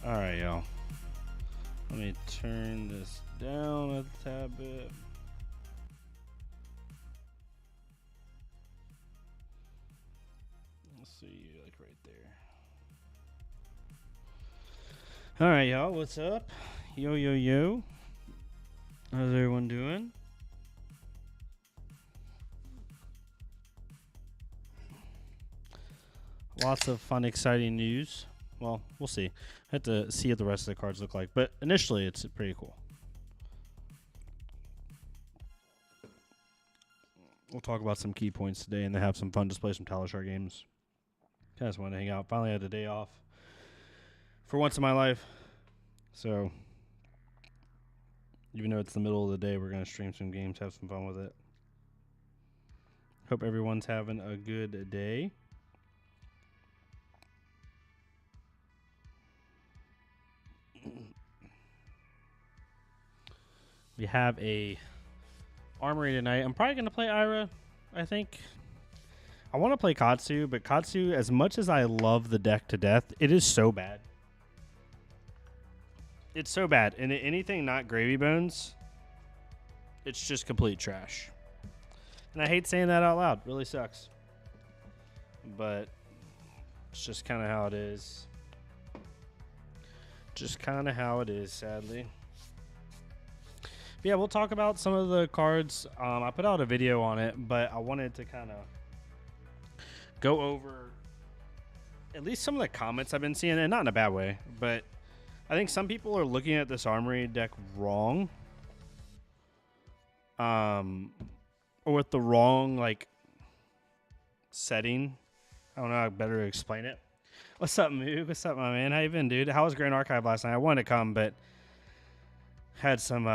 All right, y'all. Let me turn this down a tad bit. Let's see, like right there. All right, y'all. What's up? Yo, yo, yo. How's everyone doing? Lots of fun, exciting news. Well, we'll see. I have to see what the rest of the cards look like. But initially, it's pretty cool. We'll talk about some key points today and then have some fun, just play some Talishar games. I just want to hang out. Finally had a day off for once in my life. So, even though it's the middle of the day, we're going to stream some games, have some fun with it. Hope everyone's having a good day. We have a Armory tonight. I'm probably going to play Ira, I think. I want to play Katsu, but Katsu, as much as I love the deck to death, it is so bad. It's so bad. And anything not Gravy Bones, it's just complete trash. And I hate saying that out loud. It really sucks. But it's just kind of how it is. Just kind of how it is, sadly. But yeah, we'll talk about some of the cards. I put out a video on it, but I wanted to kind of go over at least some of the comments I've been seeing, and not in a bad way, but I think some people are looking at this Armory deck wrong. Or with the wrong, like, setting. I don't know how better to explain it. What's up, Moog? What's up, my man? How you been, dude? How was Grand Archive last night? I wanted to come, but had some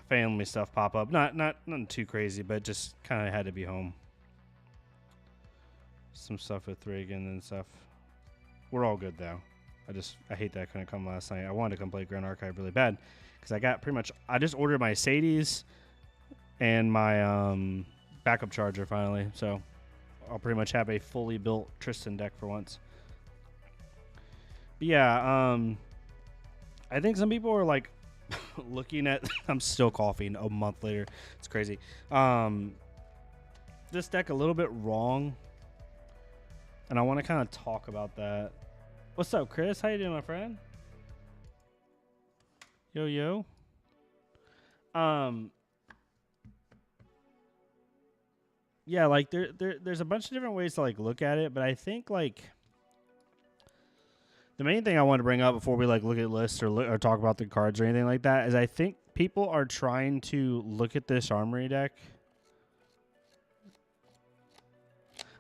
family stuff pop up. Nothing too crazy, but just kind of had to be home. Some stuff with Reagan and stuff. We're all good, though. I hate that I couldn't come last night. I wanted to come play Grand Archive really bad because I got pretty much. I just ordered my Sadies and my backup charger finally, so I'll pretty much have a fully built Tristan deck for once. But yeah, I think some people are like looking at. I'm still coughing a month later. It's crazy. This deck a little bit wrong, and I want to kind of talk about that. What's up, Chris? How you doing, my friend? Yo, yo. Yeah, like there's a bunch of different ways to like look at it, but I think like the main thing I want to bring up before we like look at lists or talk about the cards or anything like that is I think people are trying to look at this Armory deck.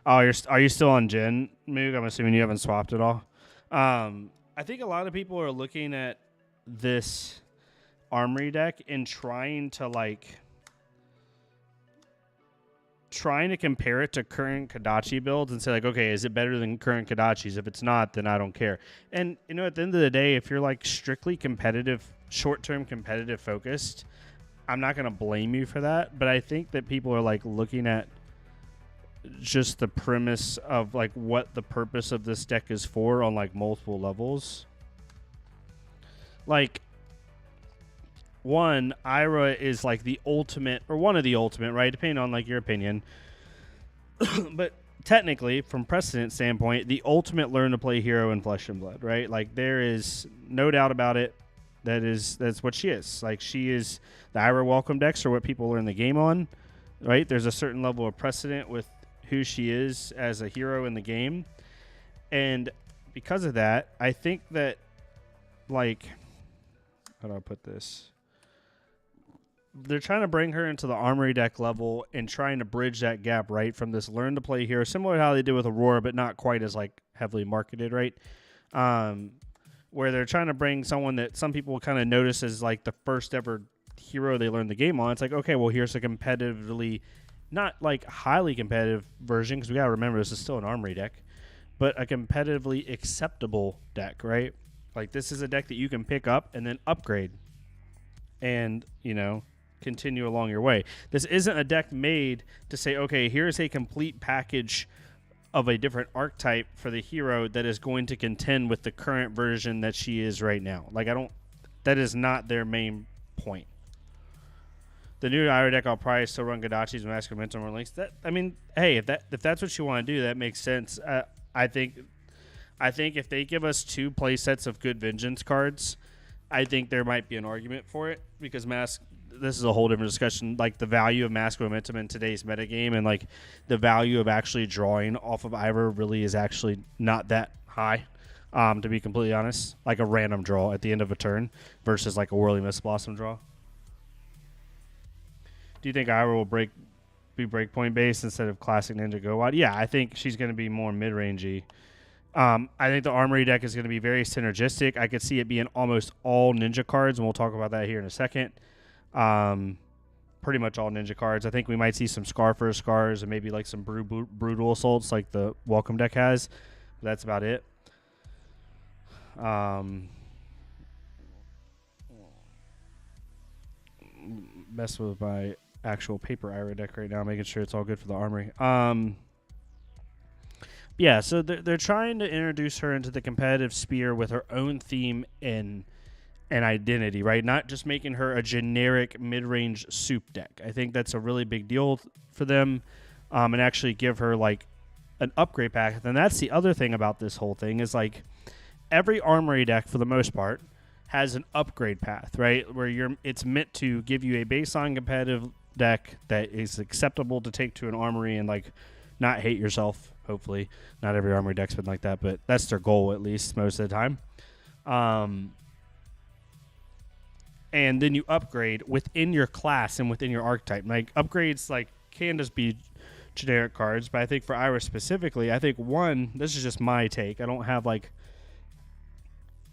Oh, are you still on Jin, Moog? I'm assuming you haven't swapped at all. I think a lot of people are looking at this Armory deck and trying to compare it to current Kodachi builds and say like, okay, is it better than current Kodachis? If it's not, then I don't care. And you know, at the end of the day, if you're like strictly competitive, short-term competitive focused, I'm not going to blame you for that. But I think that people are like looking at just the premise of like what the purpose of this deck is for on like multiple levels. Like, one, Ira is like the ultimate, or one of the ultimate, right? Depending on like your opinion. But technically, from precedent standpoint, the ultimate learn to play hero in Flesh and Blood, right? Like there is no doubt about it. That's what she is. Like she is the Ira welcome decks are what people learn the game on, right? There's a certain level of precedent with who she is as a hero in the game. And because of that, I think that like, how do I put this? They're trying to bring her into the Armory deck level and trying to bridge that gap, right, from this learn to play hero, similar to how they did with Aurora, but not quite as like heavily marketed, right? Where they're trying to bring someone that some people kind of notice as like the first ever hero they learned the game on. It's like, okay, well, here's a competitively, not like highly competitive version, because we got to remember this is still an Armory deck, but a competitively acceptable deck, right? Like this is a deck that you can pick up and then upgrade and, you know, continue along your way. This isn't a deck made to say, okay, here's a complete package of a different archetype for the hero that is going to contend with the current version that she is right now. Like, that is not their main point. The new Ira deck, I'll probably still run Gadachi's Mask of Momentum or Links. Hey, if that's what you want to do, that makes sense. I think if they give us 2 play sets of good Vengeance cards, I think there might be an argument for it, because this is a whole different discussion. Like, the value of Mask of Momentum in today's metagame, and like the value of actually drawing off of Ira really is actually not that high. To be completely honest, like a random draw at the end of a turn versus like a Whirly Mist Blossom draw. Do you think Ira will be breakpoint based instead of classic Ninja Go Wide? Yeah, I think she's going to be more mid-rangey. I think the Armory deck is going to be very synergistic. I could see it being almost all Ninja cards, and we'll talk about that here in a second. Pretty much all Ninja cards. I think we might see some Scarfer Scars and maybe like some Brutal Assaults like the Welcome deck has. But that's about it. Mess with my actual paper Ira deck right now, making sure it's all good for the Armory. Yeah, so they're trying to introduce her into the competitive sphere with her own theme and identity, right? Not just making her a generic mid-range soup deck. I think that's a really big deal for them, and actually give her like an upgrade pack. And that's the other thing about this whole thing is like every Armory deck for the most part has an upgrade path, right? Where it's meant to give you a baseline competitive deck that is acceptable to take to an Armory and like not hate yourself. Hopefully, not every Armory deck's been like that, but that's their goal at least most of the time. And then you upgrade within your class and within your archetype. Like upgrades, like can just be generic cards, but I think for Ira specifically, I think this is just my take. I don't have like,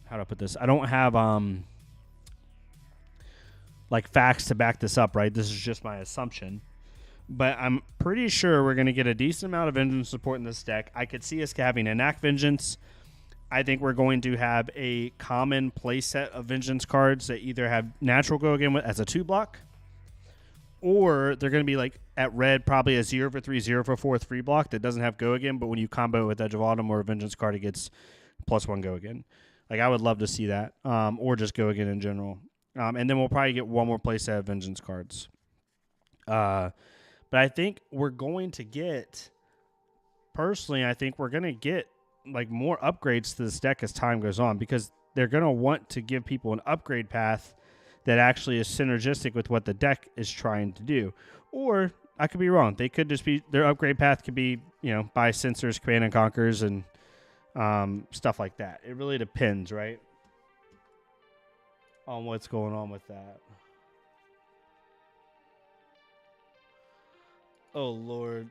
how do I put this? I don't have like facts to back this up, right? This is just my assumption. But I'm pretty sure we're going to get a decent amount of Vengeance support in this deck. I could see us having Enact Vengeance. I think we're going to have a common play set of Vengeance cards that either have natural go again as a 2-block, or they're going to be like at red, probably a 0 for 3, 0 for 4 3-block that doesn't have go again, but when you combo it with Edge of Autumn or a Vengeance card, it gets +1 go again. Like, I would love to see that, or just go again in general. And then we'll probably get one more play set of Vengeance cards. But I think we're going to get, personally, I think we're going to get like more upgrades to this deck as time goes on, because they're going to want to give people an upgrade path that actually is synergistic with what the deck is trying to do. Or I could be wrong. They could just be, their upgrade path could be, buy Sensors, Command and Conquers, and stuff like that. It really depends, right, on what's going on with that. Oh, Lord.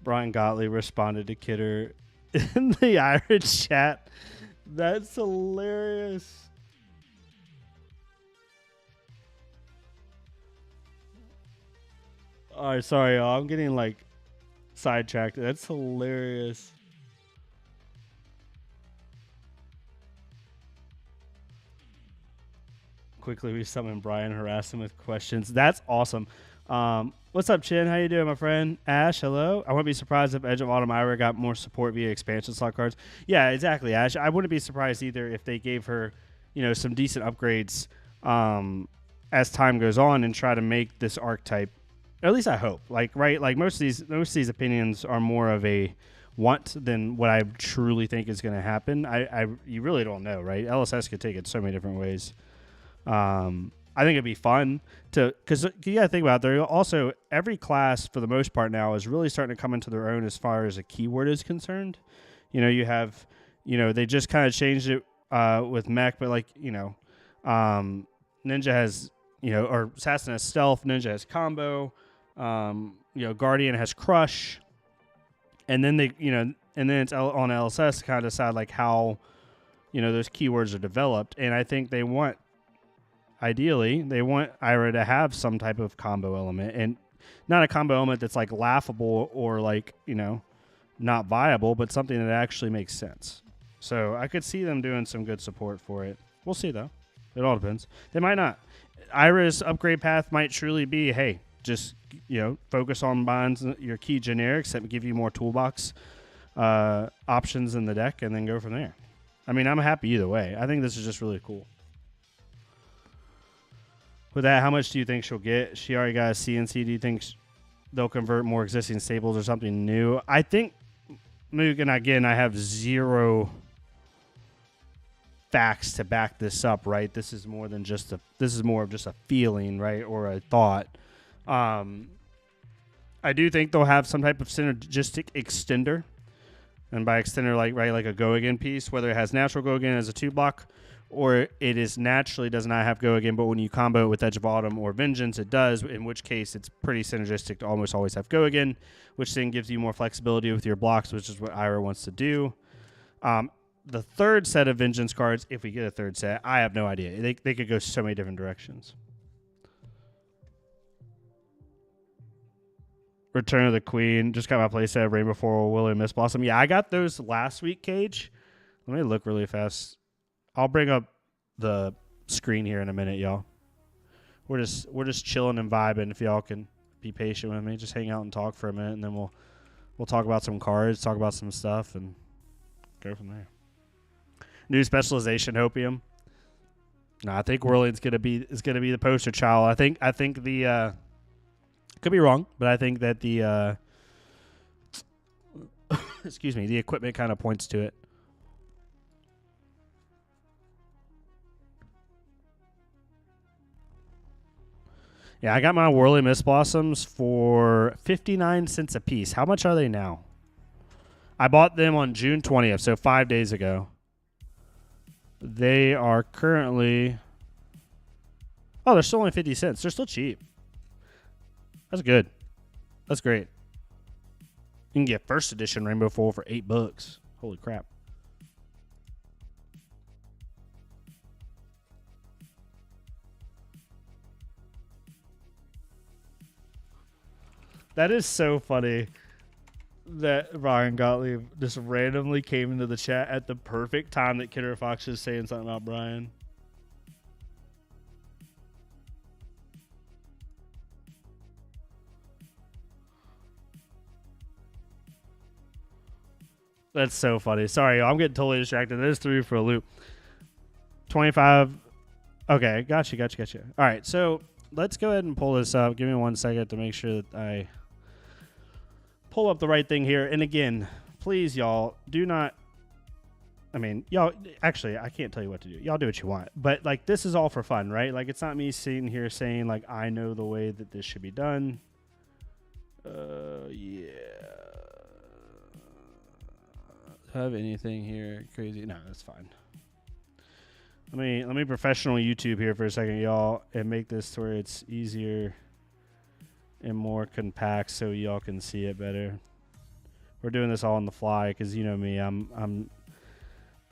Brian Gottlieb responded to Kidder in the Irish chat. That's hilarious. All right, sorry, y'all. I'm getting like sidetracked. That's hilarious. Quickly, we summon Brian, harass him with questions. That's awesome. What's up, Chin? How you doing, my friend? Ash, hello. I wouldn't be surprised if Edge of Autumn Ira got more support via expansion slot cards. Yeah, exactly, Ash. I wouldn't be surprised either if they gave her, some decent upgrades as time goes on and try to make this archetype. Or at least I hope. Like most of these opinions are more of a want than what I truly think is going to happen. You really don't know, right? LSS could take it so many different ways. I think it'd be fun because you got to think about it. There also, every class for the most part now is really starting to come into their own as far as a keyword is concerned. You have, they just kind of changed it with mech, but Ninja has, or Assassin has stealth, Ninja has combo, Guardian has crush, and then and then it's on LSS to kind of decide like how those keywords are developed, and I think ideally, they want Ira to have some type of combo element, and not a combo element that's like laughable or like, not viable, but something that actually makes sense. So I could see them doing some good support for it. We'll see, though. It all depends. They might not. Ira's upgrade path might truly be, hey, just, focus on buying your key generics that give you more toolbox options in the deck, and then go from there. I mean, I'm happy either way. I think this is just really cool. With that, how much do you think she'll get? She already got a CNC. Do you think they'll convert more existing stables or something new? I think, and again, I have zero facts to back this up, right? This is more of just a feeling, right, or a thought. I do think they'll have some type of synergistic extender, and by extender, like a go again piece, whether it has natural go again as a 2-block, or it is naturally does not have go again, but when you combo it with Edge of Autumn or Vengeance, it does, in which case it's pretty synergistic to almost always have go again, which then gives you more flexibility with your blocks, which is what Ira wants to do. The third set of Vengeance cards, if we get a third set, I have no idea. They could go so many different directions. Return of the Queen. Just got my playset of Rainbow 4 Willow Mist Blossom. Yeah, I got those last week, Cage. Let me look really fast. I'll bring up the screen here in a minute, y'all. We're just chilling and vibing. If y'all can be patient with me, just hang out and talk for a minute, and then we'll talk about some cards, talk about some stuff, and go from there. New specialization, Hopium. No, I think Whirling's gonna be the poster child. I think the could be wrong, but I think that the excuse me, the equipment kind of points to it. Yeah, I got my Whirly Mist Blossoms for 59 cents a piece. How much are they now? I bought them on June 20th, so 5 days ago. They are currently... Oh, they're still only 50 cents. They're still cheap. That's good. That's great. You can get first edition Rainbow 4 for $8. Holy crap. That is so funny that Ryan Gottlieb just randomly came into the chat at the perfect time that Kidder Fox is saying something about Brian. That's so funny. Sorry, y'all, I'm getting totally distracted. That is threw for a loop. 25. Okay, gotcha. All right, so let's go ahead and pull this up. Give me 1 second to make sure that I pull up the right thing here. And again, please, y'all, do not... I mean, y'all... Actually, I can't tell you what to do. Y'all do what you want. But, like, this is all for fun, right? Like, it's not me sitting here saying, like, I know the way that this should be done. Yeah... Have anything here crazy? No, that's fine. Let me professional YouTube here for a second, y'all, and make this to where it's easier and more compact so y'all can see it better. We're doing this all on the fly because you know me.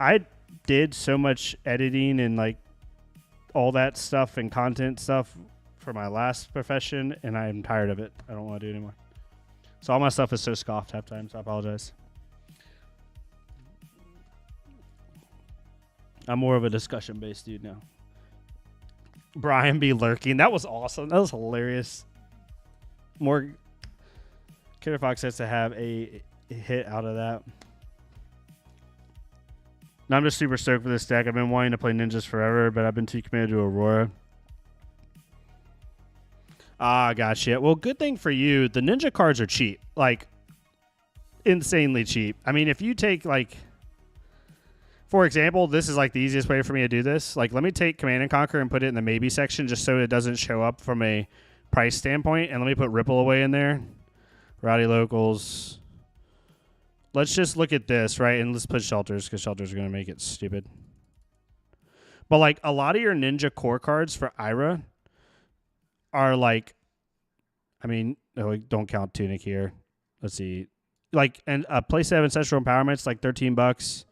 I did so much editing and like all that stuff and content stuff for my last profession, and I'm tired of it. I don't want to do it anymore. So all my stuff is so scoffed half time, so I apologize. I'm more of a discussion-based dude now. Brian be lurking. That was awesome. That was hilarious. More Kidder Fox has to have a hit out of that. Now I'm just super stoked for this deck. I've been wanting to play ninjas forever, but I've been too committed to Aurora. Ah, gotcha. Well, good thing for you. The ninja cards are cheap. Like, insanely cheap. I mean, if you take, like... For example, this is like the easiest way for me to do this. Like, let me take Command and Conquer and put it in the maybe section just so it doesn't show up from a price standpoint. And let me put Ripple Away in there. Rowdy Locals. Let's just look at this, right? And let's put Shelters because Shelters are going to make it stupid. But, like, a lot of your Ninja core cards for Ira are like, I mean, no, don't count Tunic here. Let's see. Like, and Play 7 Ancestral Empowerment's like $13.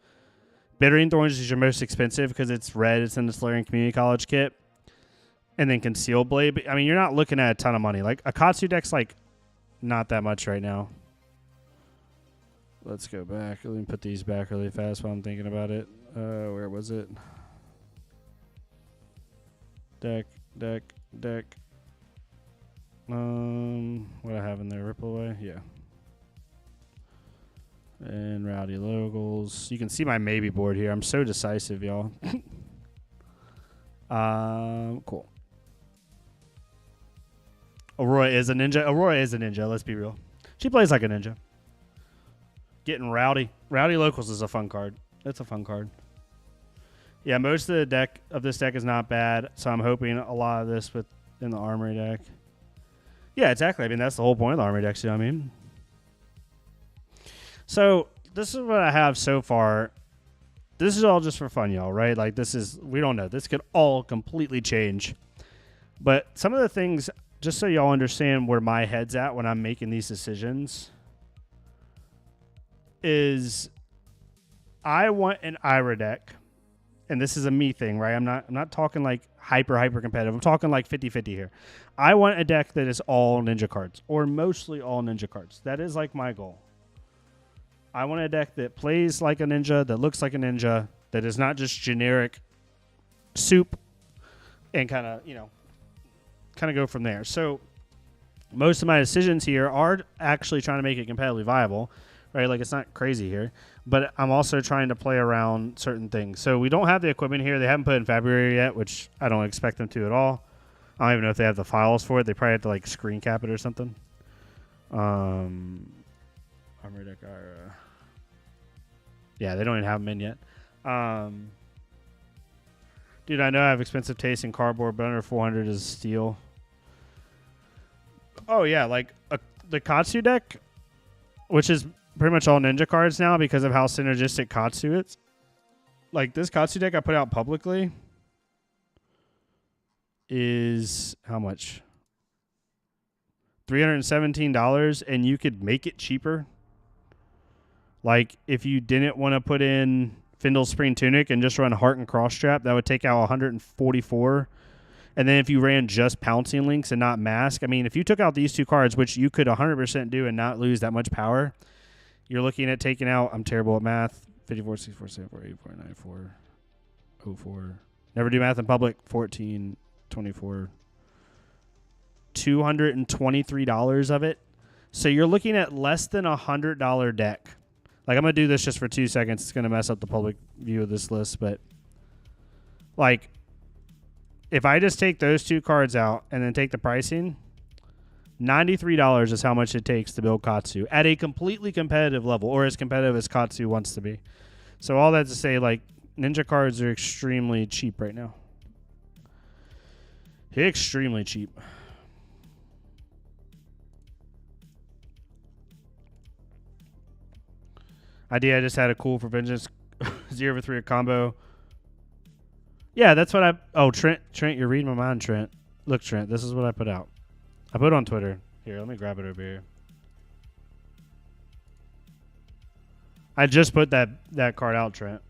Bittering Thorns is your most expensive because it's red. It's in the Solarian Community College kit. And then Concealed Blade. But, I mean, you're not looking at a ton of money. Like, a Katsu deck's, like, not that much right now. Let's go back. Let me put these back really fast while I'm thinking about it. Where was it? Deck. What I have in there? Ripple Away? Yeah. And Rowdy Locals. You can see my maybe board here. I'm so decisive, y'all. Cool. Aurora is a ninja. Let's be real. She plays like a ninja. Getting rowdy. Rowdy Locals is a fun card. That's a fun card. Yeah, most of the deck of this deck is not bad, so I'm hoping a lot of this in the Armory deck. Yeah, exactly. I mean, that's the whole point of the Armory decks, you know what I mean? So, this is what I have so far. This is all just for fun, y'all, right? Like, we don't know. This could all completely change. But some of the things, just so y'all understand where my head's at when I'm making these decisions, is I want an Ira deck, and this is a me thing, right? I'm not talking like hyper competitive. I'm talking like 50-50 here. I want a deck that is all ninja cards, or mostly all ninja cards. That is like my goal. I want a deck that plays like a ninja, that looks like a ninja, that is not just generic soup, and kind of go from there. So most of my decisions here are actually trying to make it competitively viable, right? Like, it's not crazy here, but I'm also trying to play around certain things. So we don't have the equipment here. They haven't put it in February yet, which I don't expect them to at all. I don't even know if they have the files for it. They probably have to, like, screen cap it or something. Armory deck Ira. Yeah, they don't even have them in yet. Dude, I know I have expensive taste in cardboard, but under 400 is steel. Oh, yeah, like the Katsu deck, which is pretty much all ninja cards now because of how synergistic Katsu is. Like, this Katsu deck I put out publicly is how much? $317, and you could make it cheaper. Like, if you didn't want to put in Findle's Spring Tunic and just run Heart and Cross Trap, that would take out 144. And then if you ran just Pouncing Links and not Mask, I mean, if you took out these two cards, which you could 100% do and not lose that much power, you're looking at taking out, I'm terrible at math, 54, 64, 74, 84, 94, 04. Never do math in public, 14, 24. $223 of it. So you're looking at less than $100 deck. Like, I'm going to do this just for 2 seconds. It's going to mess up the public view of this list. But, like, if I just take those two cards out and then take the pricing, $93 is how much it takes to build Katsu at a completely competitive level, or as competitive as Katsu wants to be. So all that to say, like, ninja cards are extremely cheap right now. Extremely cheap. I just had a cool for Vengeance 0 for 3 a combo. Yeah, that's what Trent, you're reading my mind, Trent. Look, Trent, this is what I put out. I put it on Twitter. Here, let me grab it over here. I just put that card out, Trent,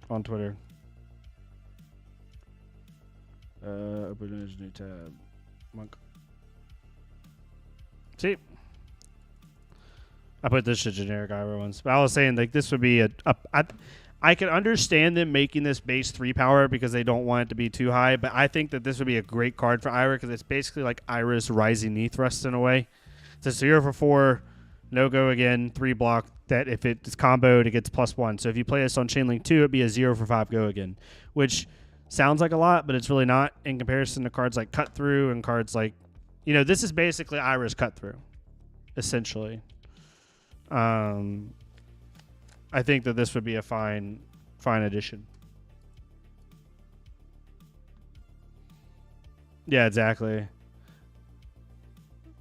on Twitter. Open a new tab. Monk. See? I put this to generic Ira ones. But I was saying, like, this would be I can understand them making this base 3 power because they don't want it to be too high, but I think that this would be a great card for Ira because it's basically like Ira's Rising Knee Thrust in a way. It's a 0 for 4, no go again, 3 block, that if it's comboed, it gets +1. So if you play this on Chainlink 2, it'd be a 0 for 5 go again, which sounds like a lot, but it's really not in comparison to cards like Cut Through and cards like, this is basically Ira's Cut Through, essentially. I think that this would be a fine addition. Yeah, exactly.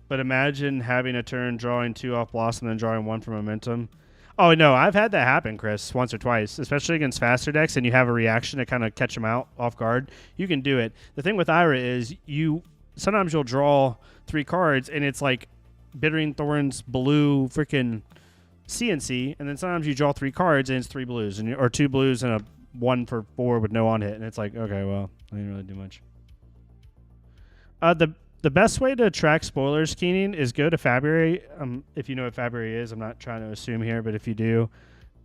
But imagine having a turn drawing 2 off Blossom and drawing 1 for Momentum. Oh, no, I've had that happen, Chris, once or twice, especially against faster decks, and you have a reaction to kind of catch them out off guard. You can do it. The thing with Ira is sometimes you'll draw 3 cards, and it's like Bittering Thorns, blue, freaking CNC, and then sometimes you draw 3 cards and it's 3 blues, or 2 blues and a 1 for 4 with no on hit, and it's like, okay, well, I didn't really do much. The best way to track spoilers, Keenan, is go to February. If you know what February is, I'm not trying to assume here, but if you do,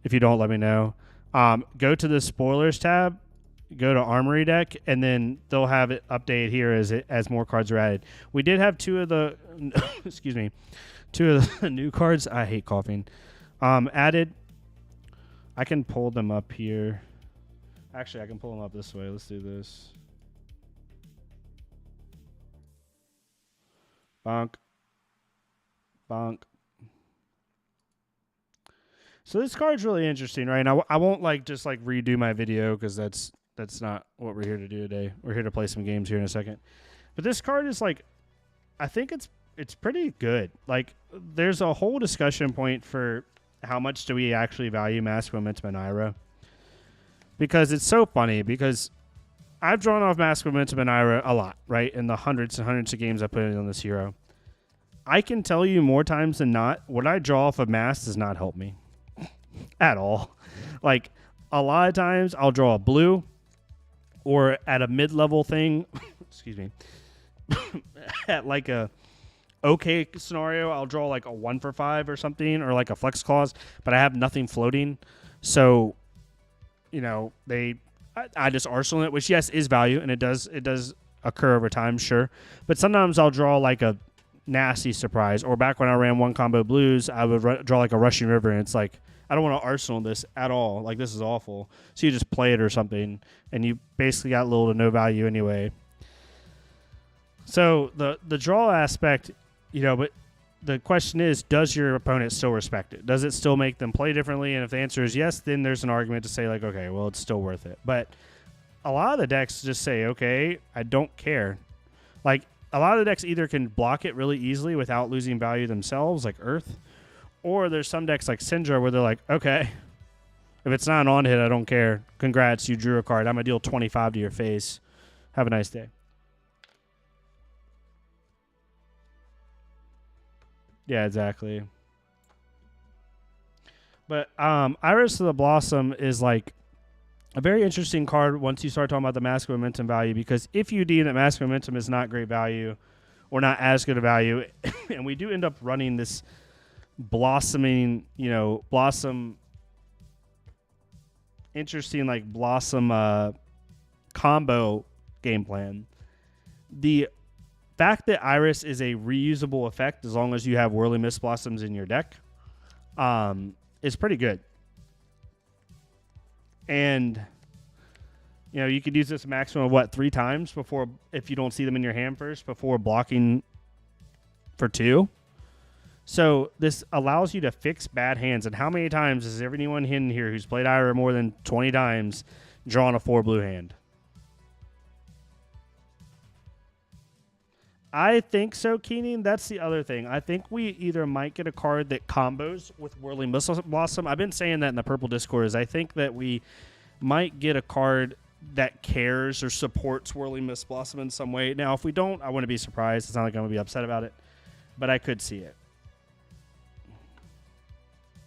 if you don't, let me know. Go to the spoilers tab, go to Armory deck, and then they'll have it updated here as more cards are added. We did have 2 of the excuse me, 2 of the new cards. I hate coughing. Added. I can pull them up here. Actually, I can pull them up this way. Let's do this. Bonk. Bonk. So this card's really interesting, right? Now, I won't just redo my video because that's not what we're here to do today. We're here to play some games here in a second. But this card is I think it's pretty good. There's a whole discussion point for how much do we actually value Mask Momentum and Ira. Because it's so funny because I've drawn off Mask Momentum and Ira a lot, right? In the hundreds and hundreds of games I put in on this hero. I can tell you more times than not, what I draw off of Mask does not help me at all. A lot of times I'll draw a blue or at a mid-level thing, excuse me, at a okay scenario, I'll draw a 1 for 5 or something, or a flex clause, but I have nothing floating. So, I just arsenal it, which yes is value, and it does occur over time, sure. But sometimes I'll draw a nasty surprise. Or back when I ran 1 combo blues, I would draw a Rushing River, and it's I don't want to arsenal this at all. This is awful. So you just play it or something, and you basically got little to no value anyway. So the draw aspect, but the question is, does your opponent still respect it? Does it still make them play differently? And if the answer is yes, then there's an argument to say okay, well, it's still worth it. But a lot of the decks just say, okay, I don't care. A lot of the decks either can block it really easily without losing value themselves, like Earth, or there's some decks like Syndra where they're okay, if it's not an on hit, I don't care. Congrats, you drew a card. I'm going to deal 25 to your face. Have a nice day. Yeah, exactly. But Iris of the Blossom is a very interesting card once you start talking about the Mask Momentum value, because if you deem that Mask Momentum is not great value or not as good a value, and we do end up running this blossoming, interesting Blossom combo game plan, the fact that Iris is a reusable effect as long as you have Whirly Mist Blossoms in your deck is pretty good. And you could use this maximum of 3 times before, if you don't see them in your hand first, before blocking for 2. So this allows you to fix bad hands. And how many times has everyone in here who's played Ira more than 20 times drawn a 4 blue hand? I think so, Keenan. That's the other thing. I think we either might get a card that combos with Whirling Mist Blossom. I've been saying that in the Purple Discord. Is I think that we might get a card that cares or supports Whirling Mist Blossom in some way. Now, if we don't, I wouldn't be surprised. It's not like I'm going to be upset about it. But I could see it.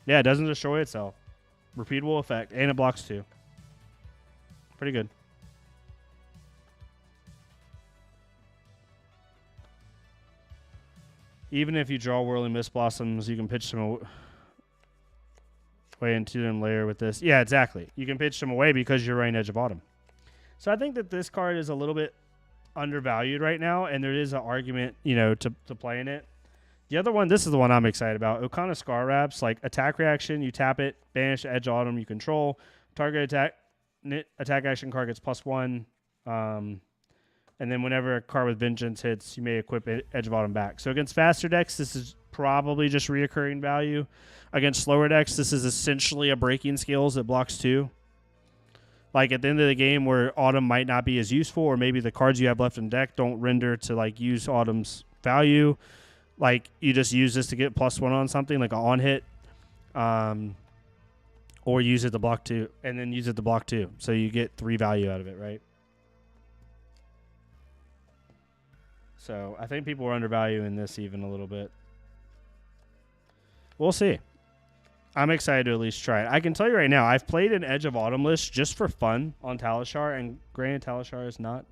Yeah, it doesn't destroy itself. Repeatable effect. And it blocks 2. Pretty good. Even if you draw Whirling Mist Blossoms, you can pitch them away into them layer with this. Yeah, exactly. You can pitch them away because you're running Edge of Autumn. So I think that this card is a little bit undervalued right now, and there is an argument, to play in it. The other one, this is the one I'm excited about. Okana Scar Wraps, attack reaction, you tap it, banish Edge of Autumn you control. Target attack action card gets +1. And then whenever a card with Vengeance hits, you may equip Edge of Autumn back. So against faster decks, this is probably just reoccurring value. Against slower decks, this is essentially a Breaking Skills that blocks 2. At the end of the game where Autumn might not be as useful, or maybe the cards you have left in deck don't render to use Autumn's value. You just use this to get +1 on something, like an on hit. Or use it to block 2, and then use it to block 2. So you get 3 value out of it, right? So I think people are undervaluing this even a little bit. We'll see. I'm excited to at least try it. I can tell you right now, I've played an Edge of Autumn list just for fun on Talishar, and granted, Talishar is not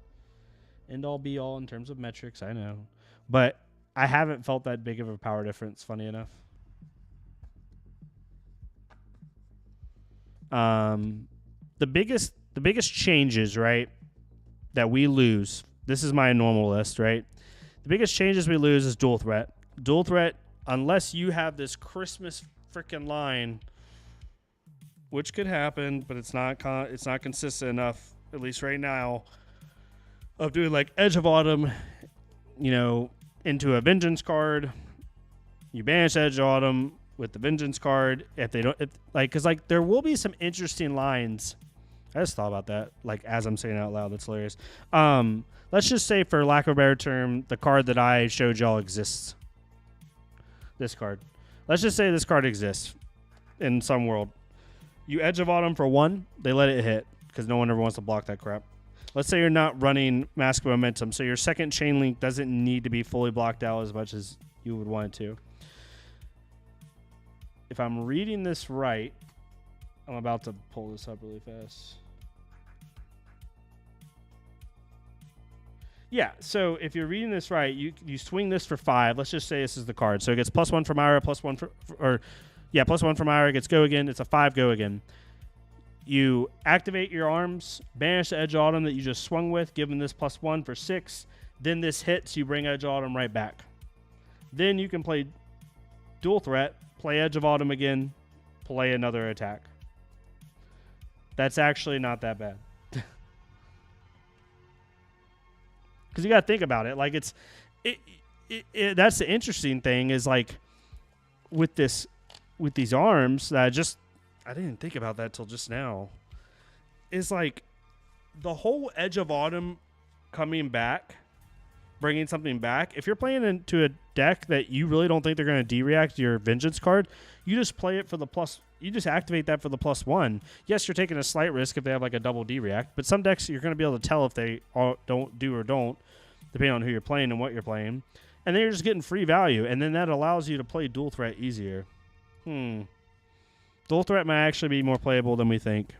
end all be all in terms of metrics, I know. But I haven't felt that big of a power difference, funny enough. The biggest changes, right, that we lose. This is my normal list, right? The biggest changes we lose is dual threat. Dual threat, unless you have this Christmas freaking line, which could happen, but it's not consistent enough, at least right now, of doing like Edge of Autumn, into a Vengeance card. You banish Edge of Autumn with the Vengeance card. Because there will be some interesting lines. I just thought about that, like as I'm saying it out loud. That's hilarious. Let's just say, for lack of a better term, the card that I showed y'all exists. This card. Let's just say this card exists in some world. You Edge of Autumn for 1, they let it hit because no one ever wants to block that crap. Let's say you're not running Mask of Momentum, so your second chain link doesn't need to be fully blocked out as much as you would want it to. If I'm reading this right, I'm about to pull this up really fast. Yeah, so if you're reading this right, you swing this for 5. Let's just say this is the card. So it gets +1 from Ira, +1 +1 from Ira, gets go again. It's a 5 go again. You activate your arms, banish the Edge Autumn that you just swung with, give them this +1 for 6. Then this hits, you bring Edge Autumn right back. Then you can play dual threat, play Edge of Autumn again, play another attack. That's actually not that bad. Because you got to think about it. Like that's the interesting thing is like with these arms that I didn't think about that till just now. Is like the whole Edge of Autumn coming back, bringing something back. If you're playing into a deck that you really don't think they're going to dereact your Vengeance card, you just play it for the plus. You just activate that for the +1. Yes, you're taking a slight risk if they have like a double dereact, but some decks you're going to be able to tell if they don't, depending on who you're playing and what you're playing. And then you're just getting free value, and then that allows you to play dual threat easier. Dual threat might actually be more playable than we think.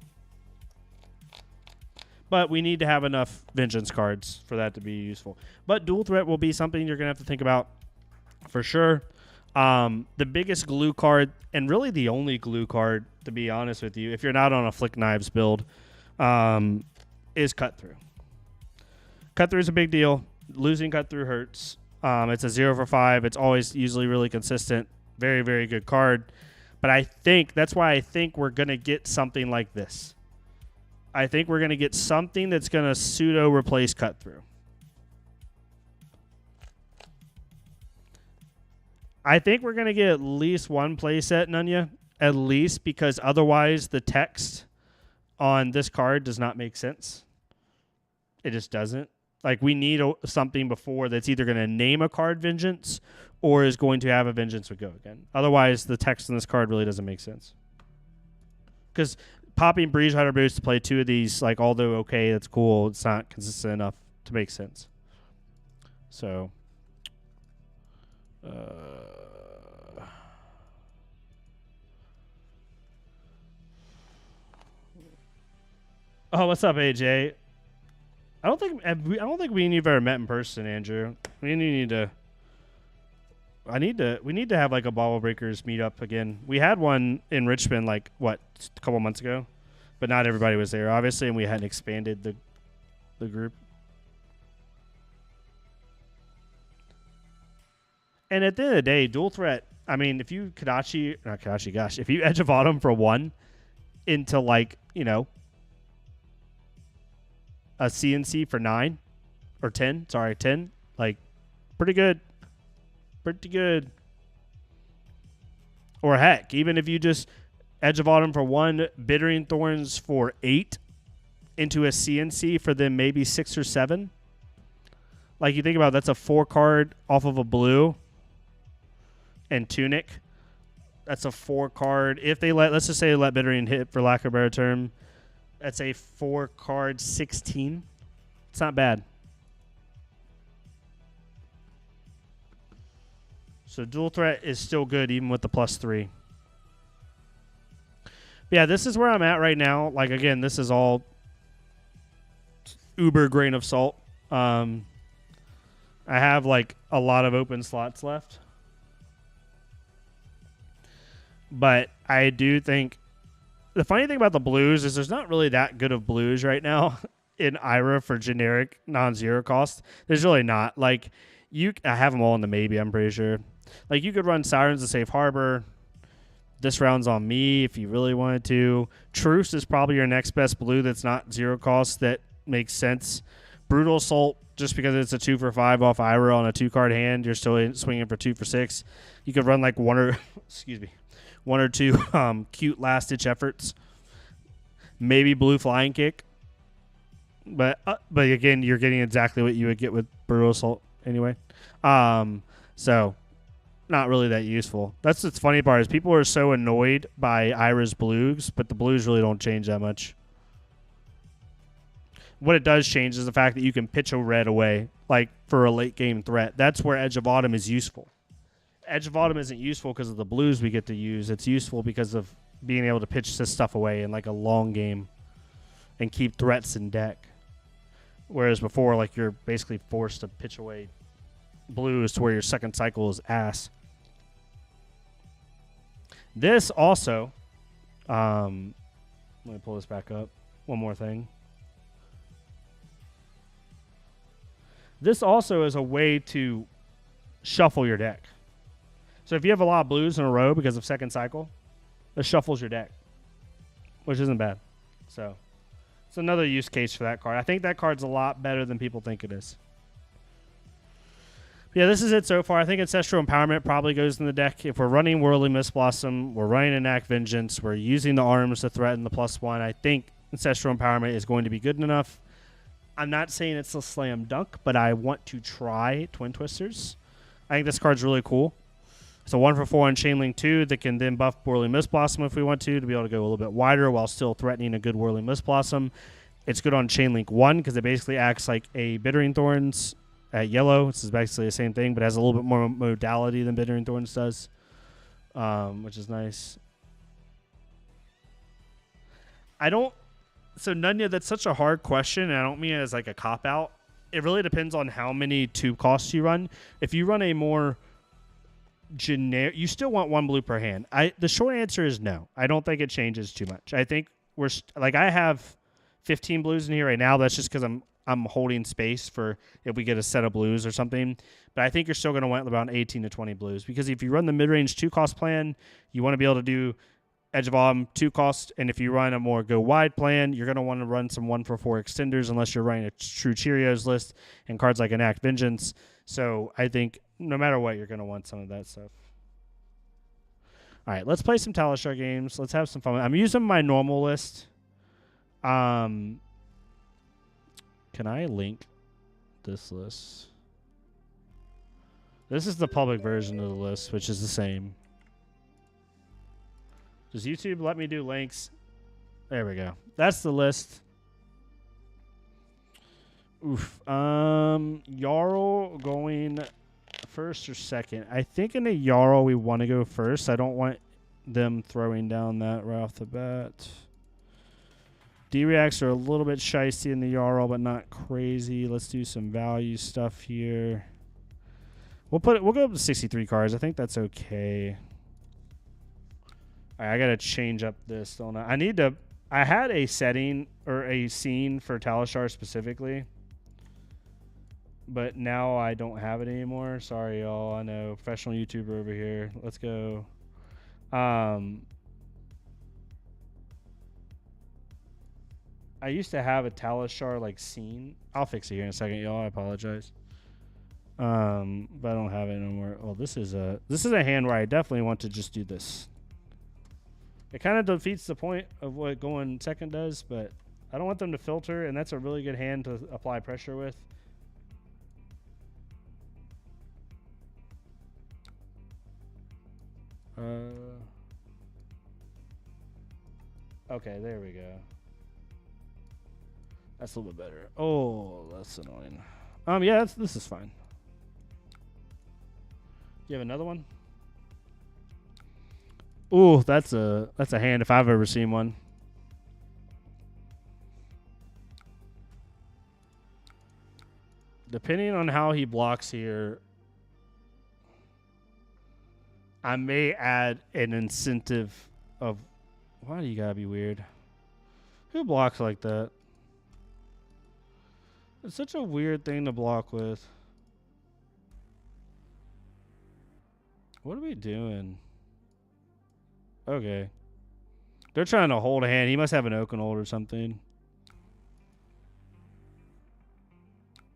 But we need to have enough Vengeance cards for that to be useful. But dual threat will be something you're going to have to think about for sure. The biggest glue card, and really the only glue card, to be honest with you, if you're not on a Flick Knives build, is Cut Through. Cut Through is a big deal. Losing Cut Through hurts. It's a 0 for 5. It's always usually really consistent. Very, very good card. But I think that's why I think we're going to get something like this. I think we're going to get something that's going to pseudo replace Cut Through. I think we're going to get at least one playset, Nunya. At least, because otherwise the text on this card does not make sense. It just doesn't. Like, we need something before that's either going to name a card Vengeance or is going to have a Vengeance would go again. Otherwise, the text on this card really doesn't make sense. Because popping Breeze Rider Boost to play 2 of these, like, although okay, that's cool, it's not consistent enough to make sense. So, oh, what's up, AJ? I don't think we've ever met in person, Andrew. We need to have like a Bottle Breakers meetup again. We had one in Richmond like a couple months ago, but not everybody was there, obviously, and we hadn't expanded the group. And at the end of the day, dual threat. I mean, if you if you Edge of Autumn for 1 into like a CNC for 9 or 10, like pretty good. Or heck, even if you just Edge of Autumn for 1, Bittering Thorns for 8 into a CNC for then maybe 6 or 7. Like, you think about it, that's a 4 card off of a blue and Tunic. That's a 4 card. If they let's just say they let Bittering hit, for lack of a better term, that's a 4 card 16. It's not bad. So dual threat is still good even with the +3. Yeah, this is where I'm at right now. Like, again, this is all uber grain of salt. I have like a lot of open slots left. But I do think the funny thing about the blues is there's not really that good of blues right now in IRA for generic non-zero cost. There's really not. Like, I have them all in the maybe, I'm pretty sure. Like, you could run Sirens of Safe Harbor. This round's on me if you really wanted to. Truce is probably your next best blue that's not zero cost that makes sense. Brutal Assault, just because it's a 2 for 5 off Ira on a 2-card hand, you're still swinging for 2 for 6. You could run like one or two cute last-ditch efforts. Maybe Blue Flying Kick. But again, you're getting exactly what you would get with Brutal Assault anyway. So not really that useful. That's the funny part is people are so annoyed by Ira's blues, but the blues really don't change that much. What it does change is the fact that you can pitch a red away, like for a late game threat. That's where Edge of Autumn is useful. Edge of Autumn isn't useful because of the blues we get to use. It's useful because of being able to pitch this stuff away in like a long game and keep threats in deck. Whereas before, like, you're basically forced to pitch away blues to where your second cycle is ass. This also, let me pull this back up. One more thing. This also is a way to shuffle your deck. So if you have a lot of blues in a row because of second cycle, this shuffles your deck, which isn't bad. So it's another use case for that card. I think that card's a lot better than people think it is. Yeah, this is it so far. I think Ancestral Empowerment probably goes in the deck. If we're running Whirly Mist Blossom, we're running Enact Vengeance, we're using the arms to threaten the +1, I think Ancestral Empowerment is going to be good enough. I'm not saying it's a slam dunk, but I want to try Twin Twisters. I think this card's really cool. It's a 1 for 4 on Chainlink 2 that can then buff Whirly Mist Blossom if we want to be able to go a little bit wider while still threatening a good Whirly Mist Blossom. It's good on Chainlink 1 because it basically acts like a Bittering Thorns at yellow. This is basically the same thing, but has a little bit more modality than Bittering Thorns does, which is nice. So Nunya, that's such a hard question, and I don't mean it as like a cop-out. It really depends on how many 2 costs you run. If you run a more generic, you still want 1 blue per hand. The short answer is no. I don't think it changes too much. I think I have 15 blues in here right now. That's just because I'm holding space for if we get a set of blues or something. But I think you're still going to want about 18 to 20 blues because if you run the mid-range 2-cost plan, you want to be able to do Edge of Autumn 2-cost, and if you run a more go-wide plan, you're going to want to run some 1 for 4 extenders unless you're running a true Cheerios list and cards like Enact Vengeance. So I think no matter what, you're going to want some of that stuff. All right, let's play some Talishar games. Let's have some fun. I'm using my normal list. Can I link this list? This is the public version of the list, which is the same. Does YouTube let me do links? There we go. That's the list. Oof. Jarl going first or second? I think in a Jarl we want to go first. I don't want them throwing down that right off the bat. D-reacts are a little bit shicey in the Jarl, but not crazy. Let's do some value stuff here. We'll go up to 63 cards. I think that's okay. All right, I gotta change up this, don't I? I had a setting or a scene for Talishar specifically, but now I don't have it anymore. Sorry, y'all. I know, professional YouTuber over here. Let's go. I used to have a Talishar like scene. I'll fix it here in a second, y'all. I apologize. But I don't have it anymore. Oh, this is a hand where I definitely want to just do this. It kind of defeats the point of what going second does, but I don't want them to filter, and that's a really good hand to apply pressure with. Okay, there we go. That's a little bit better. Oh, that's annoying. Yeah, this is fine. You have another one? Ooh, that's a hand if I've ever seen one. Depending on how he blocks here, I may add an incentive of why do you gotta be weird? Who blocks like that? It's such a weird thing to block with. What are we doing? Okay. They're trying to hold a hand. He must have an Oakenhold or something.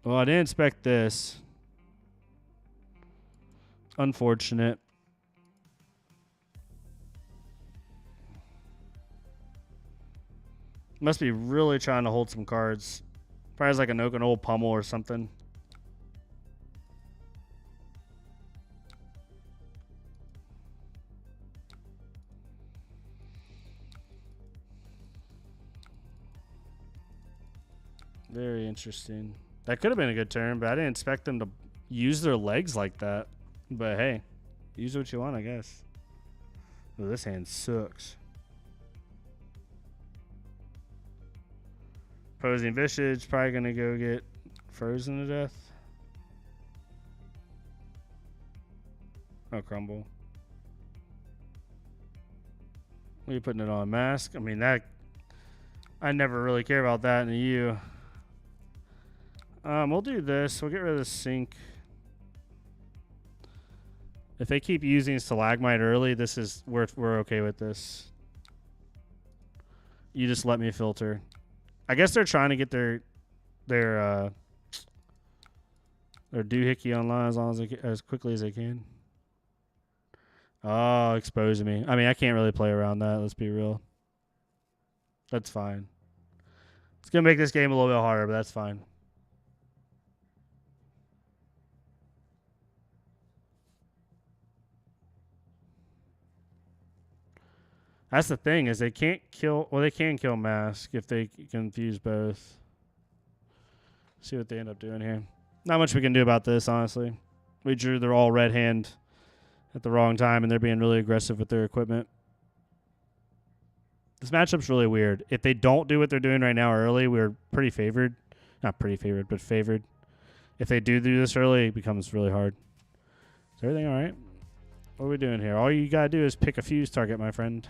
Well, I didn't expect this. Unfortunate. Must be really trying to hold some cards. Probably has like an Oakenhold pummel or something. Very interesting. That could have been a good turn, but I didn't expect them to use their legs like that. But hey, use what you want, I guess. Oh, this hand sucks. Opposing Visage, probably going to go get frozen to death. Oh, crumble. What are you putting it on? Mask? I mean, that... I never really care about that in the U. We'll do this. We'll get rid of the sink. If they keep using Stalagmite early, this is... We're okay with this. You just let me filter. I guess they're trying to get their doohickey online as quickly as they can. Oh, exposing me. I mean, I can't really play around that. Let's be real. That's fine. It's gonna make this game a little bit harder, but that's fine. That's the thing is they can't kill. Well, they can kill Mask if they confuse both. See what they end up doing here. Not much we can do about this, honestly. We drew their all red hand at the wrong time, and they're being really aggressive with their equipment. This matchup's really weird. If they don't do what they're doing right now early, we're pretty favored. Not pretty favored, but favored. If they do this early, it becomes really hard. Is everything all right? What are we doing here? All you got to do is pick a fuse target, my friend.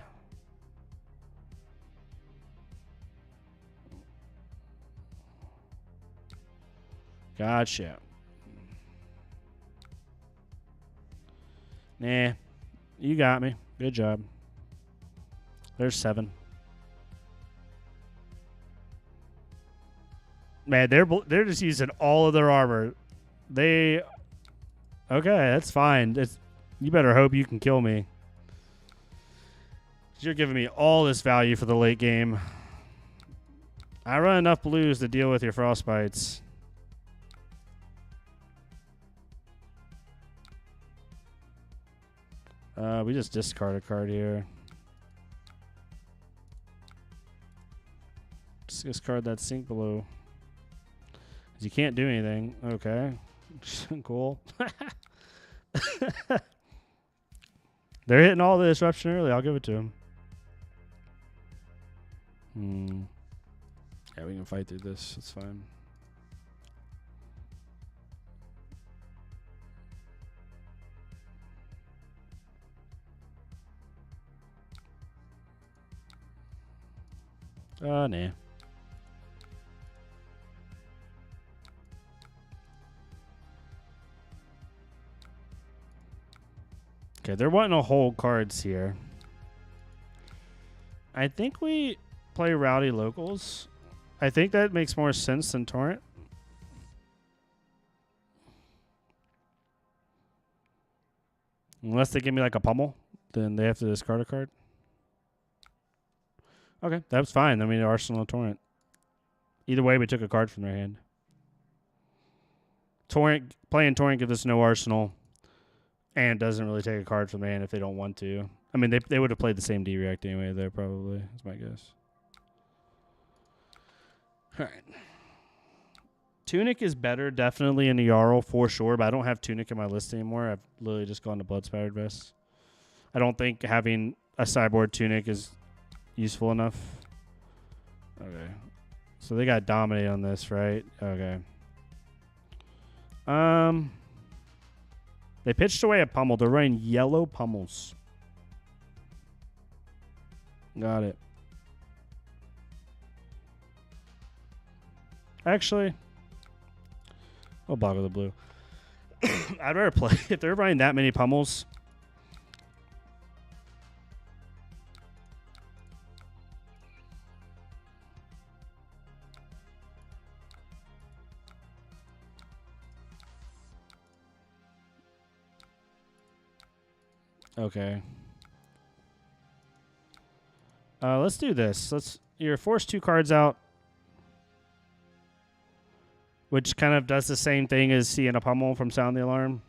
Gotcha. Nah. You got me. Good job. There's 7. Man, they're just using all of their armor. Okay, that's fine. You better hope you can kill me. You're giving me all this value for the late game. I run enough blues to deal with your frostbites. We just discard a card here. Just discard that sink below. You can't do anything. Okay. Cool. They're hitting all the disruption early. I'll give it to them. Yeah, we can fight through this. It's fine. Nah. Okay, they're wanting to hold cards here. I think we play Rowdy Locals. I think that makes more sense than Torrent. Unless they give me like a pummel, then they have to discard a card. Okay, that's fine. I mean, Arsenal Torrent. Either way, we took a card from their hand. Playing Torrent gives us no Arsenal, and doesn't really take a card from their hand if they don't want to. I mean, they would have played the same D-React anyway there, probably. That's my guess. All right. Tunic is better, definitely, in the Jarl, for sure, but I don't have Tunic in my list anymore. I've literally just gone to Blood Spattered Vest. I don't think having a sideboard Tunic is useful enough. Okay. So they got dominate on this, right? Okay. They pitched away a pummel. They're running yellow pummels. Got it. Actually, I'll boggle the blue. I'd rather play if they're running that many pummels. Okay. Let's do this. You're force 2 cards out, which kind of does the same thing as seeing a pummel from Sound the Alarm.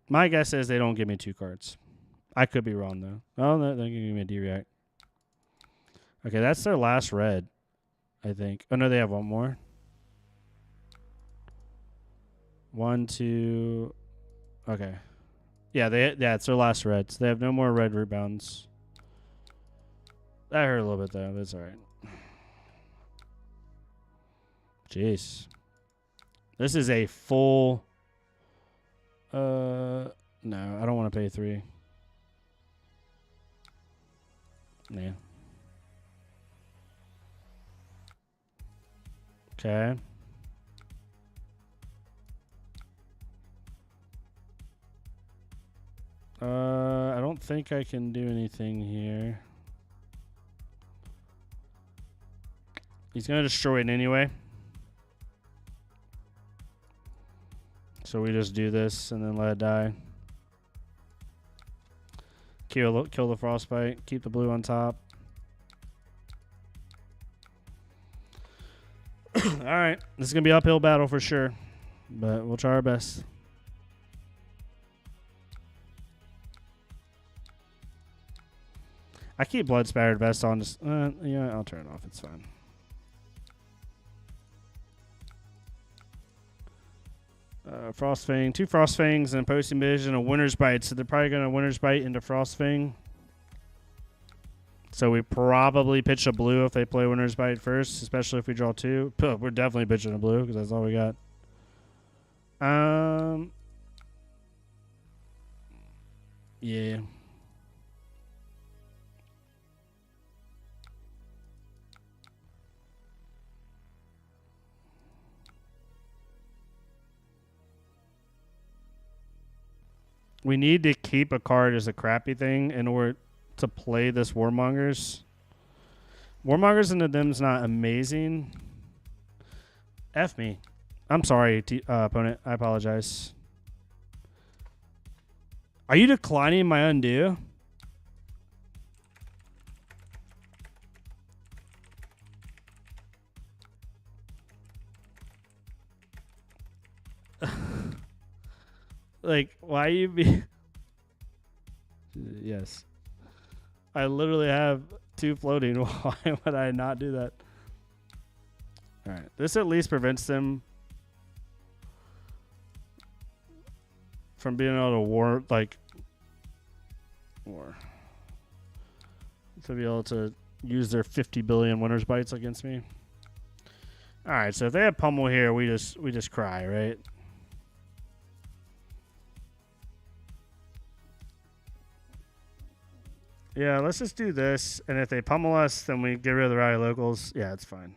My guess is they don't give me 2 cards. I could be wrong, though. Oh, no, they're going to give me a D-React. Okay, that's their last red, I think. Oh, no, they have one more. 1, 2... Okay. Yeah, it's their last red. So they have no more red rebounds. That hurt a little bit, though. That's all right. Jeez. This is a full... No, I don't want to pay 3. Yeah. Okay. I don't think I can do anything here. He's going to destroy it anyway. So we just do this and then let it die. Kill the frostbite. Keep the blue on top. Alright. This is going to be an uphill battle for sure. But we'll try our best. I keep blood spattered vest on. Just yeah, I'll turn it off. It's fine. Frostfang, 2 Frostfangs and a Posting Vision, a Winter's Bite. So they're probably going to Winter's Bite into Frostfang. So we probably pitch a blue if they play Winter's Bite first, especially if we draw 2. We're definitely pitching a blue because that's all we got. Yeah. We need to keep a card as a crappy thing in order to play this Warmongers. Warmongers into them's not amazing. F me. I'm sorry, opponent. I apologize. Are you declining my undo? Like, why you be... Yes. I literally have 2 floating. Why would I not do that? All right. This at least prevents them from being able to war... To be able to use their 50 billion Winter's Bites against me. All right. So if they have pummel here, we just cry, right? Yeah, let's just do this. And if they pummel us, then we get rid of the rally locals. Yeah, it's fine.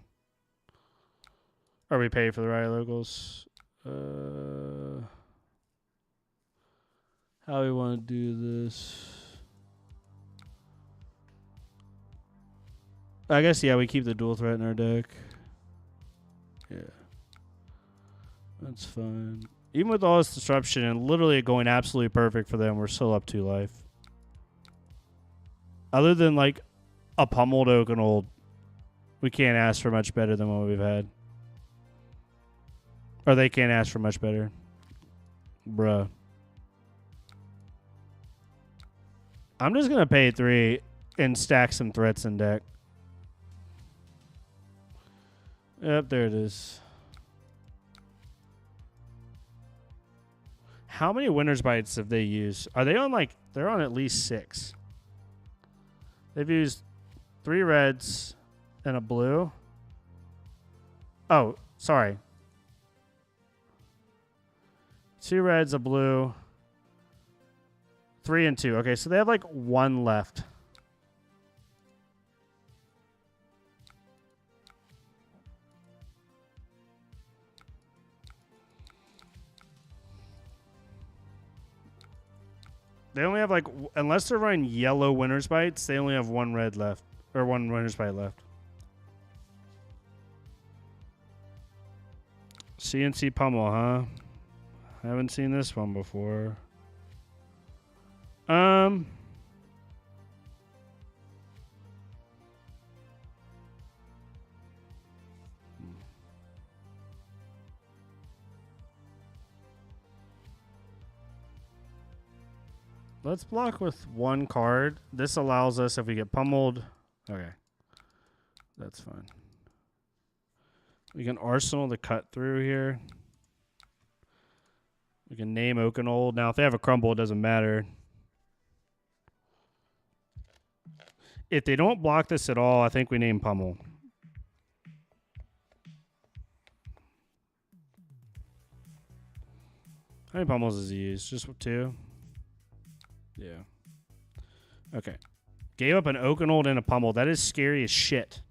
Or we pay for the rally locals. How we want to do this? I guess, yeah, we keep the dual threat in our deck. Yeah. That's fine. Even with all this disruption and literally going absolutely perfect for them, we're still up 2 life. Other than like a pummeled Oakenold, we can't ask for much better than what we've had. Or they can't ask for much better. Bruh. I'm just going to pay 3 and stack some threats in deck. Yep, there it is. How many winner's bites have they used? Are they on like, they're on at least 6. They've used 3 reds and a blue. Oh, sorry. 2 reds, a blue. 3 and 2. Okay, so they have like 1 left. They only have like, unless they're running yellow winner's bites, they only have 1 red left, or 1 winner's bite left. CNC pummel, huh? Haven't seen this one before. Let's block with 1 card. This allows us, if we get pummeled. Okay. That's fine. We can arsenal the cut through here. We can name Oakenold. Now, if they have a crumble, it doesn't matter. If they don't block this at all, I think we name Pummel. How many Pummels does he use? Just 2? Yeah. Okay. Gave up an Oakenold and a Pummel. That is scary as shit.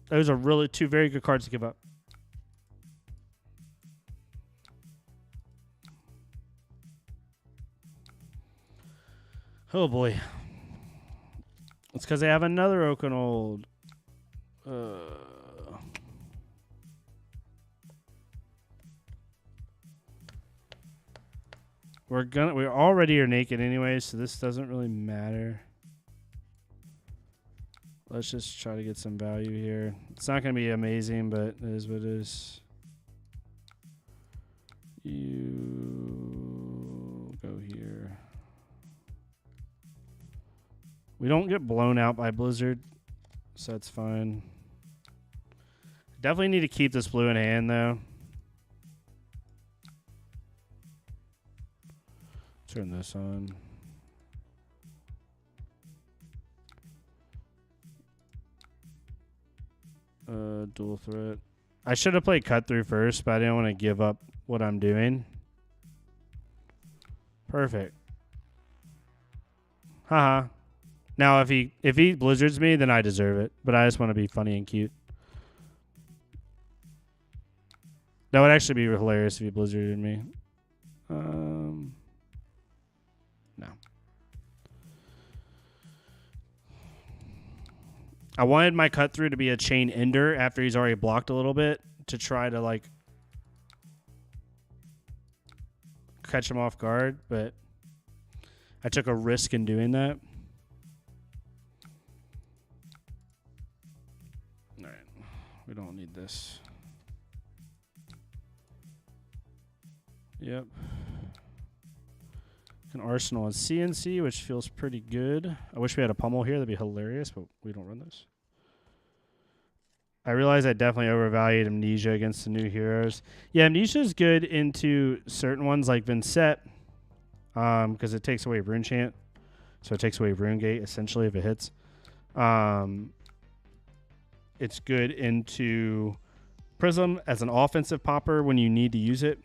Those are really 2 very good cards to give up. Oh boy. It's because they have another Oakenold. We already are naked anyway, so this doesn't really matter. Let's just try to get some value here. It's not going to be amazing, but it is what it is. You go here. We don't get blown out by Blizzard, so that's fine. Definitely need to keep this blue in hand, though. Turn this on. Dual threat. I should have played cut through first, but I didn't want to give up what I'm doing. Perfect. Haha. Now if he blizzards me, then I deserve it. But I just want to be funny and cute. That would actually be hilarious if he blizzarded me. No. I wanted my cut through to be a chain ender after he's already blocked a little bit to try to like catch him off guard, but I took a risk in doing that. All right. We don't need this. Yep. An Arsenal and CNC, which feels pretty good. I wish we had a pummel here. That'd be hilarious, but we don't run those. I realize I definitely overvalued Amnesia against the new heroes. Yeah, Amnesia is good into certain ones like Vincent, because it takes away Rune Chant. So it takes away Rune Gate, essentially, if it hits. It's good into Prism as an offensive popper when you need to use it.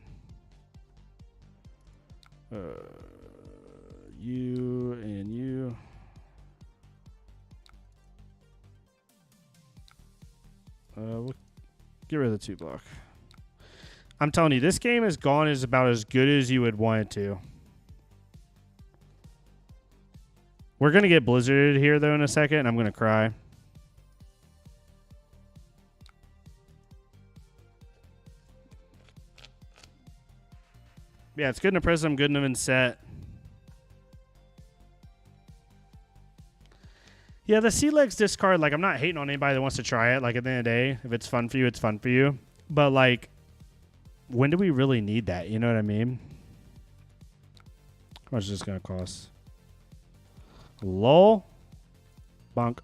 You and you. We'll get rid of the 2 block. I'm telling you, this game is gone is about as good as you would want it to. We're going to get blizzarded here, though, in a second, and I'm going to cry. Yeah, it's good in a Prism, good in a Vincent. Yeah, the Sea Legs discard, like, I'm not hating on anybody that wants to try it. Like, at the end of the day, if it's fun for you, it's fun for you. But, like, when do we really need that? You know what I mean? How much is this going to cost? Lol. Bonk.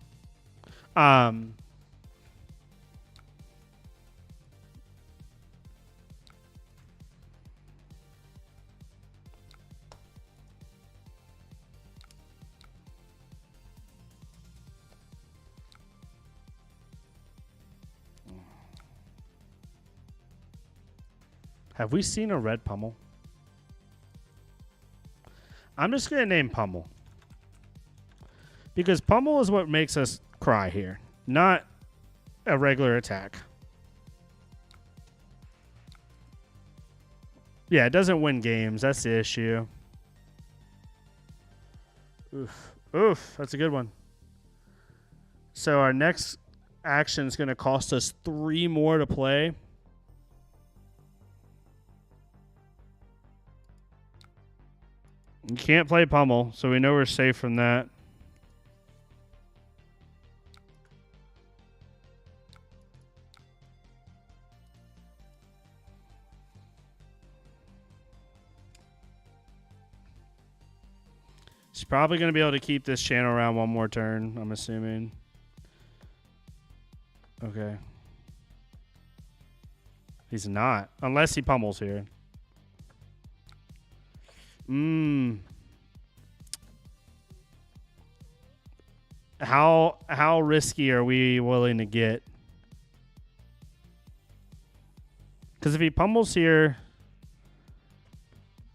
Have we seen a red pummel? I'm just going to name pummel. Because pummel is what makes us cry here, not a regular attack. Yeah, it doesn't win games. That's the issue. Oof. Oof. That's a good one. So our next action is going to cost us 3 more to play. You can't play pummel, so we know we're safe from that. He's probably going to be able to keep this channel around one more turn, I'm assuming. Okay. He's not. Unless he pummels here. How risky are we willing to get? Because if he pummels here...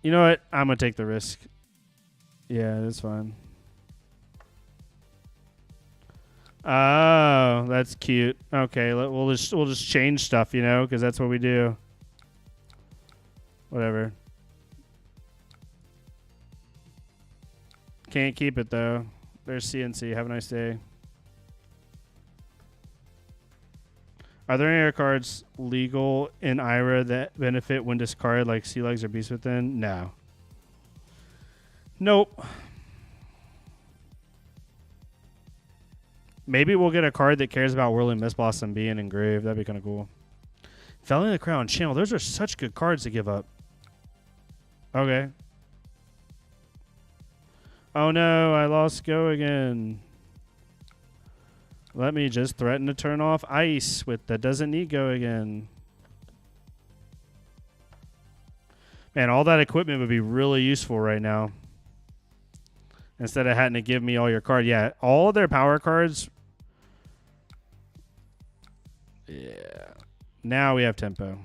You know what? I'm going to take the risk. Yeah, that's fine. Oh, that's cute. Okay, we'll just change stuff, you know, because that's what we do. Whatever. Can't keep it though. There's CNC. Have a nice day. Are there any other cards legal in IRA that benefit when discarded, like Sea Legs or Beast Within? No. Nope. Maybe we'll get a card that cares about Whirling Mist Blossom being engraved. That'd be kind of cool. Felling the Crown Channel. Those are such good cards to give up. Okay. Oh no, I lost go again. Let me just threaten to turn off ice with that doesn't need go again. Man, all that equipment would be really useful right now. Instead of having to give me all your cards. Yeah, all of their power cards. Yeah. Now we have tempo.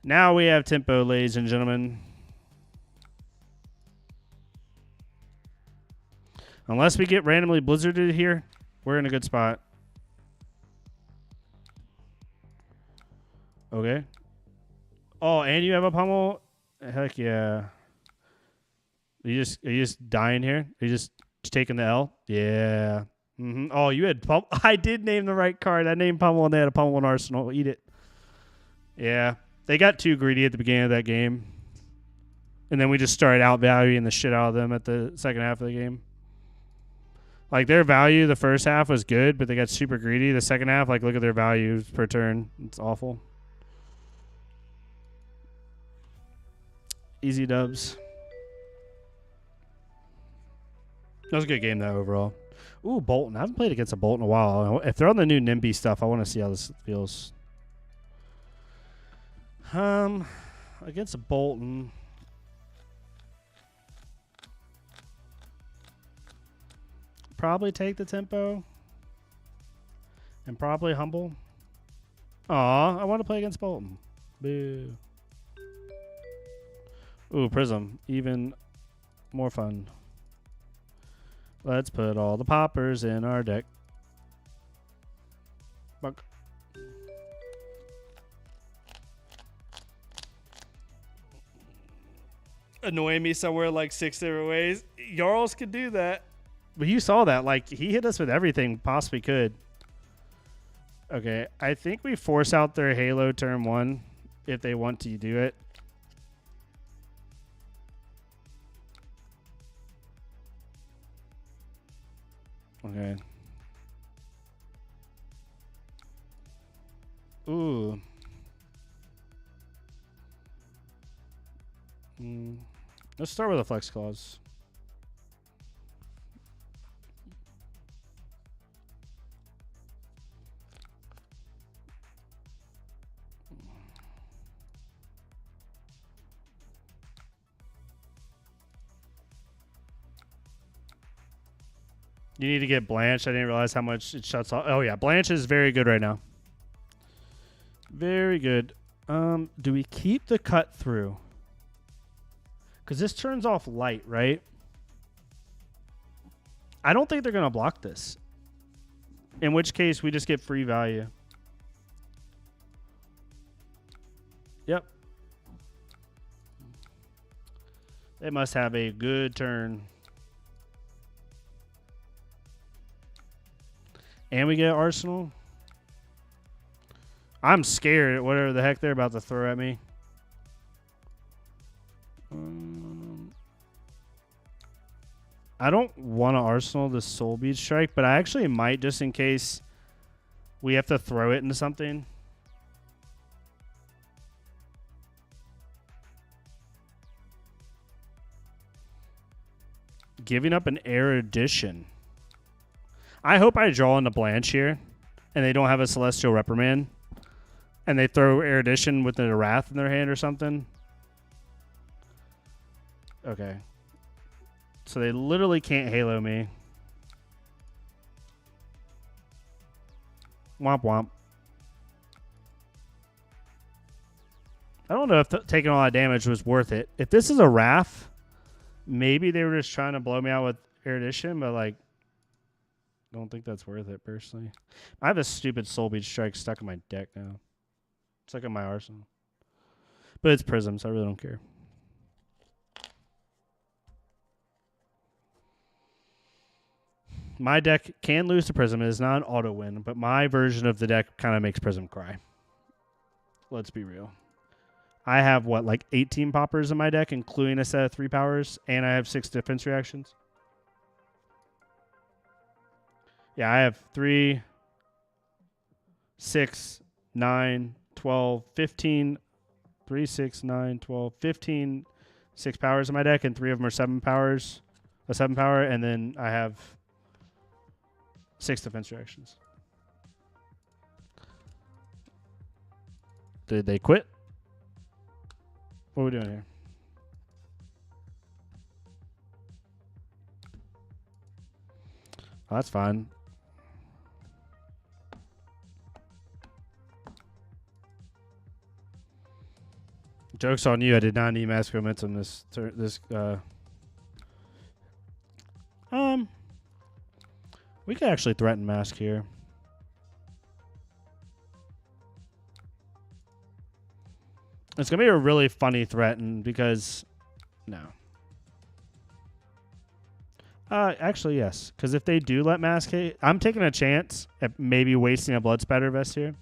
Now we have tempo, ladies and gentlemen. Unless we get randomly blizzarded here, we're in a good spot. Okay. Oh, and you have a pummel? Heck yeah. Are you just dying here? Are you just taking the L? Yeah. Oh, you had pummel. I did name the right card. I named pummel and they had a pummel in Arsenal. Eat it. Yeah. They got too greedy at the beginning of that game. And then we just started outvaluing the shit out of them at the second half of the game. Like, their value the first half was good, but they got super greedy. The second half, like, look at their values per turn. It's awful. Easy dubs. That was a good game, though, overall. Ooh, Bolton. I haven't played against a Bolton in a while. If they're on the new NIMBY stuff, I want to see how this feels. Against a Bolton. Probably take the tempo. And probably humble. Aw, I want to play against Bolton. Boo. Ooh, Prism. Even more fun. Let's put all the poppers in our deck. Buck. Annoying me somewhere like 6 different ways. Jarls could do that. But you saw that. Like, he hit us with everything possibly could. Okay, I think we force out their Halo turn 1 if they want to do it. Okay. Ooh. Let's start with a flex clause. You need to get Blanche. I didn't realize how much it shuts off. Oh, yeah. Blanche is very good right now. Very good. Do we keep the cut through? Because this turns off light, right? I don't think they're going to block this. In which case, we just get free value. Yep. They must have a good turn. And we get Arsenal. I'm scared at whatever the heck they're about to throw at me. I don't want to Arsenal the Soul Beach Strike, but I actually might just in case we have to throw it into something. Giving up an Erudition. I hope I draw into Blanche here and they don't have a Celestial Reprimand and they throw Erudition with a Wrath in their hand or something. Okay. So they literally can't Halo me. Womp womp. I don't know if taking all that damage was worth it. If this is a Wrath, maybe they were just trying to blow me out with Erudition, but like, I don't think that's worth it personally. I have a stupid Soul Beach Strike stuck in my deck now. It's like in my arsenal. But it's Prism, so I really don't care. My deck can lose to Prism. It is not an auto win, but my version of the deck kind of makes Prism cry. Let's be real. I have, what, like 18 poppers in my deck, including a set of 3 powers, and I have 6 defense reactions. Yeah, I have 3, 6, 9, 12, 15, 3, 6, 9, 12, 15, 6 powers in my deck, and 3 of them are 7 powers, a 7 power, and then I have 6 defense reactions. Did they quit? What are we doing here? Oh, that's fine. Joke's on you. I did not need Mask Momentum this we could actually threaten Mask here. It's going to be a really funny threaten because no. Actually, yes. Because if they do let Mask hit, I'm taking a chance at maybe wasting a Blood Spatter Vest here.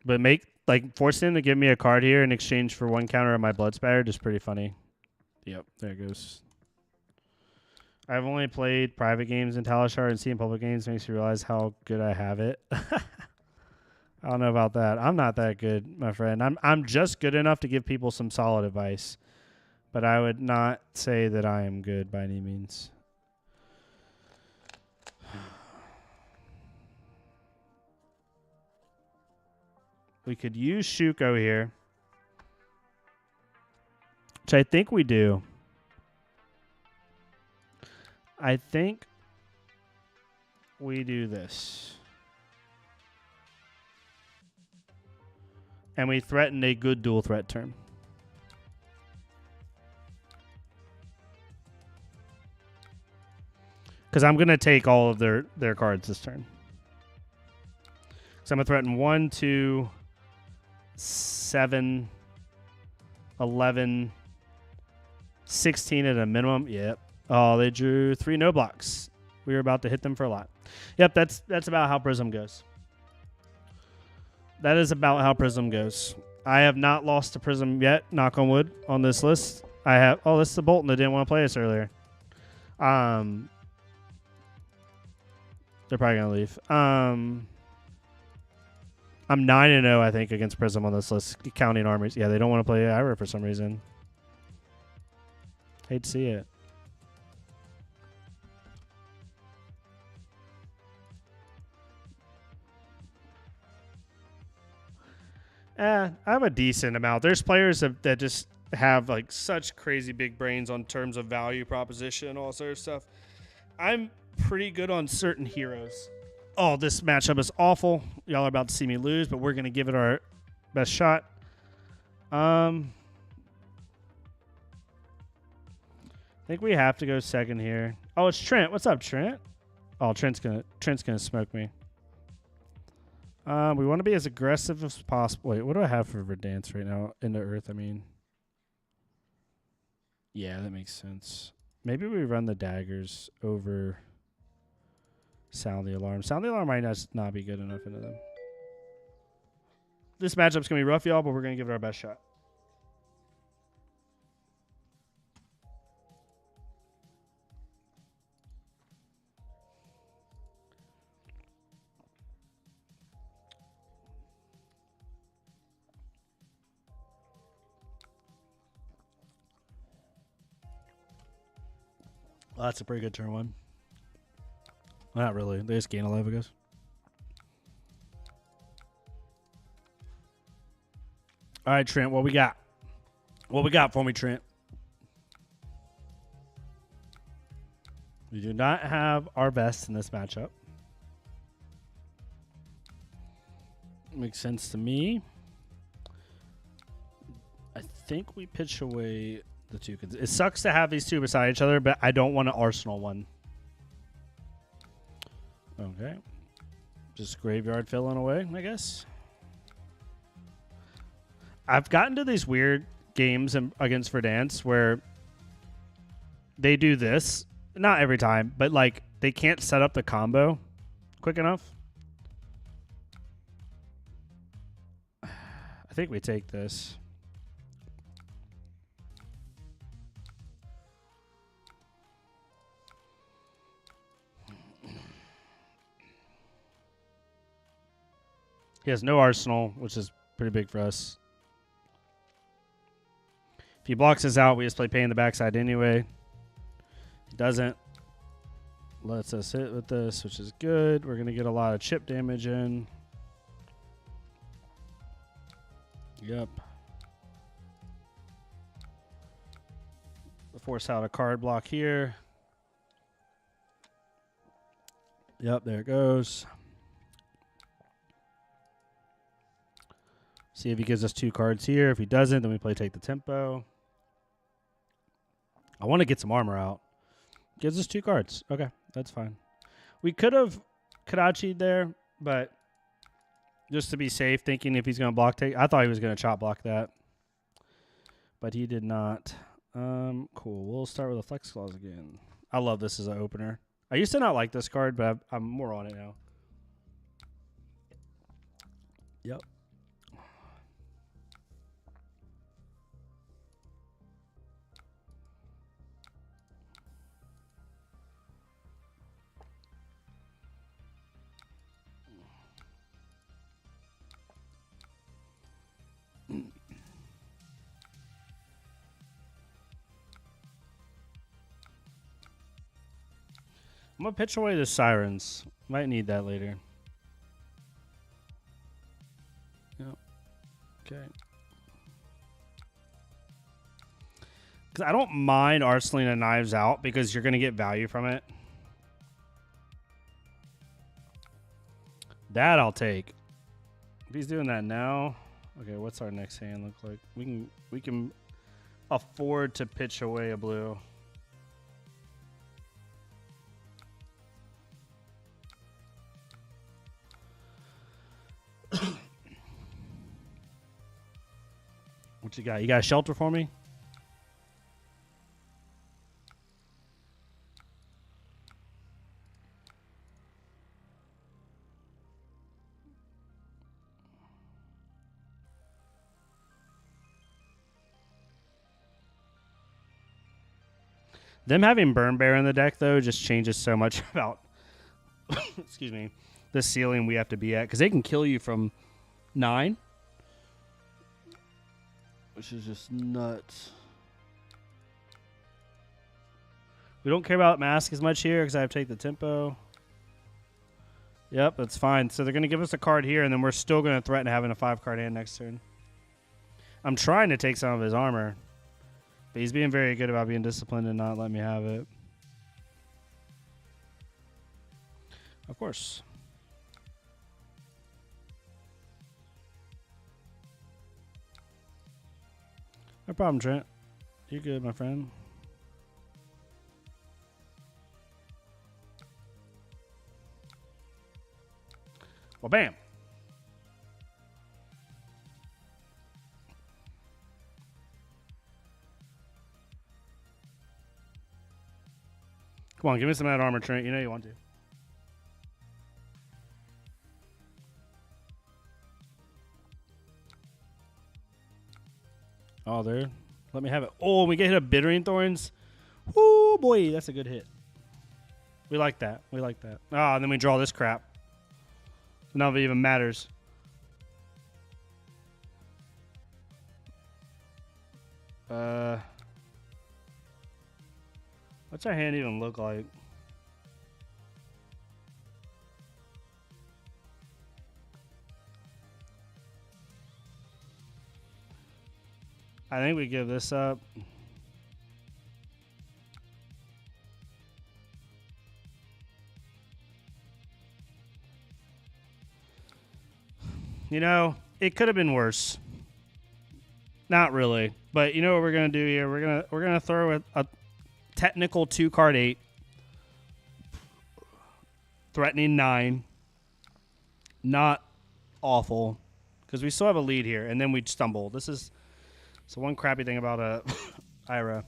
But forcing him to give me a card here in exchange for 1 counter on my Blood Spatter is pretty funny. Yep, there it goes. I've only played private games in Talishar, and seeing public games makes you realize how good I have it. I don't know about that. I'm not that good, my friend. I'm just good enough to give people some solid advice, but I would not say that I am good by any means. We could use Shuko here, which I think we do. I think we do this. And we threaten a good dual threat turn. Because I'm going to take all of their cards this turn. So I'm going to threaten 1, 2, 7, 11, 16 at a minimum. Yep. Oh, they drew 3 no blocks. We were about to hit them for a lot. Yep, that's about how Prism goes. That is about how Prism goes. I have not lost to Prism yet, knock on wood, on this list. I have. Oh, this is the Bolton that didn't want to play us earlier. They're probably going to leave. I'm 9-0, I think, against Prism on this list, counting armies. Yeah, they don't want to play Ira for some reason. Hate to see it. I have a decent amount. There's players that just have like such crazy big brains on terms of value proposition and all sort of stuff. I'm pretty good on certain heroes. Oh, this matchup is awful. Y'all are about to see me lose, but we're gonna give it our best shot. I think we have to go second here. Oh, it's Trent. What's up, Trent? Oh, Trent's gonna smoke me. We want to be as aggressive as possible. Wait, what do I have for Verdance right now? Into Earth, I mean. Yeah, that makes sense. Maybe we run the daggers over Sound the Alarm. Sound the Alarm might not be good enough into them. This matchup's going to be rough, y'all, but we're going to give it our best shot. Well, that's a pretty good turn one. Well, not really. They just gain 11, I guess. All right, Trent, what we got? What we got for me, Trent? We do not have our best in this matchup. Makes sense to me. I think we pitch away the two. It sucks to have these two beside each other, but I don't want an Arsenal one. Okay. Just graveyard filling away, I guess. I've gotten to these weird games against Verdance where they do this. Not every time, but like they can't set up the combo quick enough. I think we take this. He has no Arsenal, which is pretty big for us. If he blocks us out, we just play pain in the backside anyway. He doesn't. Lets us hit with this, which is good. We're going to get a lot of chip damage in. Yep. Force out a card block here. Yep, there it goes. See if he gives us 2 cards here. If he doesn't, then we play Take the Tempo. I want to get some armor out. Gives us 2 cards. Okay, that's fine. We could have Kadachi'd there, but just to be safe, thinking if he's going to block take. I thought he was going to chop block that, but he did not. Cool. We'll start with a Flex Clause again. I love this as an opener. I used to not like this card, but I'm more on it now. Yep. I'm going to pitch away the Sirens. Might need that later. Yep. Okay. Because I don't mind Arsenalina Knives Out because you're going to get value from it. That I'll take. If he's doing that now. Okay, what's our next hand look like? We can afford to pitch away a blue. What you got? You got a shelter for me? Them having Burn Bear in the deck, though, just changes so much about excuse me, the ceiling we have to be at. Because they can kill you from 9. Which is just nuts. We don't care about Mask as much here because I have to take the tempo. Yep, that's fine. So they're going to give us a card here, and then we're still going to threaten having a 5-card hand next turn. I'm trying to take some of his armor, but he's being very good about being disciplined and not letting me have it. Of course. No problem, Trent. You're good, my friend. Well, bam. Come on, give me some of that armor, Trent. You know you want to. Oh, there. Let me have it. Oh, we get hit a Bittering Thorns. Oh, boy. That's a good hit. We like that. We like that. Ah, and then we draw this crap. None of it even matters. What's our hand even look like? I think we give this up. You know, it could have been worse. Not really, but you know what we're gonna do here? We're gonna throw a technical 2-card 8, threatening 9. Not awful, because we still have a lead here, and then we stumble. This is so one crappy thing about Ira.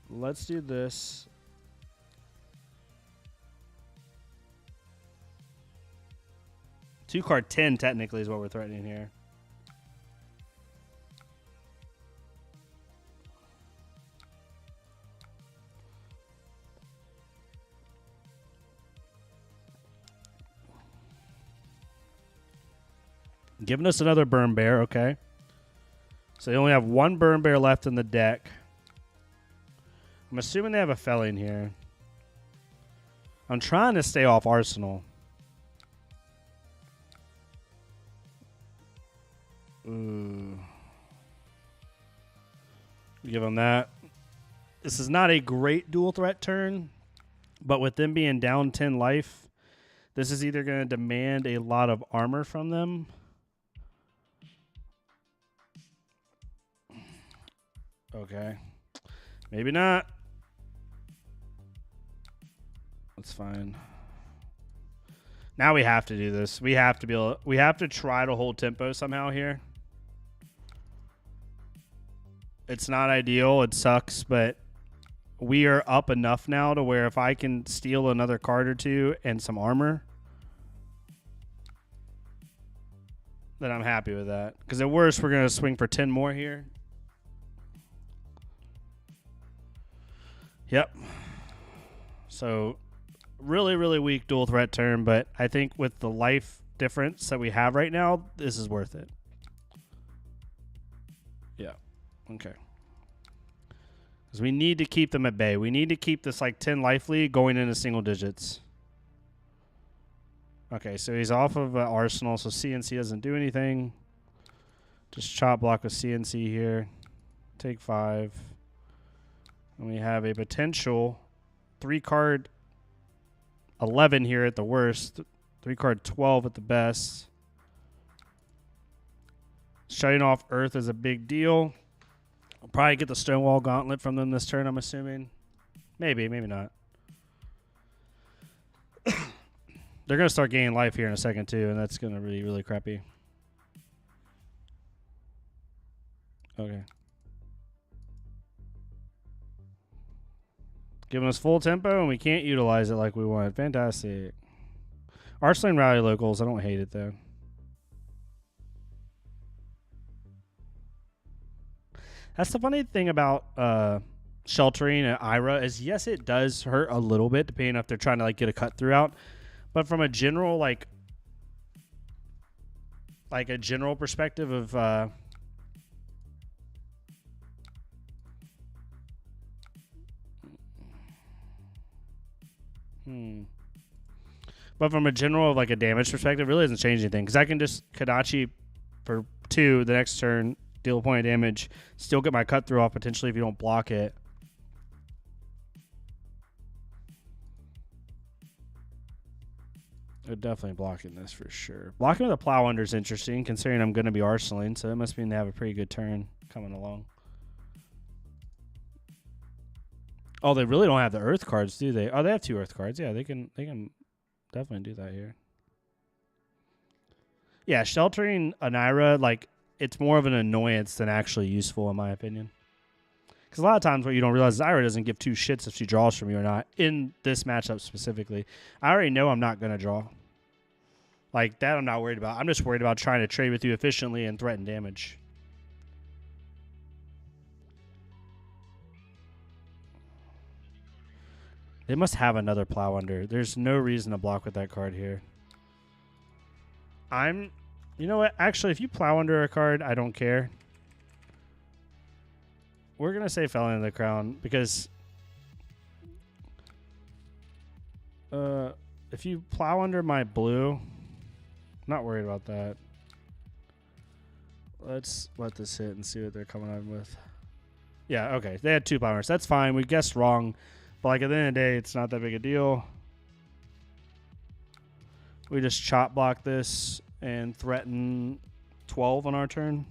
Let's do this. Two-card 10 technically is what we're threatening here. Giving us another Burn Bear, okay. So they only have one Burn Bear left in the deck. I'm assuming they have a Felling here. I'm trying to stay off Arsenal. Ooh. Give them that. This is not a great dual threat turn, but with them being down 10 life, this is either going to demand a lot of armor from them. Okay. Maybe not. That's fine. Now we have to do this. We have to be able, we have to try to hold tempo somehow here. It's not ideal. It sucks, but we are up enough now to where if I can steal another card or two and some armor, then I'm happy with that. Because at worst, we're going to swing for 10 more here. Yep. So really, really weak dual threat turn, but I think with the life difference that we have right now, this is worth it. Yeah. Okay. Because we need to keep them at bay. We need to keep this like 10 life lead going into single digits. Okay, so he's off of Arsenal, so CNC doesn't do anything. Just chop block with CNC here. Take 5. And we have a potential 3-card 11 here at the worst. 3-card 12 at the best. Shutting off Earth is a big deal. I'll probably get the Stonewall Gauntlet from them this turn, I'm assuming. Maybe, maybe not. They're going to start gaining life here in a second, too, and that's going to be really crappy. Okay. Giving us full tempo, and we can't utilize it like we want. Fantastic. Arsenal Rally Locals, I don't hate it, though. That's the funny thing about sheltering at Ira is, yes, it does hurt a little bit, depending if they're trying to like get a cut through out. But from a general like a general perspective of But from a general, like a damage perspective, it really doesn't change anything. Because I can just Kadachi for 2 the next turn, deal a point of damage, still get my cut through off potentially if you don't block it. They're definitely blocking this for sure. Blocking with a plow under is interesting, considering I'm going to be arsenaling, so it must mean they have a pretty good turn coming along. Oh, they really don't have the earth cards, do they? Oh, they have 2 earth cards. Yeah, they can definitely do that here. Yeah, sheltering Anira, like, it's more of an annoyance than actually useful, in my opinion. Because a lot of times what you don't realize is Ira doesn't give 2 shits if she draws from you or not. In this matchup specifically, I already know I'm not going to draw. Like, that I'm not worried about. I'm just worried about trying to trade with you efficiently and threaten damage. They must have another plow under. There's no reason to block with that card here. You know what? Actually, if you plow under a card, I don't care. We're going to say Felon of the Crown because if you plow under my blue, I'm not worried about that. Let's let this hit and see what they're coming on with. Yeah, okay. They had 2 plowers. That's fine. We guessed wrong. But like at the end of the day, it's not that big a deal. We just chop block this and threaten 12 on our turn.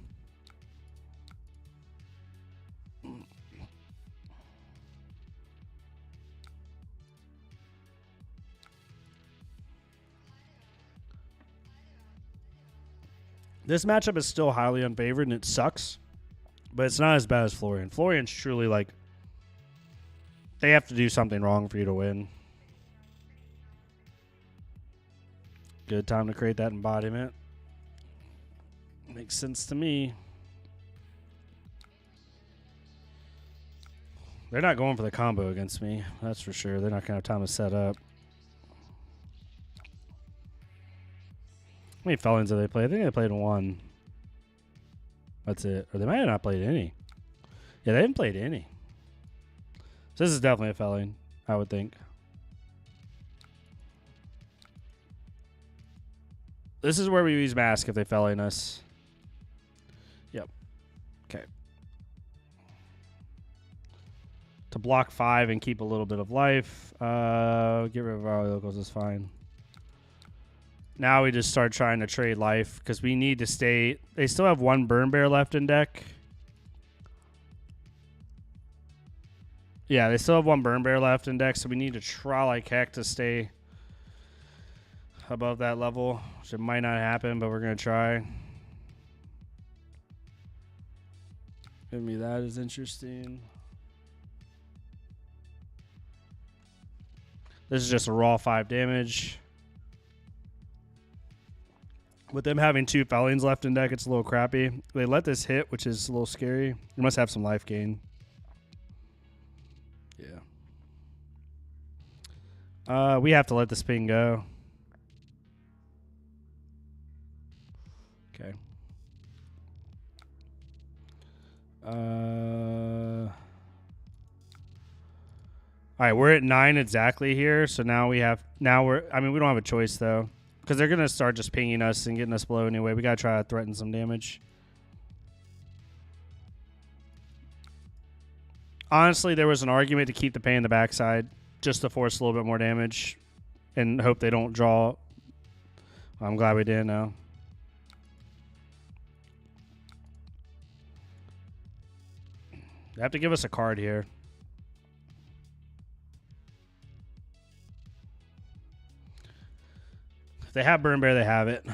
This matchup is still highly unfavored, and it sucks. But it's not as bad as Florian. Florian's truly like, they have to do something wrong for you to win. Good time to create that embodiment. Makes sense to me. They're not going for the combo against me. That's for sure. They're not going to have time to set up. How many felons have they played? I think they played 1. That's it. Or they might have not played any. Yeah, they haven't played any. So this is definitely a felon, I would think. This is where we use mask if they felon us. Yep. Okay. To block 5 and keep a little bit of life. Get rid of our locals is fine. Now we just start trying to trade life because we need to stay. They still have 1 burn bear left in deck. Yeah, they still have 1 burn bear left in deck, so we need to try like heck to stay above that level, which it might not happen, but we're going to try. Maybe that is interesting. This is just a raw 5 damage. With them having 2 felons left in deck, it's a little crappy. They let this hit, which is a little scary. You must have some life gain. Yeah. We have to let this ping go. Okay. All right, we're at 9 exactly here. So now we have. Now we're. I mean, we don't have a choice though, because they're gonna start just pinging us and getting us below anyway. We gotta try to threaten some damage. Honestly, there was an argument to keep the pain in the backside just to force a little bit more damage and hope they don't draw. I'm glad we did now. They have to give us a card here. If they have Burn Bear, they have it.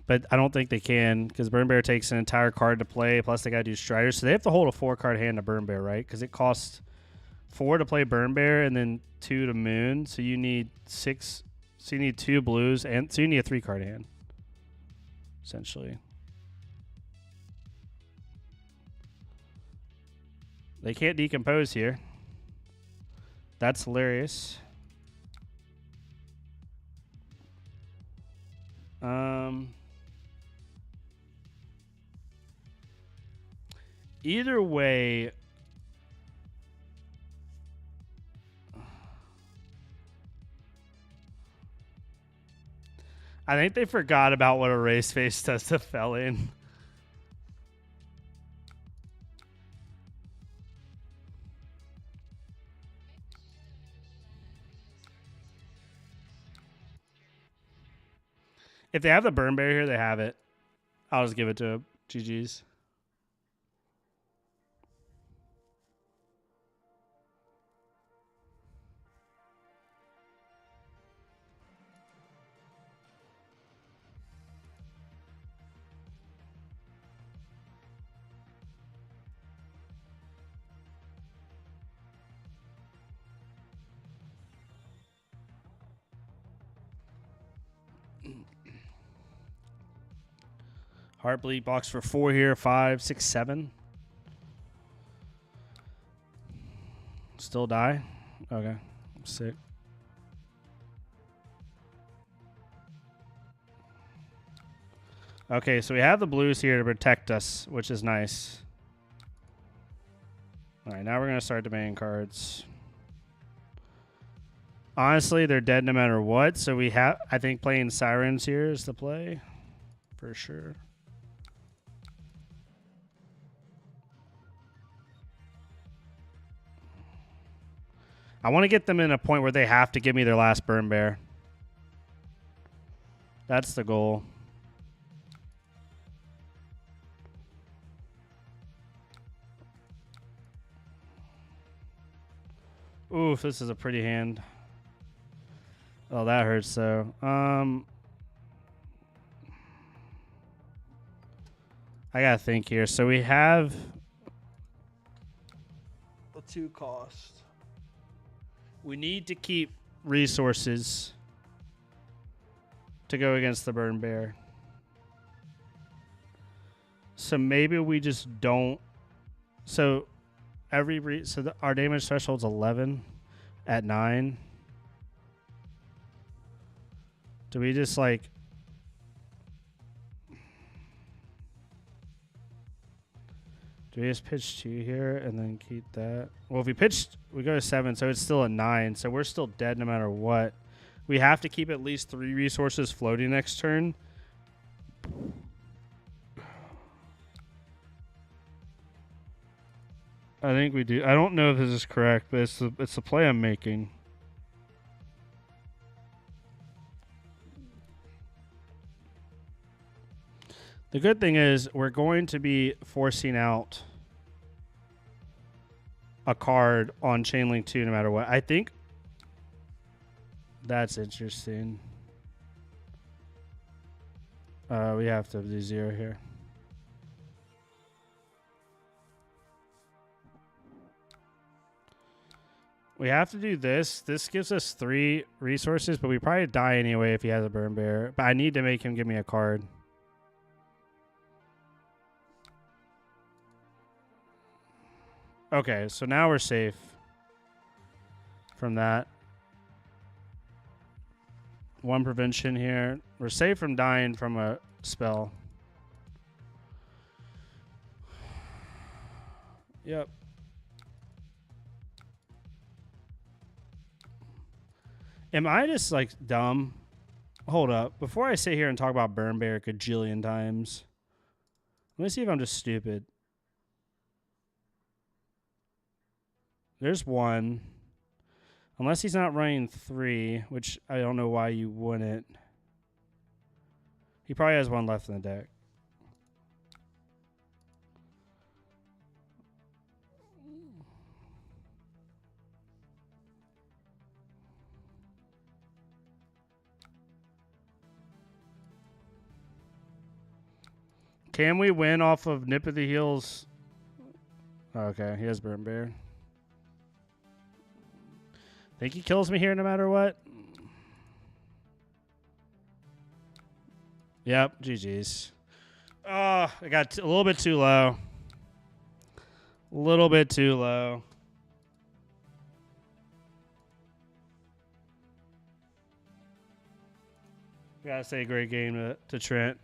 But I don't think they can because Burn Bear takes an entire card to play, plus they got to do Striders. So they have to hold a 4-card hand to Burn Bear, right? Because it costs 4 to play Burn Bear and then 2 to Moon. So you need 6. So you need 2 blues, and so you need a 3-card hand, essentially. They can't decompose here. That's hilarious. Either way, I think they forgot about what a race face does to Felon. If they have the burn bear here, they have it. I'll just give it to GG's. Heartbleed box for 4 here. 5, 6, 7. Still die? Okay. Sick. Okay, so we have the blues here to protect us, which is nice. All right, now we're going to start demanding cards. Honestly, they're dead no matter what, so we have... I think playing Sirens here is the play. For sure. I want to get them in a point where they have to give me their last burn bear. That's the goal. Oof, this is a pretty hand. Oh, that hurts though. I gotta think here. So we have a 2 cost. We need to keep resources to go against the burn bear. So maybe we just don't. So our damage threshold's 11 at 9. Do we just like... Do we just pitch 2 here and then keep that? Well, if we pitched, we go to 7, so it's still a 9. So we're still dead no matter what. We have to keep at least 3 resources floating next turn. I think we do. I don't know if this is correct, but it's the play I'm making. The good thing is we're going to be forcing out a card on Chainlink 2 no matter what. I think that's interesting. We have to do 0 here. We have to do this. This gives us 3 resources, but we probably die anyway if he has a burn bear. But I need to make him give me a card. Okay, so now we're safe from that. 1 prevention here. We're safe from dying from a spell. Yep. Am I just like dumb? Hold up. Before I sit here and talk about burn bear a gajillion times, let me see if I'm just stupid. There's 1. Unless he's not running 3, which I don't know why you wouldn't. He probably has 1 left in the deck. Can we win off of Nip of the Heels? Okay, he has burn bear. Think he kills me here no matter what? Yep, GG's. Oh, I got a little bit too low. A little bit too low. Gotta say great game to Trent.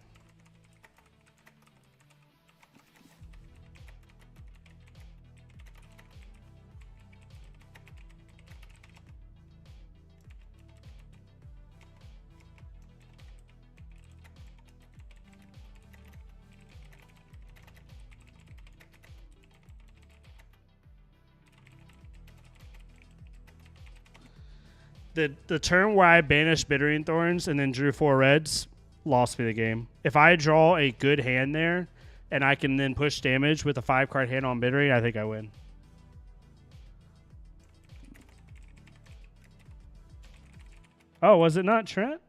The turn where I banished Bittering Thorns and then drew 4 reds lost me the game. If I draw a good hand there and I can then push damage with a 5-card hand on Bittering, I think I win. Oh, was it not Trent?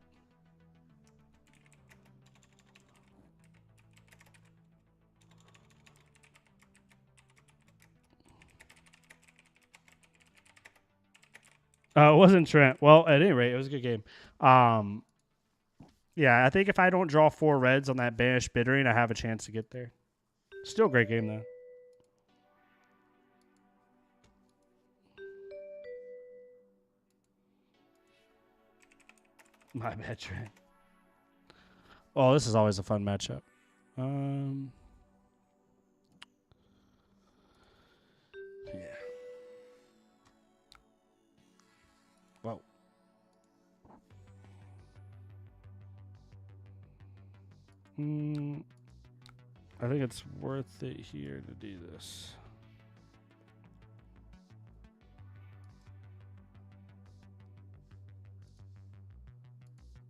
Oh, it wasn't Trent. Well, at any rate, it was a good game. Yeah, I think if I don't draw 4 reds on that banished Bittering, I have a chance to get there. Still a great game, though. My bad, Trent. Oh, this is always a fun matchup. Yeah. Whoa. I think it's worth it here to do this.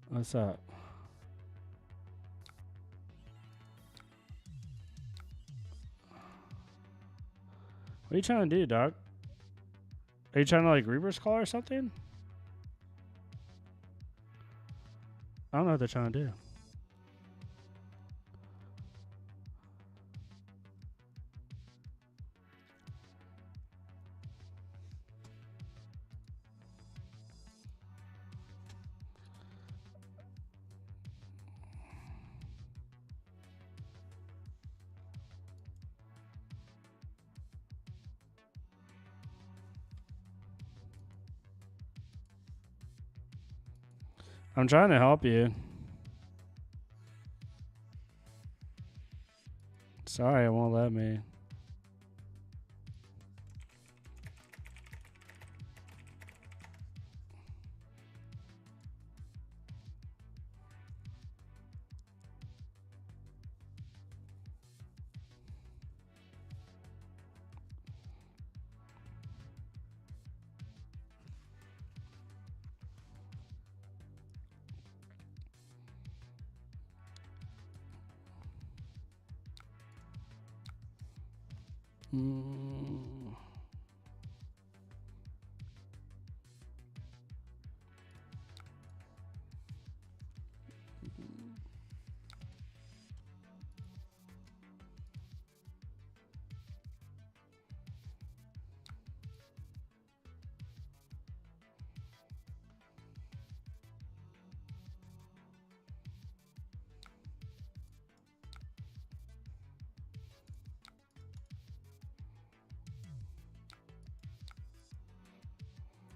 What's up? What are you trying to do, dog? Are you trying to like reverse call or something? I don't know what they're trying to do. I'm trying to help you. Sorry, it won't let me.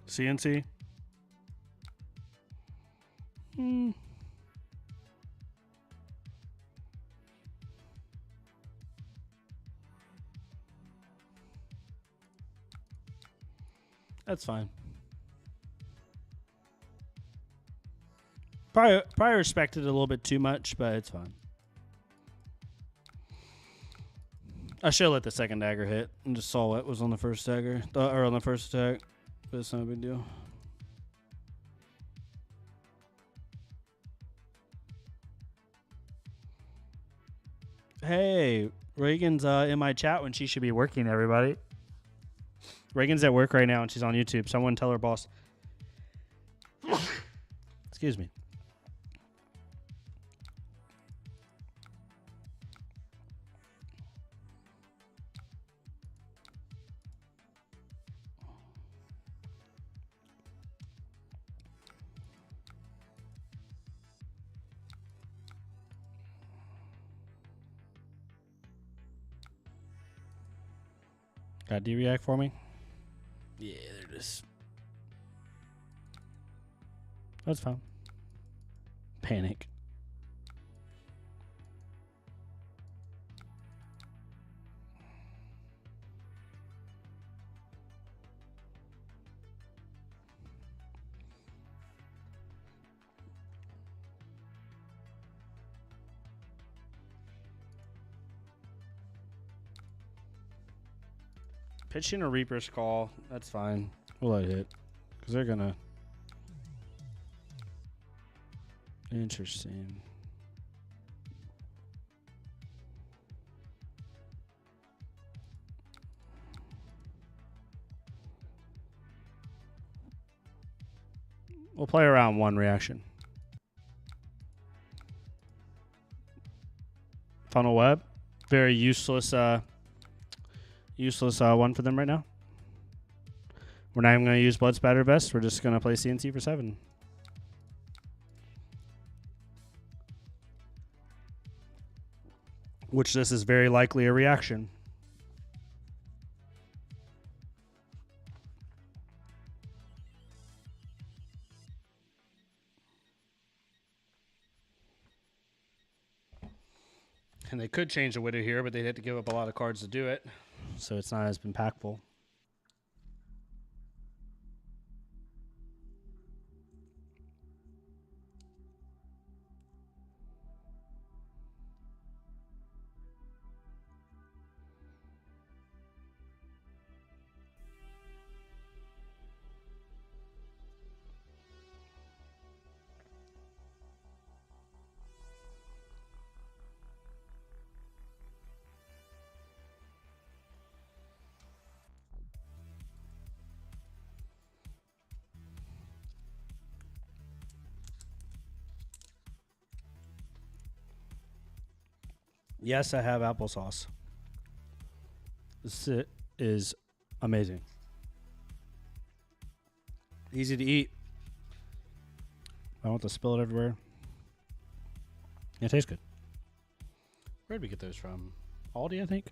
CNC? That's fine. Probably respected it a little bit too much, but it's fine. I should have let the second dagger hit and just saw what was on the first dagger or on the first attack, but it's not a big deal. Hey, Reagan's in my chat when she should be working, everybody. Reagan's at work right now and she's on YouTube. Someone tell her boss. Excuse me. Got D-React for me? Yeah, they're just... That's fine. Panic. Pitching a Reaper's Call, that's fine. We'll let it hit. Because they're going to... Interesting. We'll play around one reaction. Funnel web. Very useless one for them right now. We're not even going to use Blood Spatter Vest. We're just going to play CNC for 7. Which this is very likely a reaction. And they could change the widow here, but they'd have to give up a lot of cards to do it. So it's not as impactful. Yes, I have applesauce. This is amazing. Easy to eat. I don't want to spill it everywhere. Yeah, it tastes good. Where did we get those from? Aldi, I think.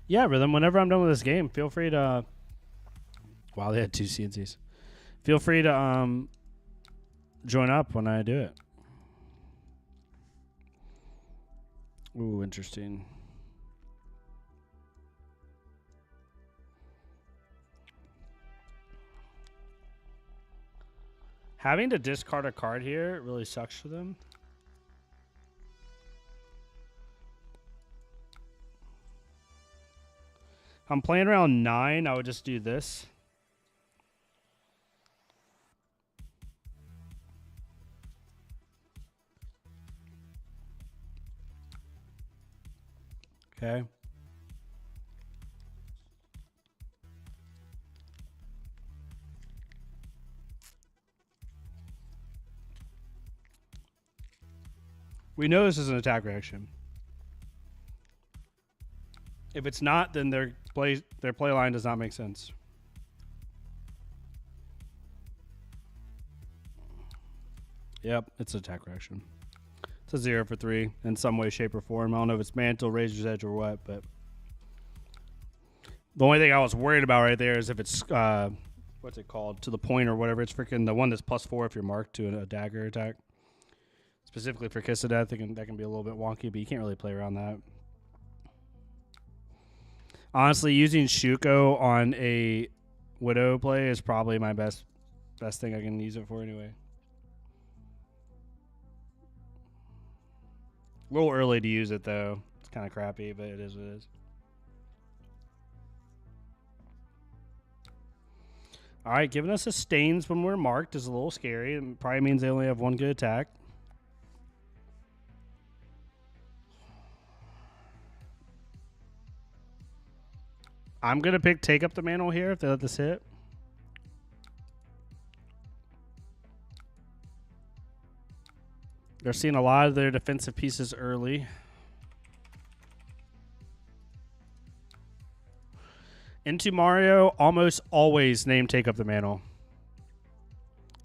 Yeah, Rhythm, whenever I'm done with this game, feel free to... Wow, they had 2 CNCs. Feel free to join up when I do it. Ooh, interesting. Having to discard a card here really sucks for them. If I'm playing around 9, I would just do this. Okay. We know this is an attack reaction. If it's not, then their play line does not make sense. Yep, it's an attack reaction. It's a 0 for 3 in some way, shape, or form. I don't know if it's Mantle, Razor's Edge, or what, but the only thing I was worried about right there is if it's what's it called, to the point or whatever. It's freaking the one that's +4 if you're marked to a dagger attack. Specifically for Kiss of Death, that can be a little bit wonky, but you can't really play around that. Honestly, using Shuko on a Widow play is probably my best thing I can use it for anyway. A little early to use it, though. It's kind of crappy, but it is what it is. All right, giving us a stains when we're marked is a little scary. It probably means they only have one good attack. I'm going to pick Take Up the Mantle here if they let this hit. They're seeing a lot of their defensive pieces early. Into Mario, almost always name Take Up the Mantle.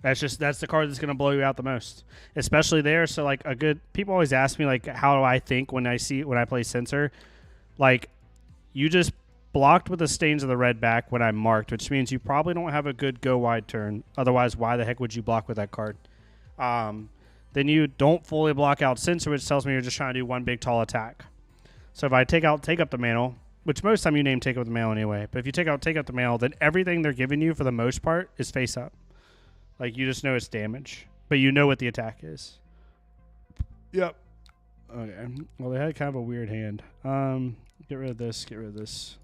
That's the card that's going to blow you out the most, especially there. So like people always ask me like, how do I think when I play Censor? Like, you just blocked with the stains of the red back when I'm marked, which means you probably don't have a good go wide turn. Otherwise, why the heck would you block with that card? Then you don't fully block out Censor, which tells me you're just trying to do one big tall attack. So if I Take Up the Mantle, which most time you name Take Up the Mantle anyway, but if you Take Up the Mantle, then everything they're giving you for the most part is face up. Like, you just know it's damage, but you know what the attack is. Yep. Okay. Well, they had kind of a weird hand. Get rid of this. Get rid of this.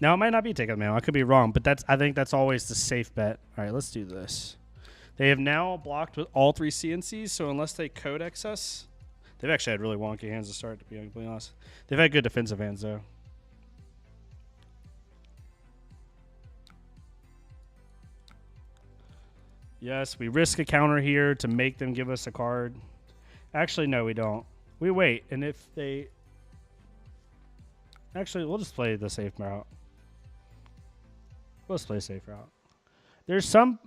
Now, it might not be Take Out the Mail. I could be wrong, but I think that's always the safe bet. All right, let's do this. They have now blocked with all 3 CNCs, so unless they codex us, they've actually had really wonky hands to start, to be completely honest. They've had good defensive hands, though. Yes, we risk a counter here to make them give us a card. Actually, no, we don't. We wait, and if they... Actually, we'll just play the safe route. Let's play safe route. There's some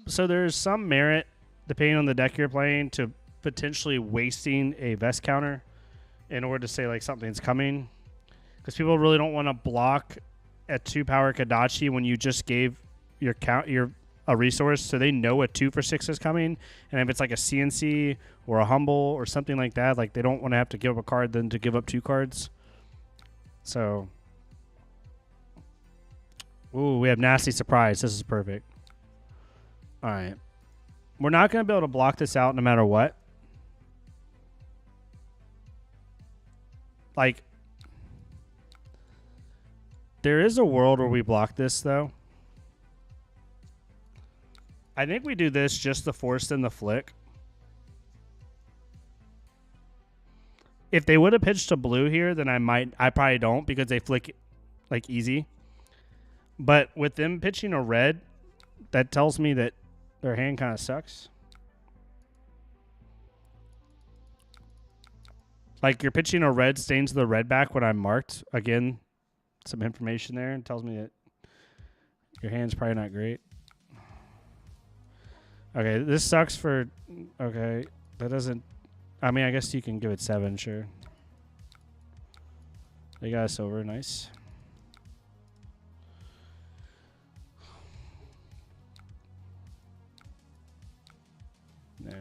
merit, depending on the deck you're playing, to potentially wasting a vest counter in order to say like something's coming, because people really don't want to block a 2-power Kodachi when you just gave your a resource, so they know a 2 for 6 is coming, and if it's like a CNC or a humble or something like that, like they don't want to have to give up a card then to give up 2 cards. So, ooh, we have Nasty Surprise. This is perfect. All right. We're not going to be able to block this out no matter what. Like, there is a world where we block this, though. I think we do this just to force them to flick. If they would have pitched a blue here, then I probably don't, because they flick like easy. But with them pitching a red, that tells me that their hand kind of sucks. Like, you're pitching a red, stains the red back when I'm marked. Again, some information there. It tells me that your hand's probably not great. Okay, this sucks for... Okay, that doesn't... I mean, I guess you can give it 7, sure. They got a silver, nice. Yeah.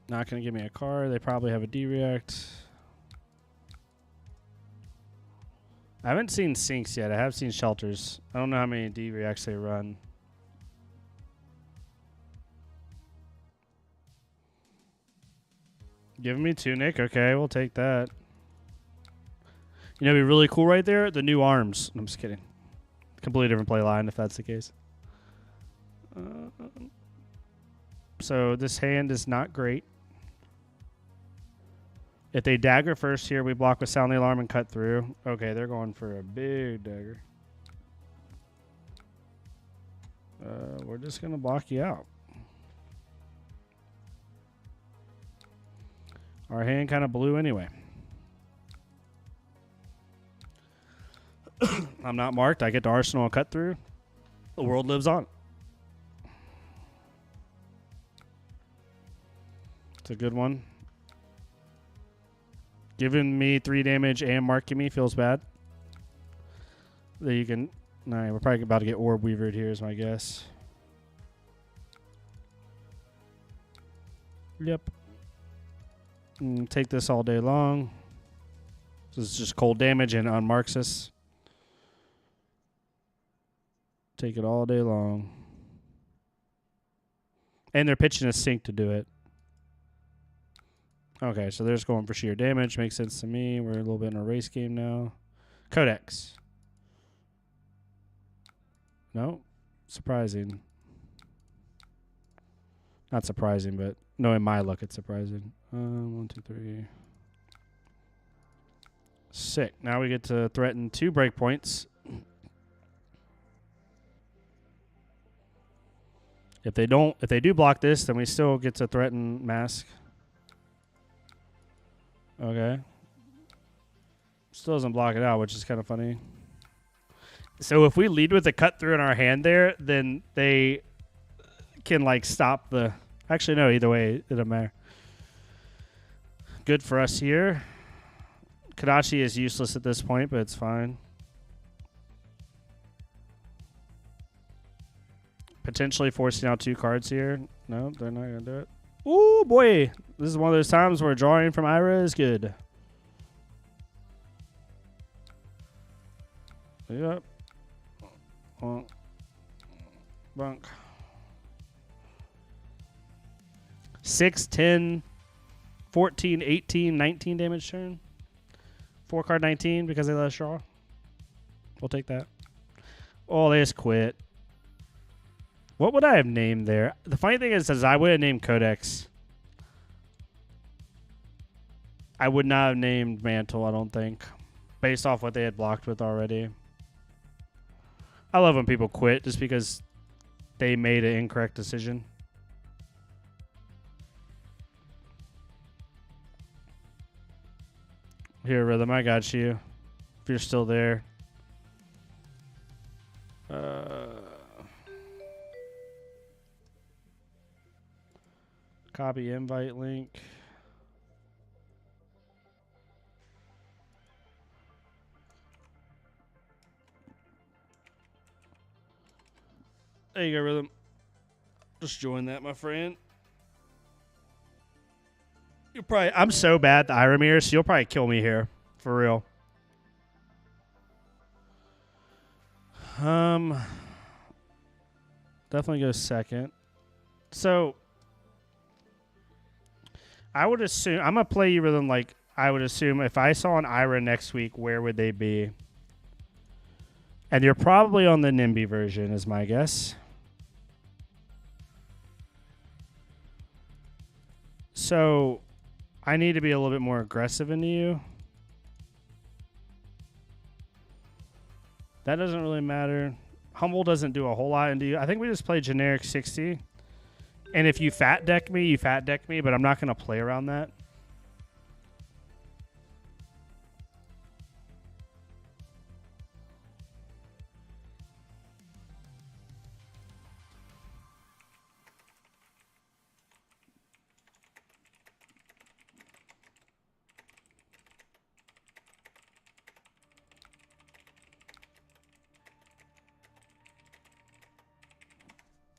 Not going to give me a card. They probably have a D-React. I haven't seen sinks yet. I have seen shelters. I don't know how many D-Reacts they run. Giving me Tunic. Okay, we'll take that. You know, it'd be really cool right there. The new arms. I'm just kidding. Completely different play line if that's the case. So this hand is not great. If they dagger first here, we block with Sound the Alarm and cut through. Okay, they're going for a big dagger. We're just going to block you out. Our hand kind of blew anyway. I'm not marked. I get to Arsenal and cut through. The world lives on. It's a good one. Giving me 3 damage and marking me feels bad. There you can... All right, we're probably about to get Orb Weavered here is my guess. Yep. Take this all day long. This is just cold damage and unmarks us. Take it all day long. And they're pitching a sink to do it. Okay, so they're just going for sheer damage. Makes sense to me. We're a little bit in a race game now. Codex. No. Surprising. Not surprising, but knowing my luck, it's surprising. 1, 2, 3. Sick. Now we get to threaten 2 breakpoints. If they do block this, then we still get to threaten mask. Okay. Still doesn't block it out, which is kind of funny. So if we lead with a cut through in our hand there, then they can like stop the... Actually, no, either way, it doesn't matter. Good for us here. Kodachi is useless at this point, but it's fine. Potentially forcing out 2 cards here. No, they're not going to do it. Ooh, boy. This is one of those times where drawing from Ira is good. Yep. Bunk. 6, 10, 14, 18, 19 damage turn. 4 card 19 because they let us draw. We'll take that. Oh, they just quit. What would I have named there? The funny thing is I would have named Codex. I would not have named Mantle, I don't think. Based off what they had blocked with already. I love when people quit just because they made an incorrect decision. Here, Rhythm, I got you. If you're still there. Copy invite link. There you go, Rhythm. Just join that, my friend. You'll probably. I'm so bad at the Iremir, so you'll probably kill me here. For real. Definitely go second. So I would assume I'm gonna play you Rhythm like I would assume if I saw an Ira next week, where would they be? And you're probably on the NIMBY version, is my guess. So I need to be a little bit more aggressive into you. That doesn't really matter. Humble doesn't do a whole lot into you. I think we just play generic 60. And if you fat deck me, you fat deck me, but I'm not going to play around that.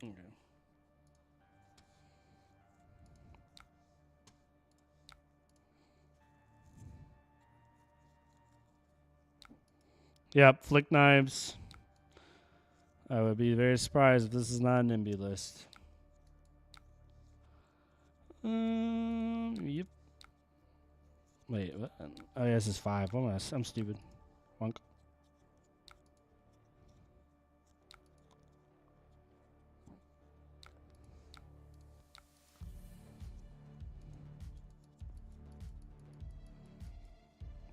Okay. Yep, Flick Knives. I would be very surprised if this is not an NIMBY list. Yep. Wait, what? Oh, yeah, this is 5. What am I? I'm stupid. Wonk.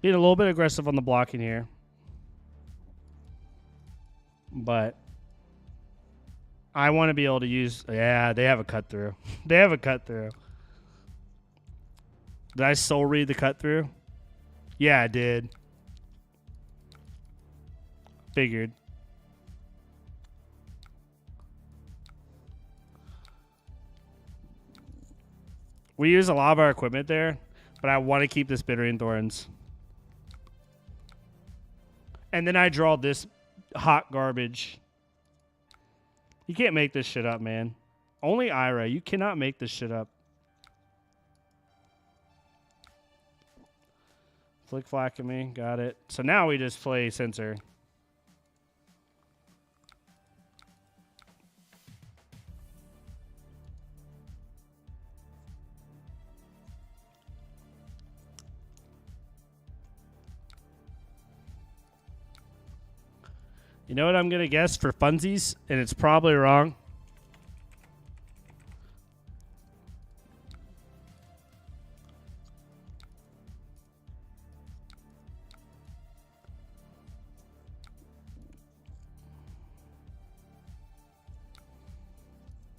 Being a little bit aggressive on the blocking here. But I want to be able to use... Yeah, they have a cut through. They have a cut through. Did I soul read the cut through? Yeah, I did. Figured. We use a lot of our equipment there, but I want to keep this Bittering Thorns. And then I draw this hot garbage. You can't make this shit up, man. Only Ira. You cannot make this shit up. Flick flacking me. Got it. So now we just play Sensor. You know what I'm going to guess for funsies? And it's probably wrong.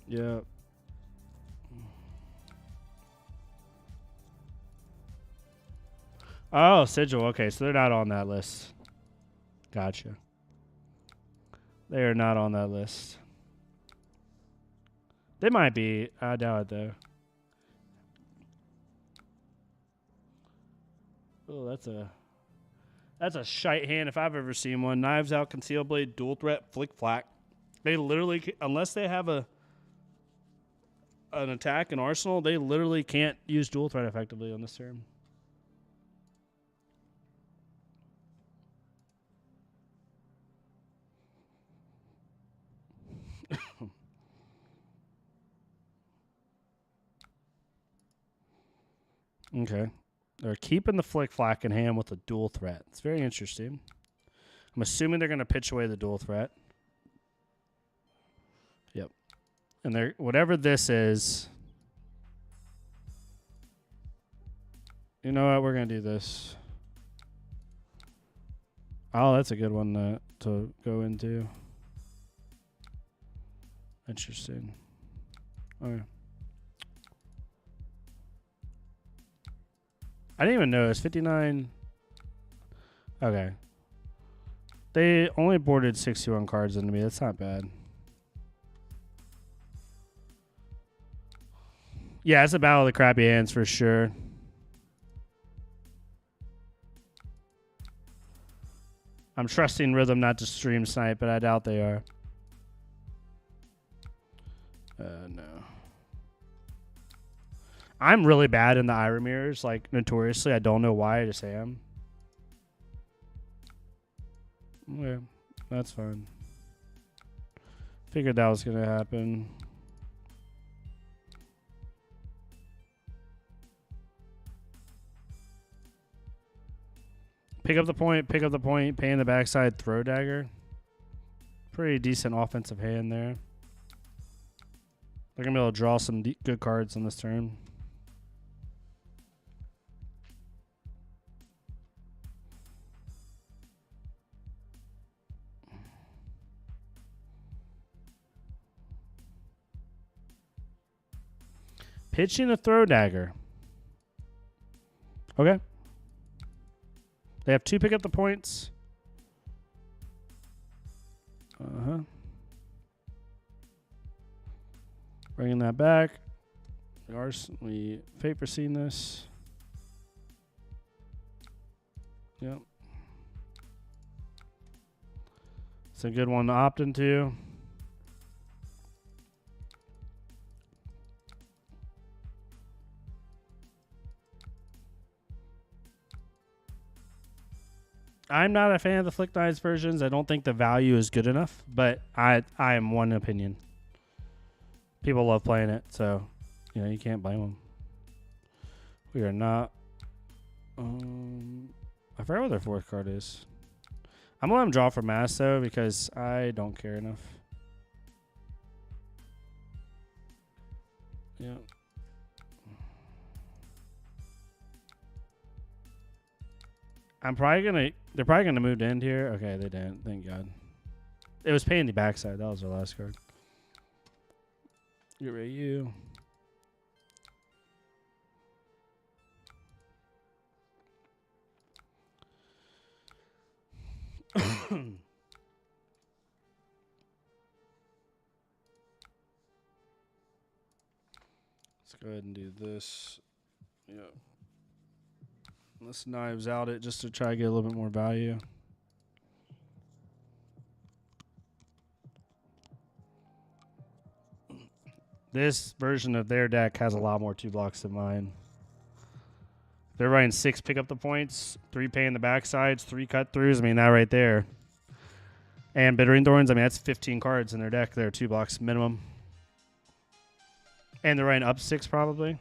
Yeah. Oh, Sigil. Okay, so they're not on that list. Gotcha. They are not on that list. They might be. I doubt it, though. Oh, that's a shite hand if I've ever seen one. Knives Out, Conceal Blade, Dual Threat, Flick Flack. They literally, unless they have an attack in Arsenal, they literally can't use Dual Threat effectively on this turn. Okay. They're keeping the flick flack in hand with a dual threat. It's very interesting. I'm assuming they're going to pitch away the dual threat. Yep. And they're whatever this is. You know what? We're going to do this. Oh, that's a good one to go into. Interesting. Okay. I didn't even notice. 59. Okay. They only boarded 61 cards into me. That's not bad. Yeah, it's a battle of the crappy hands for sure. I'm trusting Rhythm not to stream snipe, but I doubt they are. No. I'm really bad in the Ira mirrors, like notoriously. I don't know why, I just am. Yeah, that's fine. Figured that was going to happen. Pick up the point, pay in the backside, throw dagger. Pretty decent offensive hand there. They're going to be able to draw some good cards on this turn. Pitching a throw dagger. Okay. They have 2 pick up the points. Uh-huh. Bringing that back. We fate for seeing this. Yep. It's a good one to opt into. I'm not a fan of the Flick Knives versions. I don't think the value is good enough, but I am one opinion. People love playing it, so you can't blame them. We are not. I forgot what their 4th card is. I'm gonna let them draw for mass though because I don't care enough. Yeah. They're probably gonna move to end here. Okay, they didn't. Thank God. It was paying the backside. That was our last card. Get rid of you. Let's go ahead and do this. Yeah. Let's knives out it just to try to get a little bit more value. This version of their deck has a lot more 2 blocks than mine. They're running 6 pick up the points, 3 pay in the backsides, 3 cut throughs. I mean, that right there. And Bittering Thorns, I mean, that's 15 cards in their deck. They're 2 blocks minimum. And they're running up 6 probably.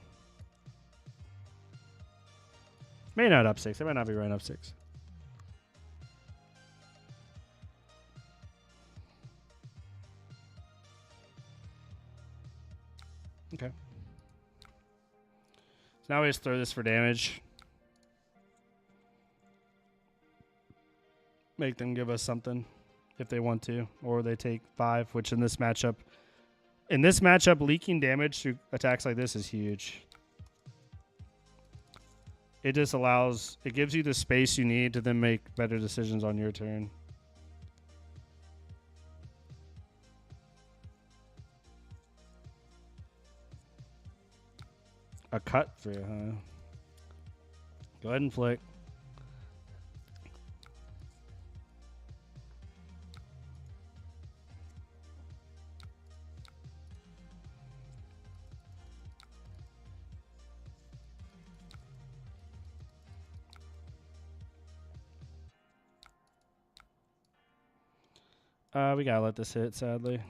May not up 6. They might not be running up 6. Okay. So now we just throw this for damage. Make them give us something if they want to. Or they take 5, which in this matchup, leaking damage through attacks like this is huge. It just it gives you the space you need to then make better decisions on your turn. A cut for you, huh? Go ahead and flick. We gotta let this hit, sadly.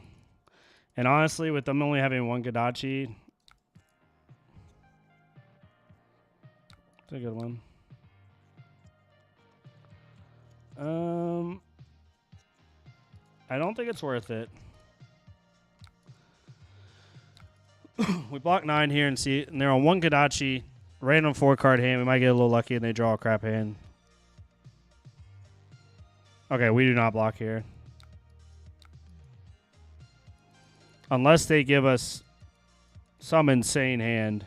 And honestly, with them only having 1 Gadachi, a good one. I don't think it's worth it. We block 9 here and see, and they're on 1 Kodachi, random 4-card hand. We might get a little lucky and they draw a crap hand. Okay, we do not block here. Unless they give us some insane hand.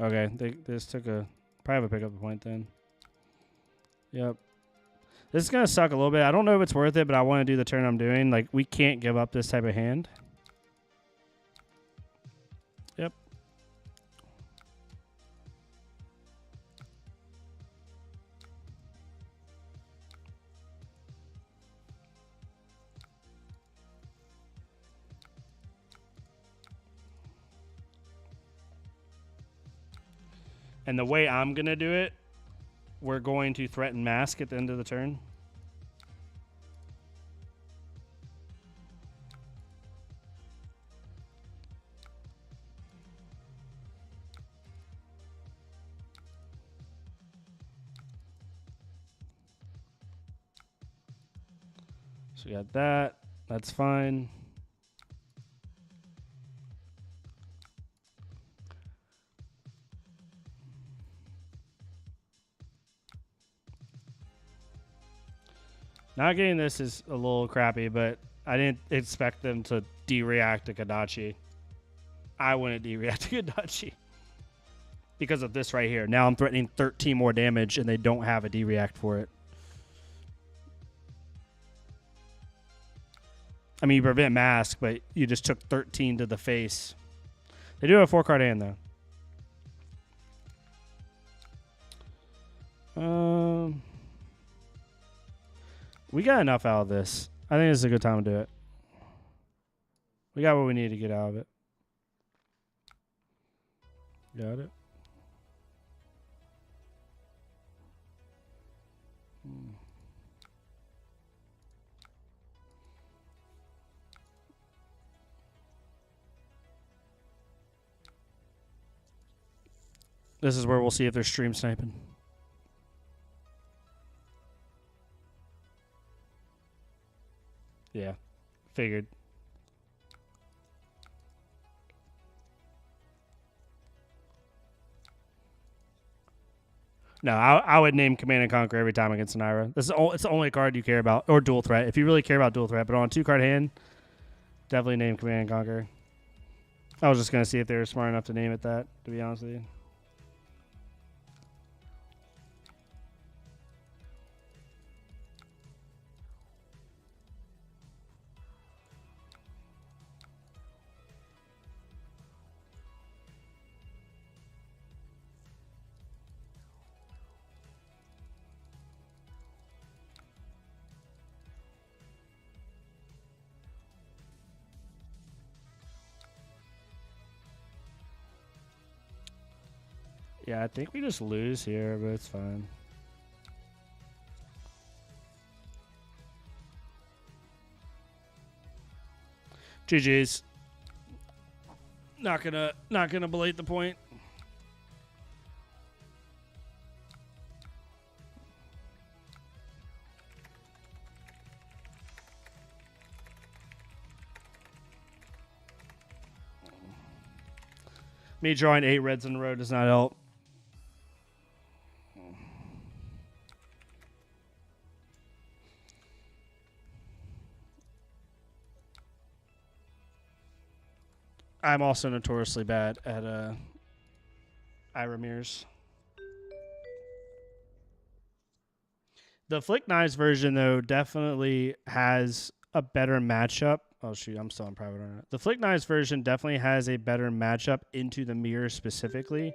Okay, they just took a... Probably have a pickup point then. Yep. This is going to suck a little bit. I don't know if it's worth it, but I want to do the turn I'm doing. Like, we can't give up this type of hand. Yep. And the way I'm going to do it, we're going to threaten mask at the end of the turn. So we got that. That's fine. Not getting this is a little crappy, but I didn't expect them to de-react to Kodachi. I wouldn't de-react to Kodachi because of this right here. Now I'm threatening 13 more damage, and they don't have a de-react for it. I mean, you prevent mask, but you just took 13 to the face. They do have a 4-card hand, though. We got enough out of this. I think this is a good time to do it. We got what we need to get out of it. Got it. This is where we'll see if they're stream sniping. Yeah, figured. No, I would name Command and Conquer every time against an Ira. It's the only card you care about, or dual threat. If you really care about dual threat, but on a 2-card hand, definitely name Command and Conquer. I was just gonna see if they were smart enough to name it that, to be honest with you. Yeah, I think we just lose here, but it's fine. GG's. Not gonna belate the point. Me drawing 8 reds in a row does not help. I'm also notoriously bad at Ira mirrors. The Flick Knives version, though, definitely has a better matchup. Oh, shoot, I'm still on private right now. The Flick Knives version definitely has a better matchup into the mirror specifically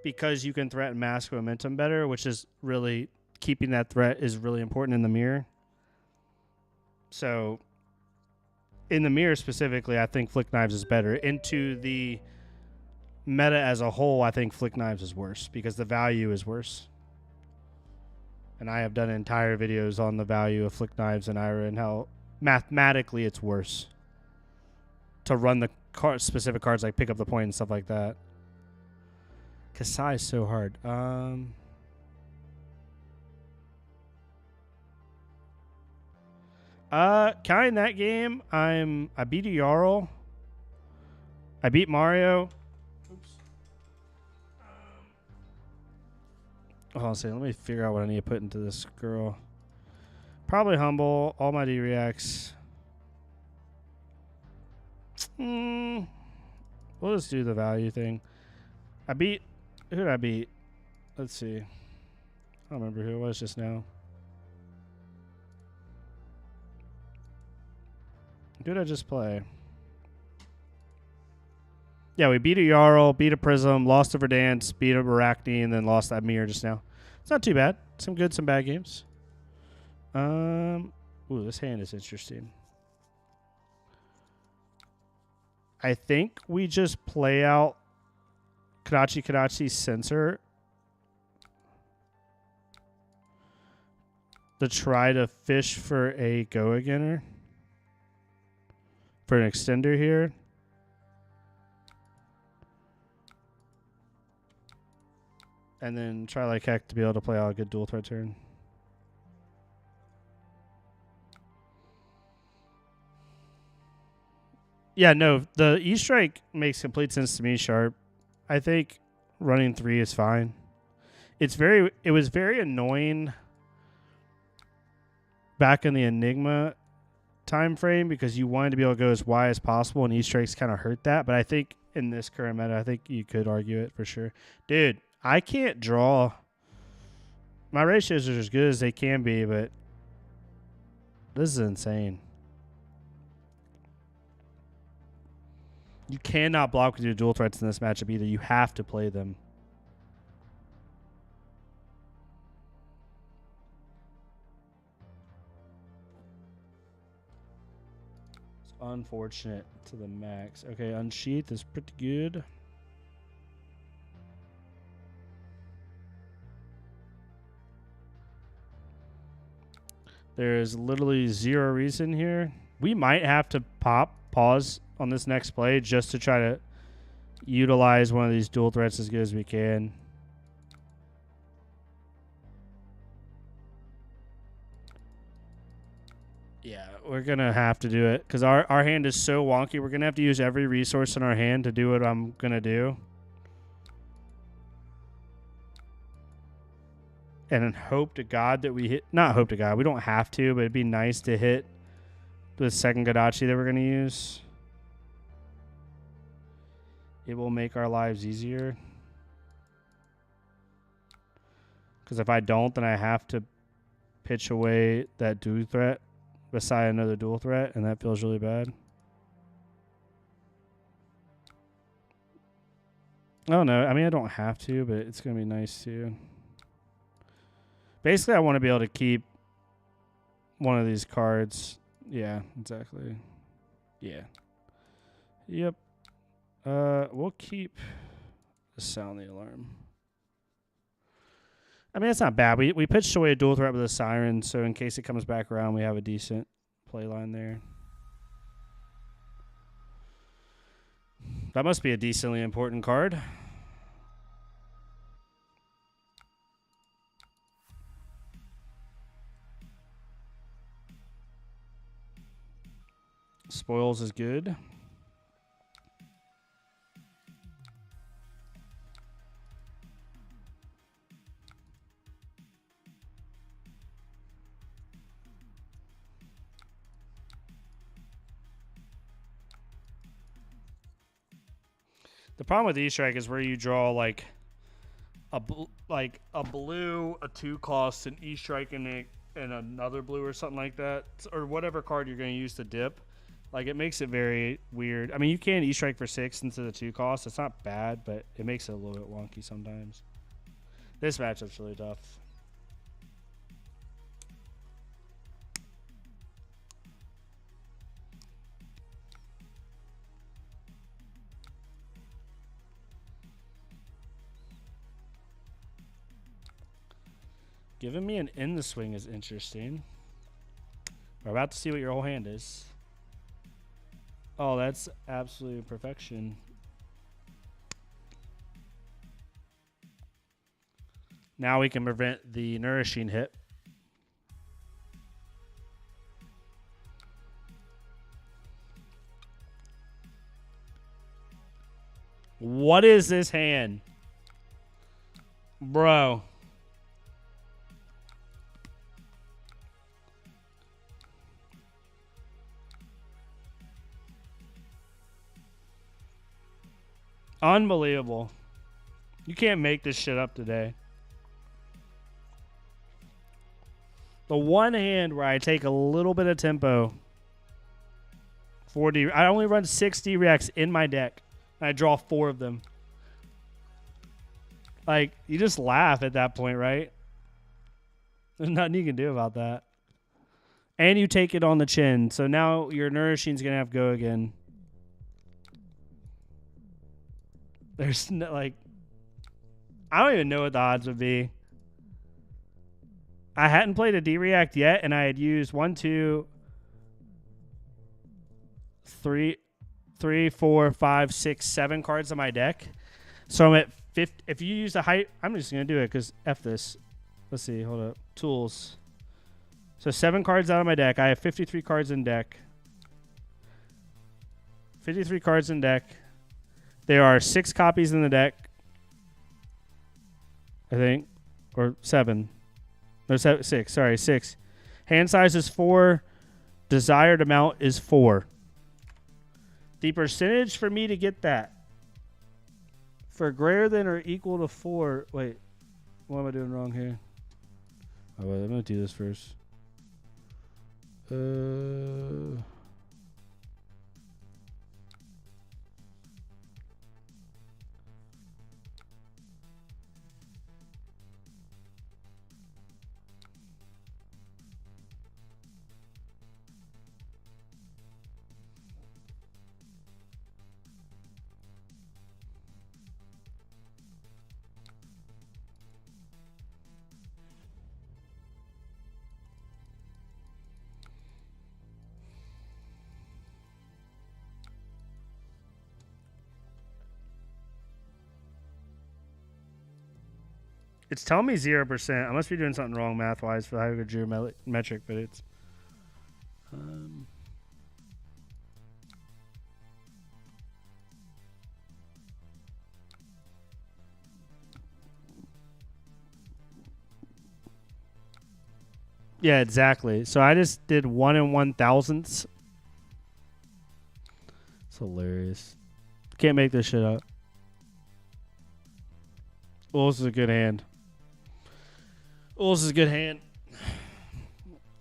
because you can threaten mask momentum better, which is really keeping that threat is really important in the mirror. So in the mirror specifically, I think Flick Knives is better. Into the meta as a whole, I think Flick Knives is worse because the value is worse. And I have done entire videos on the value of Flick Knives and Ira and how mathematically it's worse. to run the specific cards, like pick up the point and stuff like that. Kasai is so hard. Counting that game, I beat a Jarl. I beat Mario. Oops. Hold on a second. Let me figure out what I need to put into this girl. Probably Humble. All my D-Reacts. We'll just do the value thing. I beat... Who did I beat? Let's see. I don't remember who it was just now. Who did I just play? Yeah, we beat a Jarl, beat a Prism, lost to Verdance, beat a Arachne, and then lost that Mirror just now. It's not too bad. Some good, some bad games. Ooh, this hand is interesting. I think we just play out Kadachi Sensor to try to fish for a go-againer. For an extender here. And then try like heck to be able to play out a good dual threat turn. Yeah, no, the E-Strike makes complete sense to me, Sharp. I think running 3 is fine. It was very annoying back in the Enigma time frame because you wanted to be able to go as wide as possible, and E-Strikes kind of hurt that. But I think in this current meta, I think you could argue it for sure. Dude, I can't draw. My ratios are as good as they can be, but this is insane. You cannot block with your dual threats in this matchup either. You have to play them. It's unfortunate to the max. Okay, Unsheath is pretty good. There is literally zero reason here. We might have to pause on this next play just to try to utilize one of these dual threats as good as we can. Yeah, we're going to have to do it because our hand is so wonky. We're going to have to use every resource in our hand to do what I'm going to do. And then hope to God that we hit... Not hope to God. We don't have to, but it'd be nice to hit the second Gadachi that we're going to use. It will make our lives easier. Because if I don't, then I have to pitch away that dual threat beside another dual threat, and that feels really bad. Oh, no. I mean, I don't have to, but it's going to be nice too. Basically, I want to be able to keep one of these cards. Yeah, exactly. Yeah. Yep. We'll keep the sound the alarm. I mean, it's not bad. We pitched away a dual threat with a Siren, so in case it comes back around, we have a decent play line there. That must be a decently important card. Spoils is good. The problem with E-Strike is where you draw like a blue, a 2-cost, an E-Strike, and another blue or something like that, or whatever card you're going to use to dip. Like, it makes it very weird. I mean, you can E-Strike for 6 into the 2-cost. It's not bad, but it makes it a little bit wonky sometimes. This matchup's really tough. Giving me an in the swing is interesting. We're about to see what your whole hand is. Oh, that's absolute perfection. Now we can prevent the nourishing hit. What is this hand? Bro. Unbelievable. You can't make this shit up today. The one hand where I take a little bit of tempo. 4D. I only run 6D reacts in my deck. And I draw 4 of them. Like, you just laugh at that point, right? There's nothing you can do about that. And you take it on the chin. So now your nourishing's going to have to go again. There's no, like, I don't even know what the odds would be. I hadn't played a D-React yet, and I had used 1, 2, 3, 4, 5, 6, 7 cards on my deck. So I'm at 50. If you use the height, I'm just going to do it because F this. Let's see. Hold up. Tools. So 7 cards out of my deck. I have 53 cards in deck. 53 cards in deck. There are 6 copies in the deck. I think. Or 7. No, 6. Sorry, 6. Hand size is 4. Desired amount is 4. The percentage for me to get that for greater than or equal to 4. Wait, what am I doing wrong here? Oh, wait, I'm going to do this first. It's telling me 0%. I must be doing something wrong math-wise for having a geometric, but it's... Yeah, exactly. So I just did 1 1,000ths. It's hilarious. Can't make this shit up. Oh, this is a good hand. Oh, this is a good hand.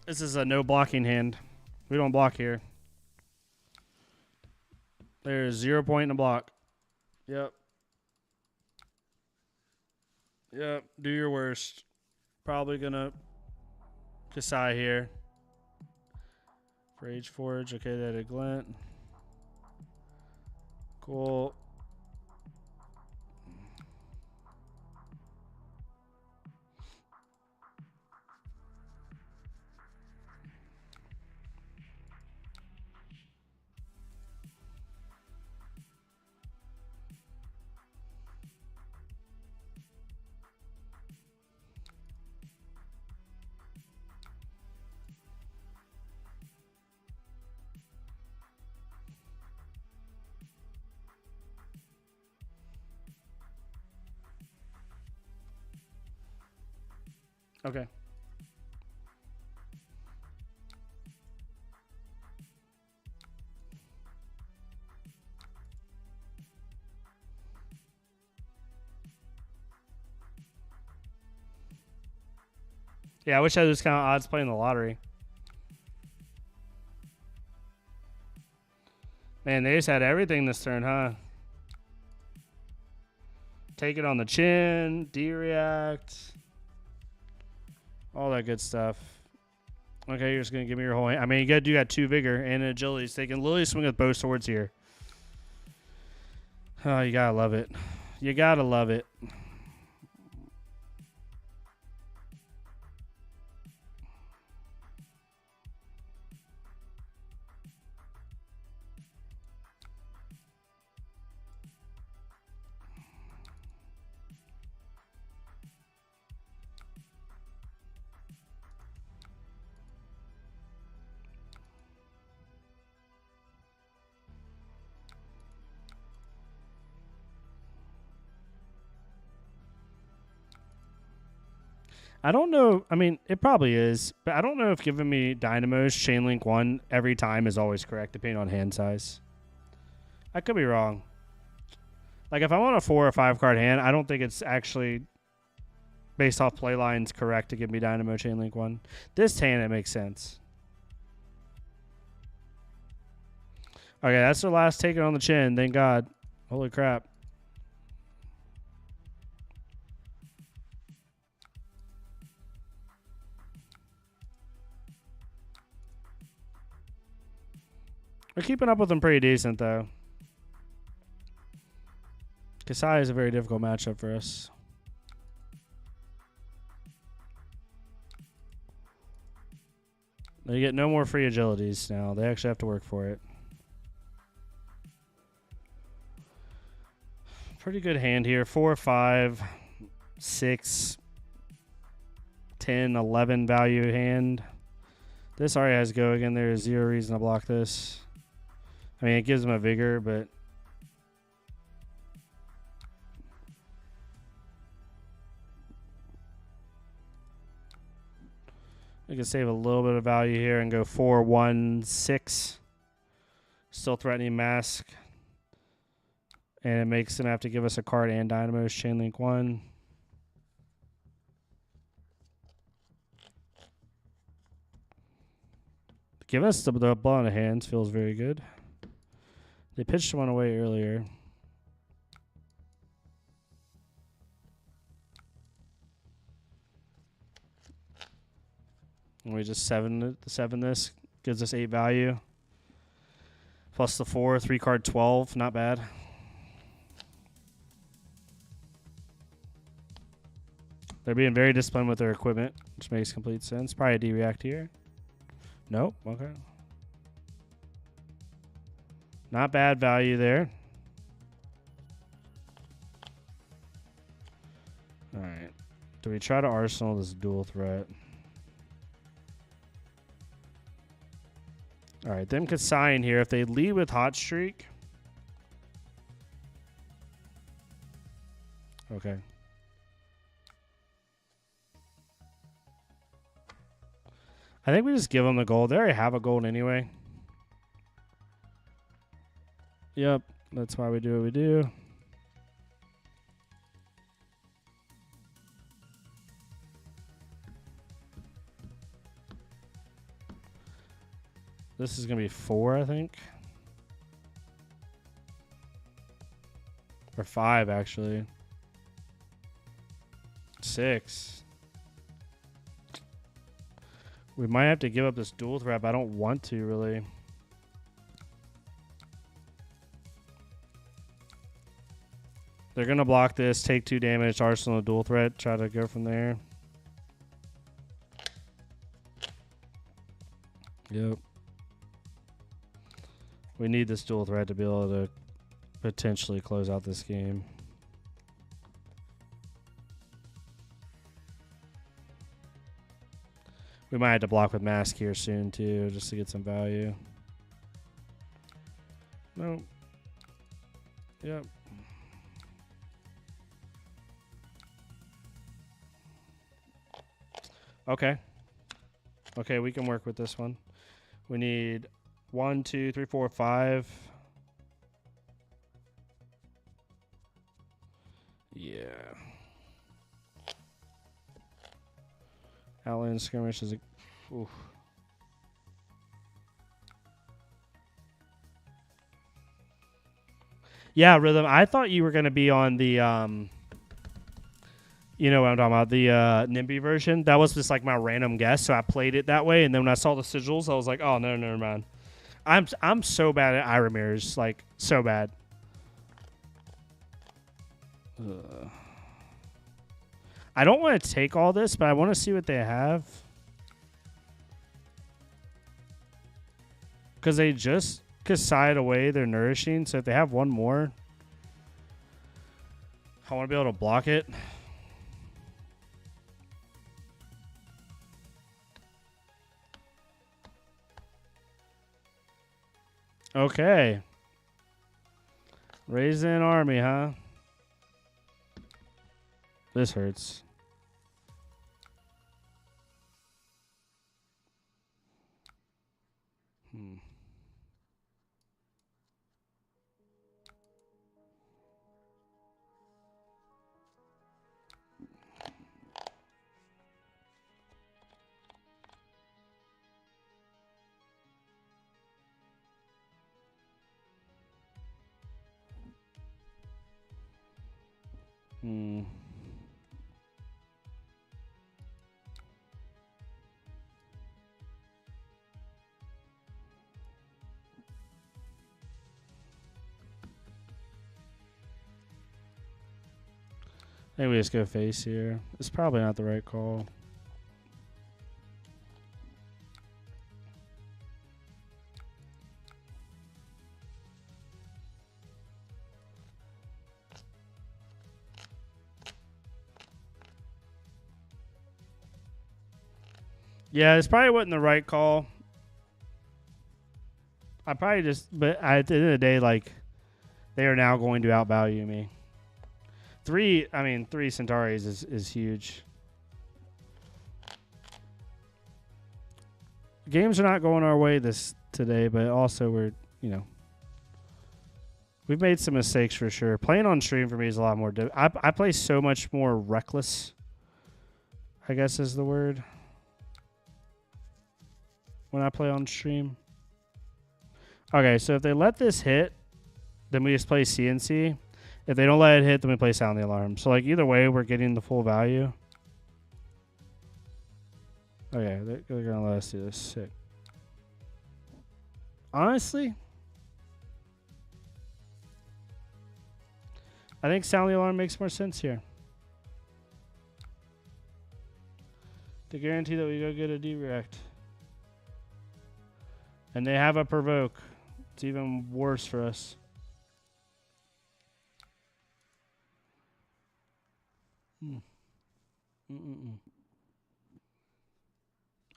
This is a no blocking hand. We don't block here. There's 0 point in a block. Yep. Yep. Do your worst. Probably gonna decide here. Rage Forge. Okay, that a glint. Cool. Okay. Yeah, I wish I had this kind of odds playing the lottery. Man, they just had everything this turn, huh? Take it on the chin, D-React. All that good stuff. Okay, you're just going to give me your whole hand. I mean, you got 2 vigor and an agility. So they can literally swing with both swords here. Oh, you got to love it. You got to love it. I don't know. I mean, it probably is, but I don't know if giving me Dynamo's Chainlink 1 every time is always correct, depending on hand size. I could be wrong. Like, if I want a 4 or 5 card hand, I don't think it's actually, based off play lines, correct to give me Dynamo Chainlink 1. This hand, it makes sense. Okay, that's their last take it on the chin. Thank God. Holy crap. We're keeping up with them pretty decent, though. Kasai is a very difficult matchup for us. They get no more free agilities now. They actually have to work for it. Pretty good hand here. 4, 5, 6, 10, 11 value hand. This already has go again. There is zero reason to block this. I mean, it gives them a vigor, but we can save a little bit of value here and go 4, 1, 6. Still threatening mask. And it makes them have to give us a card and Dynamo's Chainlink 1. Give us the blow on the hands. Feels very good. They pitched one away earlier. And we just 7 this. Gives us 8 value. Plus the 4, 3 card 12. Not bad. They're being very disciplined with their equipment, which makes complete sense. Probably a D-react here. Nope. Okay. Not bad value there. All right. Do we try to arsenal this dual threat? All right. Them could sign here. If they lead with Hot Streak. Okay. I think we just give them the gold. They already have a gold anyway. Yep, that's why we do what we do. This is going to be 4, I think. Or 5, actually. 6. We might have to give up this dual threat. I don't want to, really. They're going to block this, take 2 damage, arsenal, dual threat, try to go from there. Yep. We need this dual threat to be able to potentially close out this game. We might have to block with mask here soon, too, just to get some value. Nope. Yep. Okay. Okay, we can work with this one. We need 1, 2, 3, 4, 5. Yeah. Outland skirmish is a... Oof. Yeah, Rhythm. I thought you were going to be on the... you know what I'm talking about, the NIMBY version. That was just like my random guess, so I played it that way. And then when I saw the sigils, I was like, "Oh no, never mind." I'm so bad at Ira mirrors, like so bad. I don't want to take all this, but I want to see what they have, because they just side away their nourishing. So if they have one more, I want to be able to block it. Okay. Raising Army, huh? This hurts. Hmm. Hmm. I think we just go face here. It's probably not the right call. Yeah, it's probably wasn't the right call. I probably just, but at the end of the day, like, they are now going to outvalue me. Three Centauris is huge. Games are not going our way today, but also we've made some mistakes for sure. Playing on stream for me is a lot more. I play so much more reckless, I guess is the word, when I play on stream. Okay, so if they let this hit, then we just play CNC. If they don't let it hit, then we play sound the alarm. So like either way, we're getting the full value. Okay, they're gonna let us do this. Sick. Honestly, I think sound the alarm makes more sense here. To guarantee that we go get a direct. And they have a provoke. It's even worse for us.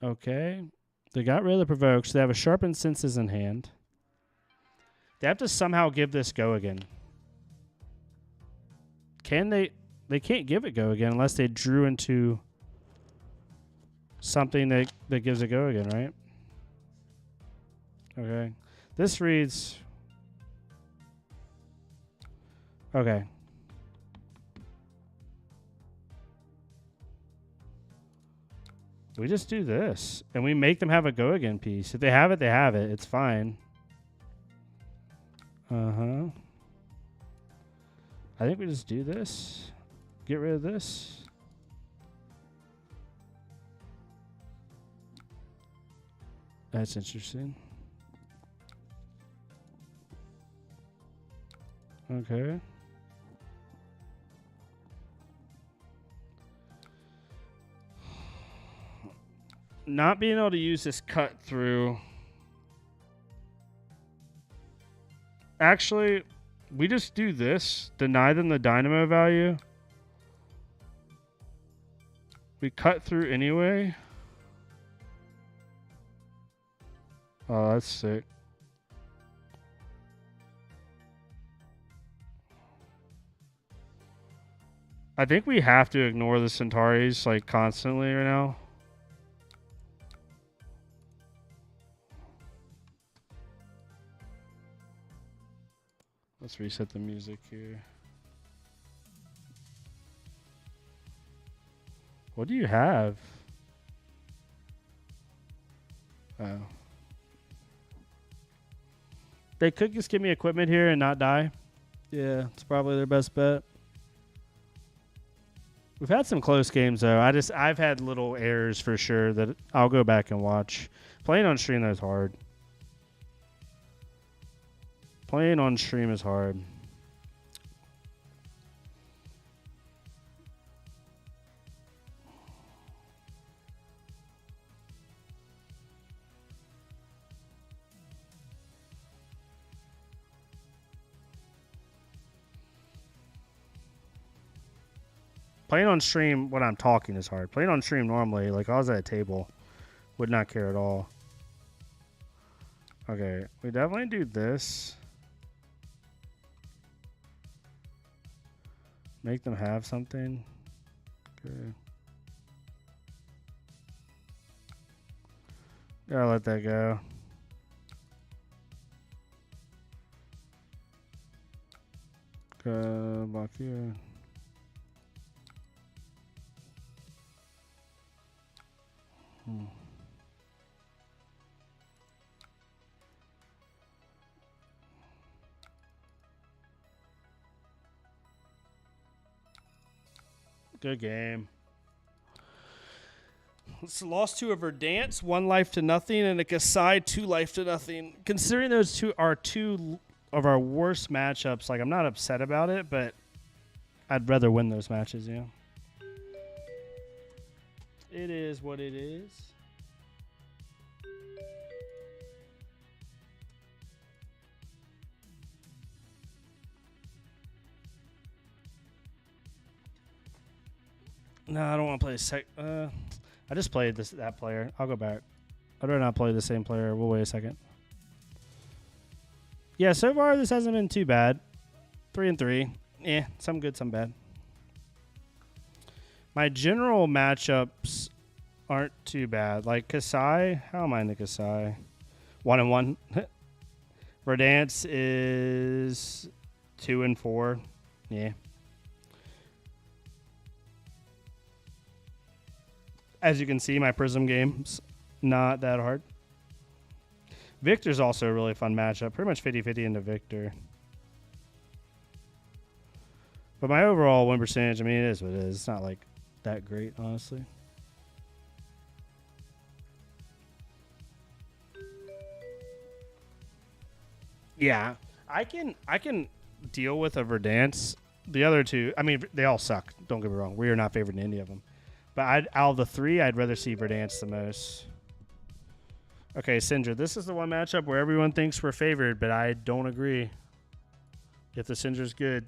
Okay. They got rid of the provokes. They have a sharpened senses in hand. They have to somehow give this go again. Can they? They can't give it go again unless they drew into something that gives it go again, right? Okay. This reads... Okay. We just do this. And we make them have a go again piece. If they have it, they have it. It's fine. Uh-huh. I think we just do this. Get rid of this. That's interesting. Okay. Not being able to use this cut through. Actually, we just do this. Deny them the dynamo value. We cut through anyway. Oh, that's sick. I think we have to ignore the Centauris like constantly right now. Let's reset the music here. What do you have? Oh. They could just give me equipment here and not die. Yeah, it's probably their best bet. We've had some close games though. I've had little errors for sure that I'll go back and watch. Playing on stream though is hard. Playing on stream is hard. Playing on stream when I'm talking is hard. Playing on stream normally, like I was at a table, would not care at all. Okay, we definitely do this. Make them have something. Okay. Gotta let that go. block here. Good game. It's lost to a Verdance, 1 life to nothing, and a Kasai, 2 life to nothing. Considering those two are two of our worst matchups, like I'm not upset about it, but I'd rather win those matches, yeah. It is what it is. No, I don't want to play I just played that player. I'll go back. I'd rather not play the same player. We'll wait a second. Yeah, so far this hasn't been too bad. 3-3. Yeah, some good, some bad. My general matchups aren't too bad. Like Kasai, how am I in the Kasai? 1-1. Verdance is 2-4. Yeah. As you can see, my Prism game's not that hard. Victor's also a really fun matchup. Pretty much 50-50 into Victor. But my overall win percentage, I mean, it is what it is. It's not like that great, honestly. Yeah, I can deal with a Verdance. The other two, I mean, they all suck. Don't get me wrong. We are not favored in any of them. But out of the 3, I'd rather see Verdance the most. Okay, Syndra. This is the one matchup where everyone thinks we're favored, but I don't agree. If the Syndra's good.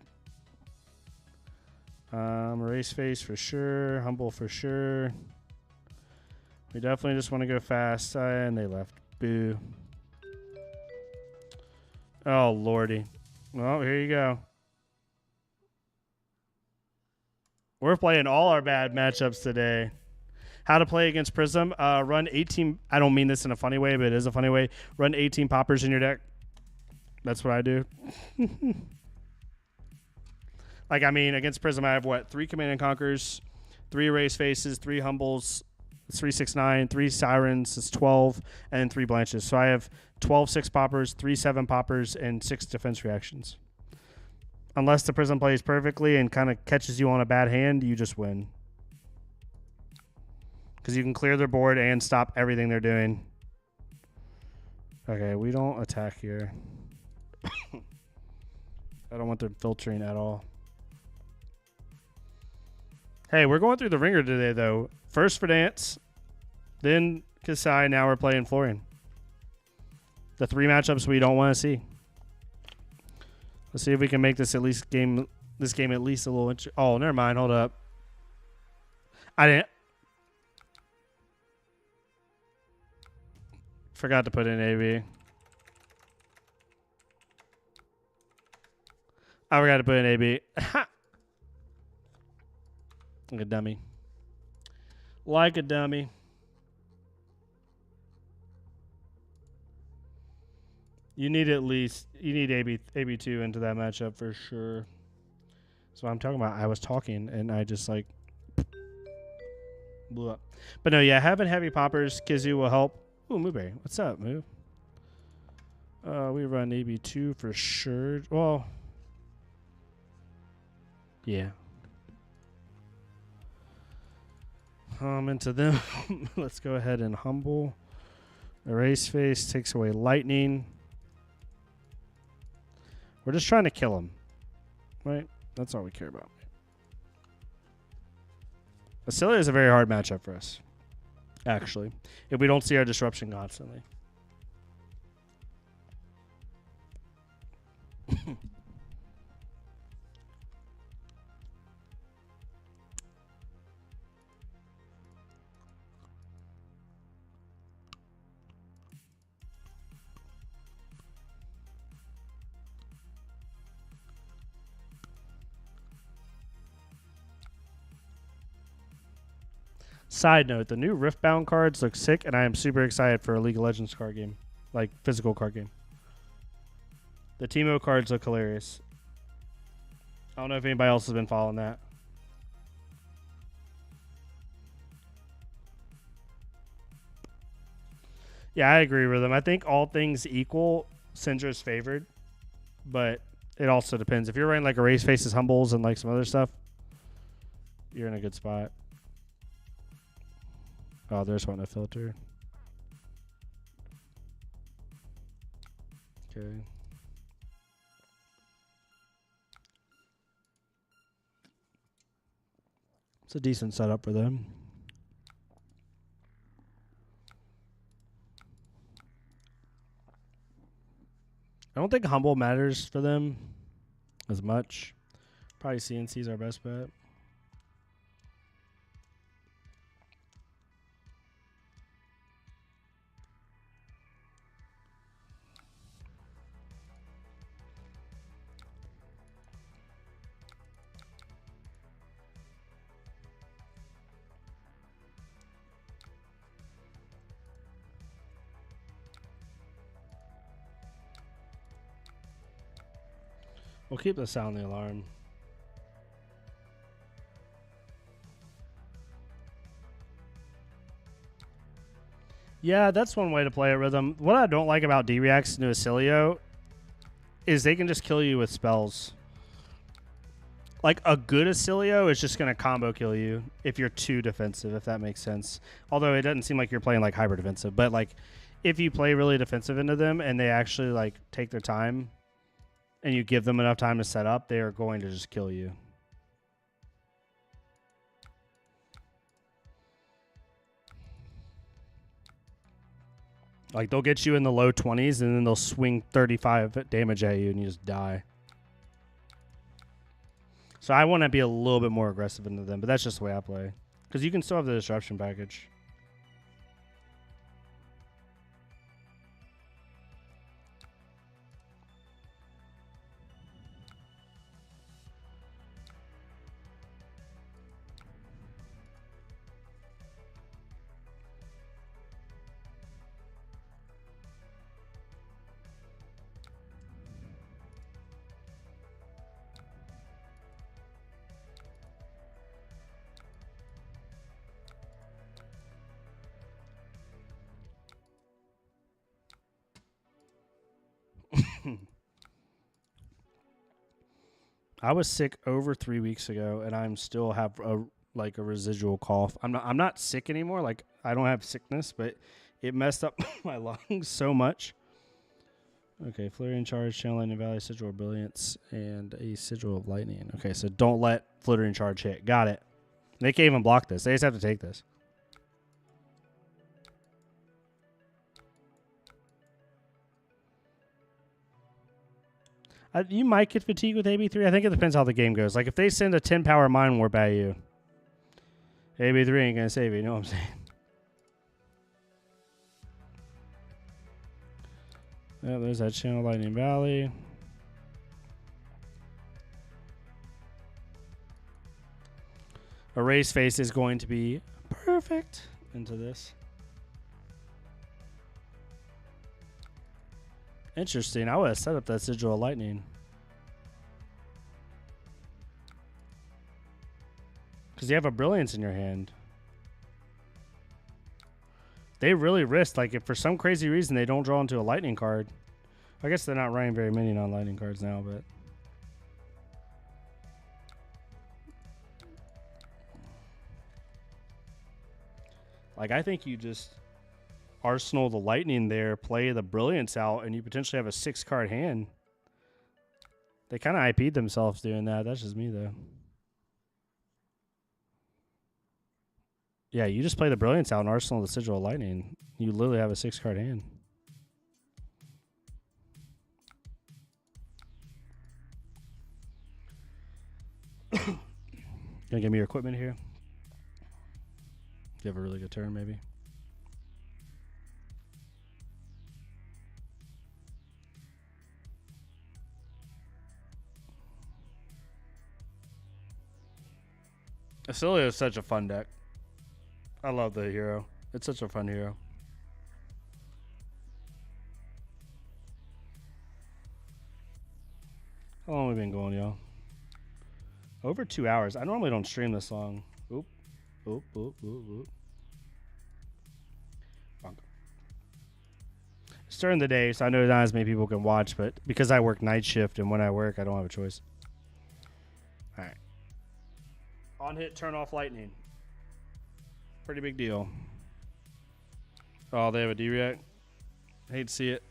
Erase Face for sure. Humble for sure. We definitely just want to go fast. And they left. Boo. Oh, lordy. Well, here you go. We're playing all our bad matchups today. How to play against Prism. Run 18. I don't mean this in a funny way, but it is a funny way. Run 18 poppers in your deck. That's what I do. Like, I mean, against Prism, I have what? 3 Command and Conquers, 3 Erase Faces, 3 Humbles, 3 6/9, 3 Sirens, it's 12, and then 3 Blanches. So I have 12 6 poppers, 3 7 poppers, and 6 defense reactions. Unless the Prism plays perfectly and kind of catches you on a bad hand, you just win. Because you can clear their board and stop everything they're doing. Okay, we don't attack here. I don't want them filtering at all. Hey, we're going through the ringer today, though. First Verdance, then Kasai, now we're playing Florian. The 3 matchups we don't want to see. Let's see if we can make this game at least a little interesting. Oh, never mind. Hold up. I didn't. Forgot to put in AB. I forgot to put in AB. Like a dummy. Like a dummy. You need AB2 into that matchup for sure. So I'm talking about. I was talking and I just like blew up. But no, yeah, having heavy poppers, Kizu will help. Ooh, Mooberry. What's up, Moo? We run AB2 for sure. Well, yeah. Into them. Let's go ahead and humble. Erase Face takes away lightning. We're just trying to kill him. Right? That's all we care about. Basilia is a very hard matchup for us. Actually. If we don't see our disruption constantly. Side note, the new Riftbound cards look sick, and I am super excited for a League of Legends card game. Like, physical card game. The Teemo cards look hilarious. I don't know if anybody else has been following that. Yeah, I agree with him. I think all things equal, Syndra's favored, but it also depends. If you're running like a race faces humbles and like some other stuff, you're in a good spot. Oh, there's one to filter. Okay. It's a decent setup for them. I don't think humble matters for them as much. Probably CNC's our best bet. We'll keep the sound the alarm. Yeah, that's one way to play it, Rhythm. What I don't like about D-Reacts into Acilio is they can just kill you with spells. Like, a good Acilio is just going to combo kill you if you're too defensive, if that makes sense. Although it doesn't seem like you're playing, like, hyper defensive. But, like, if you play really defensive into them and they actually, like, take their time and you give them enough time to set up, they are going to just kill you. Like, they'll get you in the low 20s, and then they'll swing 35 damage at you, and you just die. So I want to be a little bit more aggressive into them, but that's just the way I play. Because you can still have the disruption package. I was sick over 3 weeks ago, and I'm still have a residual cough. I'm not sick anymore. Like, I don't have sickness, but it messed up my lungs so much. Okay, Flurry and Charge, Channel Lightning Valley, Sigil of Brilliance, and a Sigil of Lightning. Okay, so don't let Flurry and Charge hit. Got it. They can't even block this. They just have to take this. You might get fatigued with AB3. I think it depends how the game goes. Like, if they send a 10 power Mind Warp at you, AB3 ain't going to save you. You know what I'm saying? Yeah, there's that Channel Lightning Valley. Erase Face is going to be perfect into this. Interesting. I would have set up that Sigil of Lightning. Because you have a Brilliance in your hand. They really risk. Like, if for some crazy reason they don't draw into a Lightning card. I guess they're not running very many non-Lightning cards now, but... Like, I think you just arsenal the Lightning there, play the Brilliance out, and you potentially have a 6-card hand. They kind of IP'd themselves doing that. That's just me, though. Yeah, you just play the Brilliance out and arsenal the Sigil of Lightning. You literally have a 6-card hand. Gonna give me your equipment here? You have a really good turn, maybe? Acilio is such a fun deck. I love the hero. It's such a fun hero. How long have we been going, y'all? Over 2 hours. I normally don't stream this long. Oop. Oop, oop, oop, oop. Bonk. It's during the day, so I know not as many people can watch, but because I work night shift and when I work, I don't have a choice. All right. On hit, turn off lightning. Pretty big deal. Oh, they have a D-React? Hate to see it.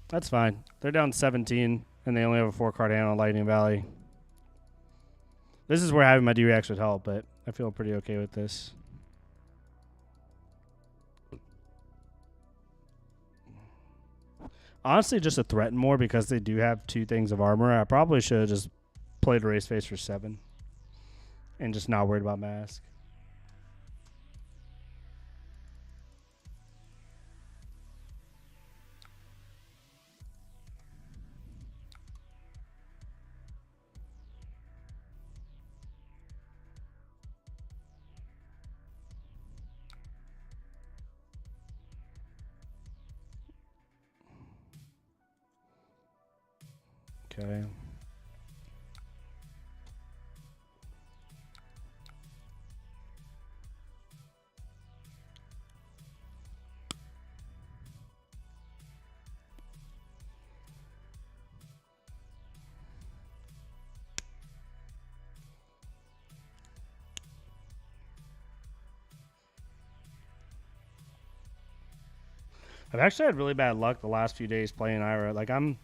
That's fine. They're down 17, and they only have a 4-card hand on Lightning Valley. This is where having my D-Reacts would help, but I feel pretty okay with this. Honestly, just to threaten more because they do have 2 things of armor. I probably should have just played a race face for 7 and just not worried about mask. Okay. I've actually had really bad luck the last few days playing Ira. Like I'm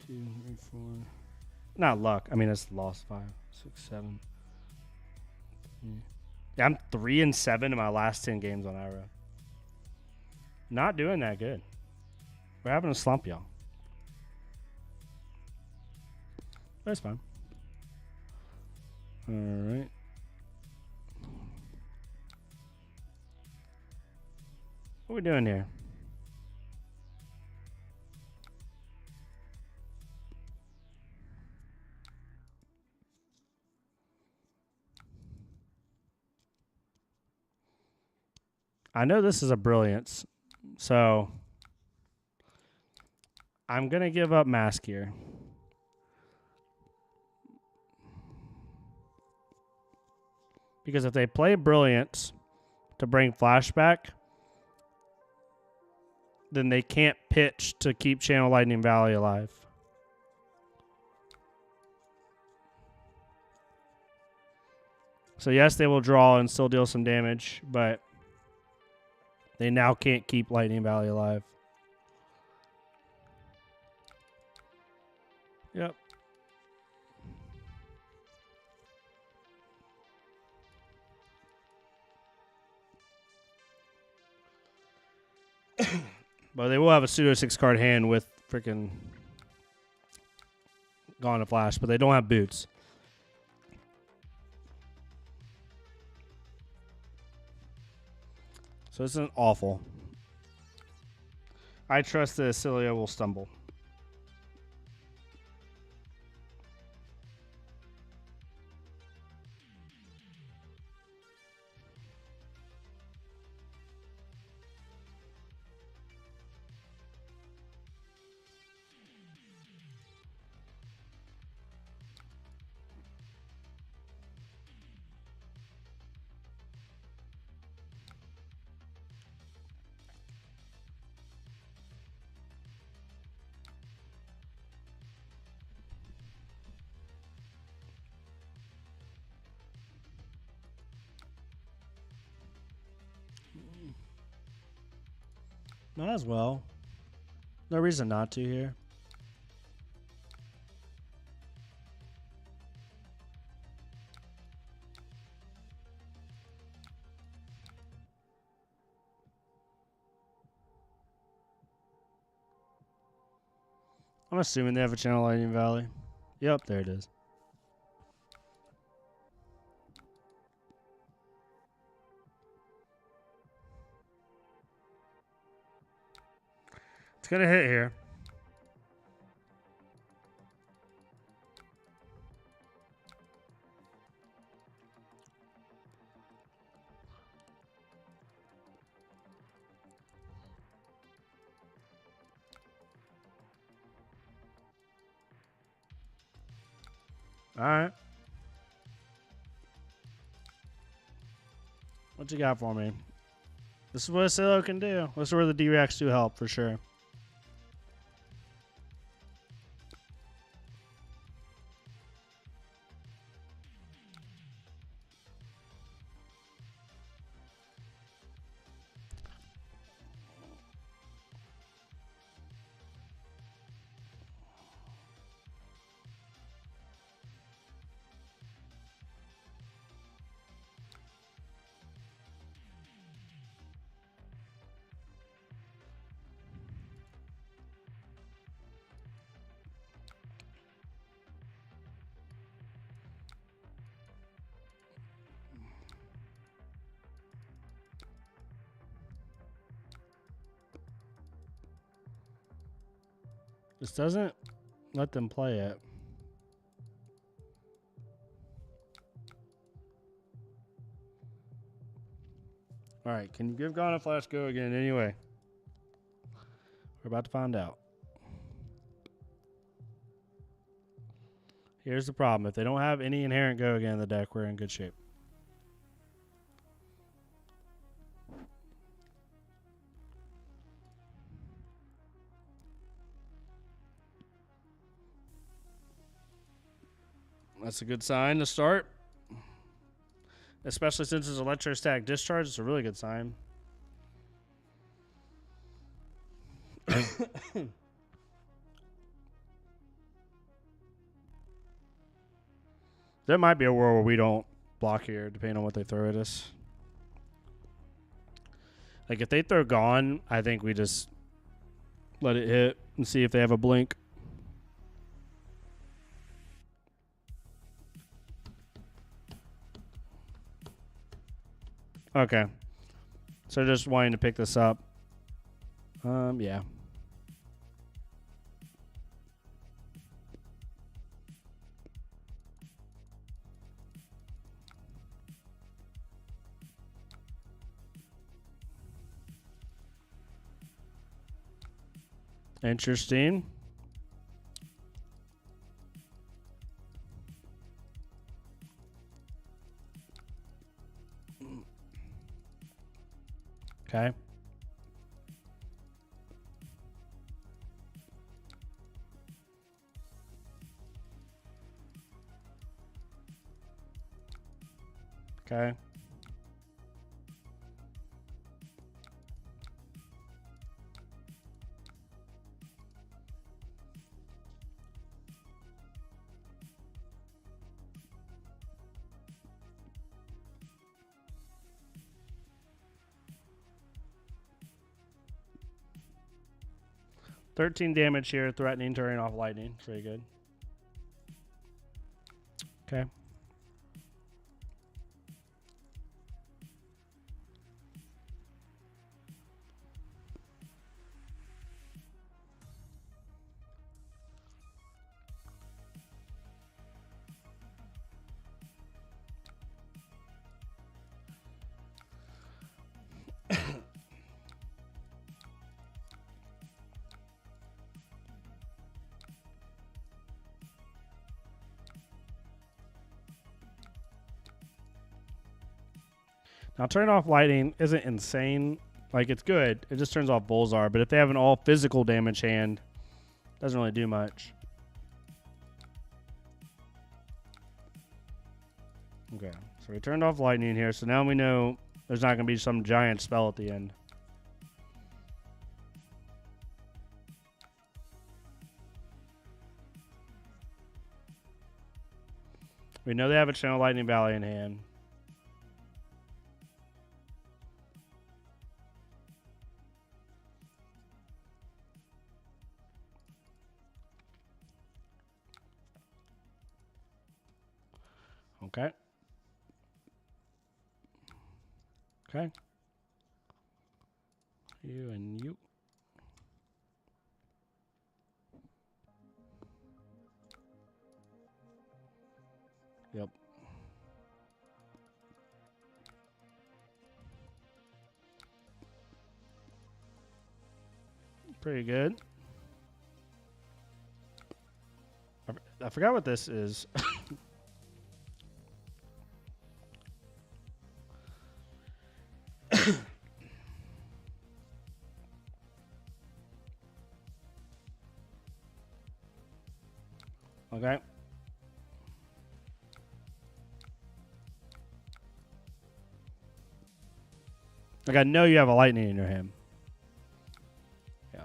2, 3, 4. Not luck. I mean, it's lost 5, 6, 7. Yeah, I'm 3 and 7 in my last 10 games on Ira. Not doing that good. We're having a slump, y'all. That's fine. All right. What are we doing here? I know this is a brilliance, so I'm going to give up mask here. Because if they play brilliance to bring flashback, then they can't pitch to keep Channel Lightning Valley alive. So yes, they will draw and still deal some damage, but they now can't keep Lightning Valley alive. Yep. But they will have a pseudo 6-card hand with freaking Gone to Flash, but they don't have boots. So this isn't awful. I trust that Cilia will stumble. Not as well. No reason not to here. I'm assuming they have a Channel Lightning Valley. Yep, there it is. It's gonna hit here. All right. What you got for me? This is what a Silo can do. This is where the D-Rex do help for sure. This doesn't let them play it. All right, can you give Gone a Flash go again anyway? We're about to find out. Here's the problem. If they don't have any inherent go again in the deck, we're in good shape. That's a good sign to start. Especially since it's electrostatic discharge. It's a really good sign. There might be a world where we don't block here, depending on what they throw at us. Like, if they throw Gone, I think we just let it hit and see if they have a blink. Okay. So just wanting to pick this up. Yeah. Interesting. Okay. Okay. $13 damage here, threatening, turning off lightning. Very good. Okay. Now, turning off lightning isn't insane. Like, it's good. It just turns off Bullseye. But if they have an all physical damage hand, it doesn't really do much. Okay. So we turned off lightning here. So now we know there's not going to be some giant spell at the end. We know they have a Channel Lightning Valley in hand. Okay. Okay. You and you. Yep. Pretty good. I forgot what this is. Okay. Like, I know you have a lightning in your hand. Yeah.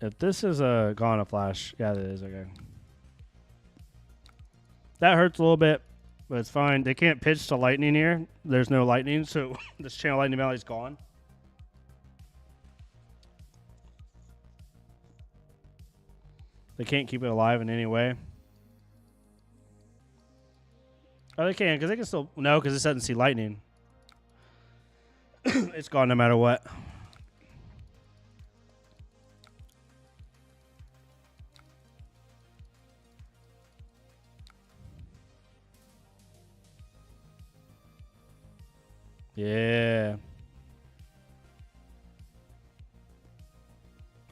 If this is a gone a flash, yeah, it is. Okay. That hurts a little bit, but it's fine. They can't pitch to lightning here. There's no lightning, so this channel lightning valley is gone. They can't keep it alive in any way. Oh, they can, because they can still... No, because this doesn't see lightning. It's gone no matter what. Yeah.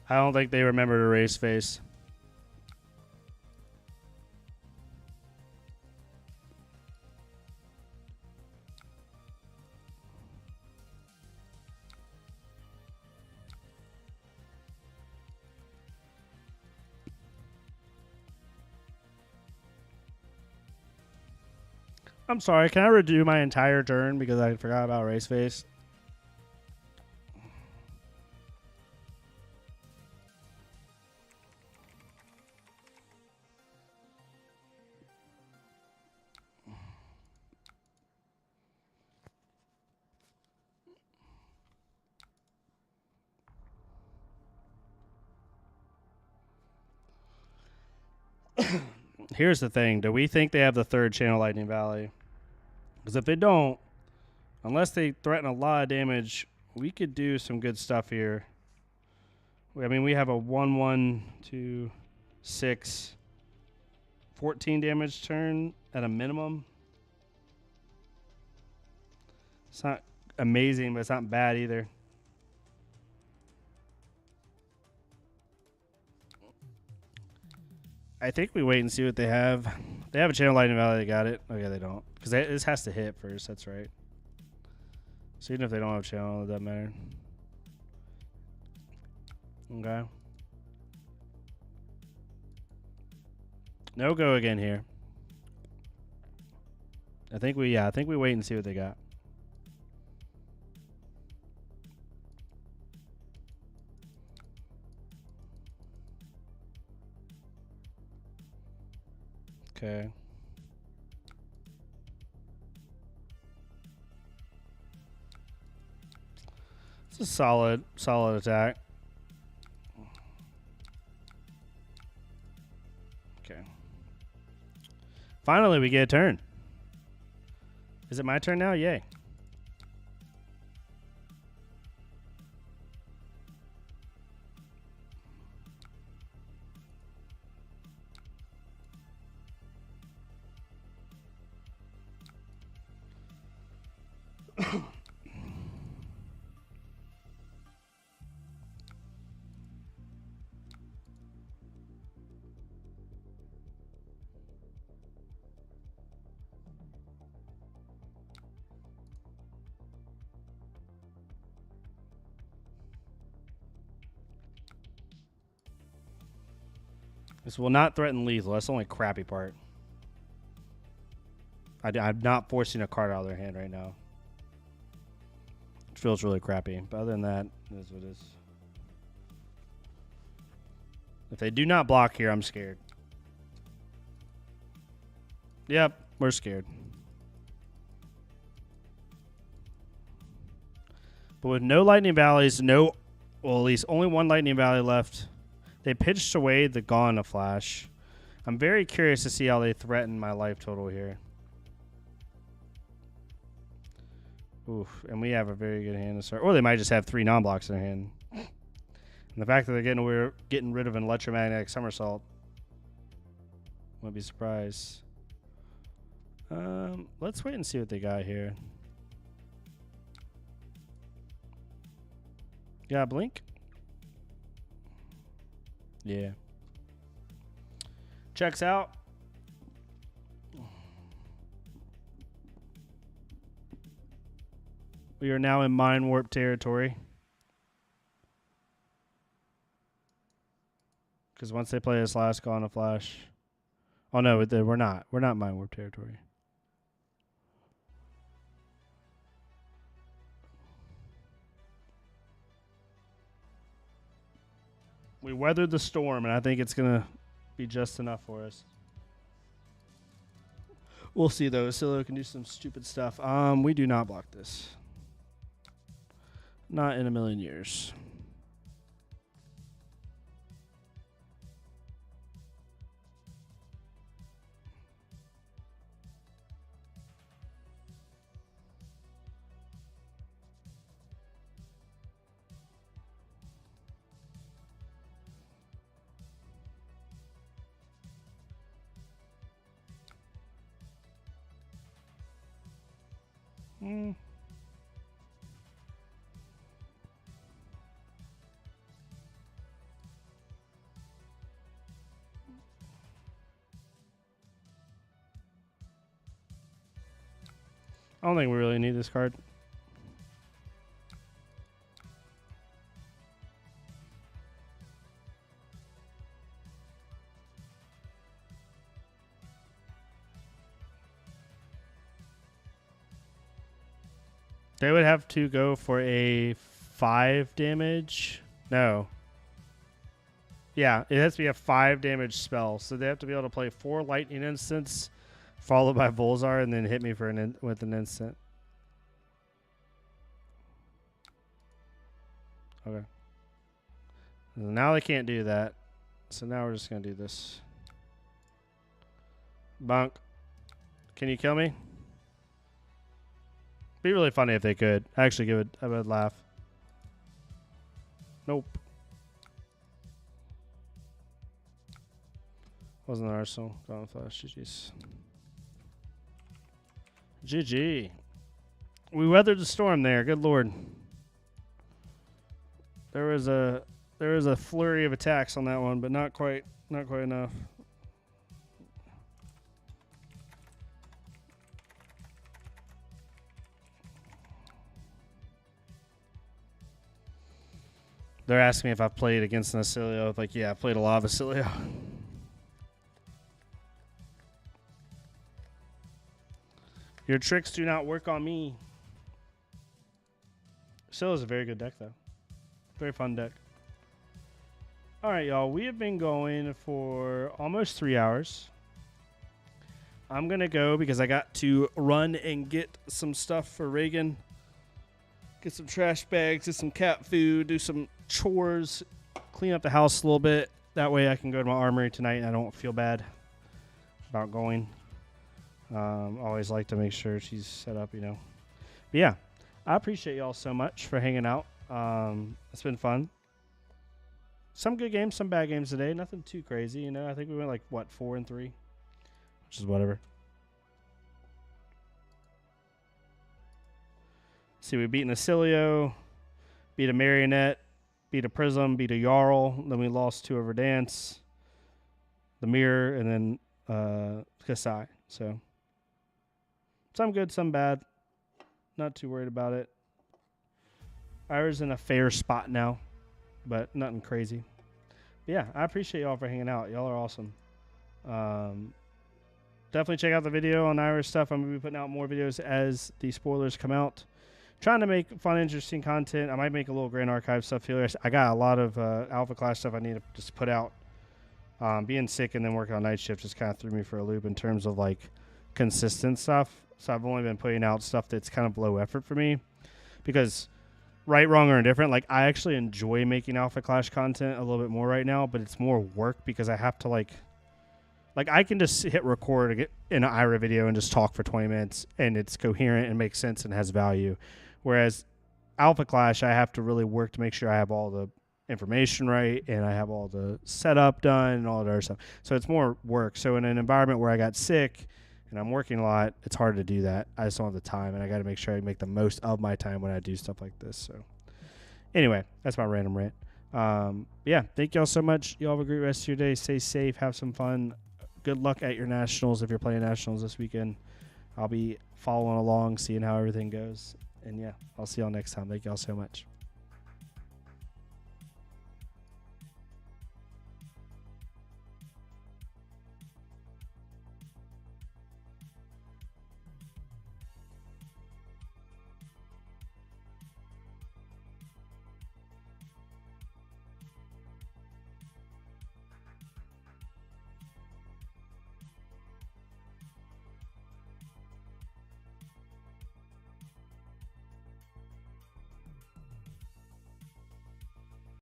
I don't think they remember to raise face. I'm sorry, can I redo my entire turn because I forgot about race face? Here's the thing. Do we think they have the third channel Lightning Valley? Because if they don't, unless they threaten a lot of damage, we could do some good stuff here. I mean, we have a 1, 1, 2, 6, 14 damage turn at a minimum. It's not amazing, but it's not bad either. I think we wait and see what they have. They have a channel Lightning Valley. They got it. Oh, yeah, they don't. Because this has to hit first. That's right. So even if they don't have a channel, it doesn't matter. Okay. No go again here. I think we wait and see what they got. Okay. It's a solid attack. Okay. Finally, we get a turn. Is it my turn now? Yay. This will not threaten lethal. That's the only crappy part. I'm not forcing a card out of their hand right now. It feels really crappy. But other than that, it is what it is. If they do not block here, I'm scared. Yep, we're scared. But with no Lightning Valleys, well, at least only one Lightning Valley left. They pitched away the Gone a Flash. I'm very curious to see how they threaten my life total here. Oof, and we have a very good hand to start. Or they might just have 3 non-blocks in their hand. And the fact that we're getting rid of an electromagnetic somersault. Wouldn't be surprised. Let's wait and see what they got here. Yeah, blink. Yeah. Checks out. We are now in Mind Warp territory. Because once they play this last call in a flash. Oh, no, we're not. We're not Mind Warp territory. We weathered the storm, and I think it's going to be just enough for us. We'll see, though. Silo can do some stupid stuff. We do not block this. Not in a million years. I don't think we really need this card. They would have to go for a 5 damage. No. Yeah, it has to be a 5 damage spell. So they have to be able to play 4 lightning instants, followed by Volzar, and then hit me for with an instant. Okay. Now they can't do that. So now we're just going to do this. Bunk. Can you kill me? Be really funny if they could. Actually, I would laugh. Nope. Wasn't an Arsenal. Gone flash. GG's. GG. We weathered the storm there. Good lord. There was a flurry of attacks on that one, but not quite enough. They're asking me if I've played against an Acilio. I'm like, yeah, I've played a lot of Acilio. Your tricks do not work on me. Acilio is a very good deck, though. Very fun deck. All right, y'all. We have been going for almost 3 hours. I'm going to go because I got to run and get some stuff for Reagan. Get some trash bags, get some cat food, do some chores, clean up the house a little bit. That way I can go to my armory tonight and I don't feel bad about going. Always like to make sure she's set up, you know. But yeah, I appreciate y'all so much for hanging out. It's been fun. Some good games, some bad games today. Nothing too crazy, you know. I think we went like, what, 4-3? Which is whatever. See, we beat an Acilio, beat a Marionette, beat a Prism, beat a Jarl. Then we lost to a Verdance, the Mirror, and then Kasai. So some good, some bad. Not too worried about it. Ira's in a fair spot now, but nothing crazy. But yeah, I appreciate y'all for hanging out. Y'all are awesome. Definitely check out the video on Ira's stuff. I'm going to be putting out more videos as the spoilers come out. Trying to make fun, interesting content. I might make a little Grand Archive stuff here. I got a lot of Alpha Class stuff I need to just put out. Being sick and then working on night shift just kind of threw me for a loop in terms of like consistent stuff. So I've only been putting out stuff that's kind of low effort for me because right, wrong, or indifferent, like I actually enjoy making Alpha Clash content a little bit more right now, but it's more work because I have to like I can just hit record in an Ira video and just talk for 20 minutes and it's coherent and makes sense and has value. Whereas Alpha Clash, I have to really work to make sure I have all the information right and I have all the setup done and all that other stuff. So it's more work. So in an environment where I got sick and I'm working a lot, it's hard to do that. I just don't have the time, and I got to make sure I make the most of my time when I do stuff like this. So anyway, that's my random rant. Yeah, thank y'all so much. Y'all have a great rest of your day. Stay safe. Have some fun. good luck at your nationals if you're playing nationals this weekend. I'll be following along, seeing how everything goes. And yeah, I'll see y'all next time. Thank y'all so much.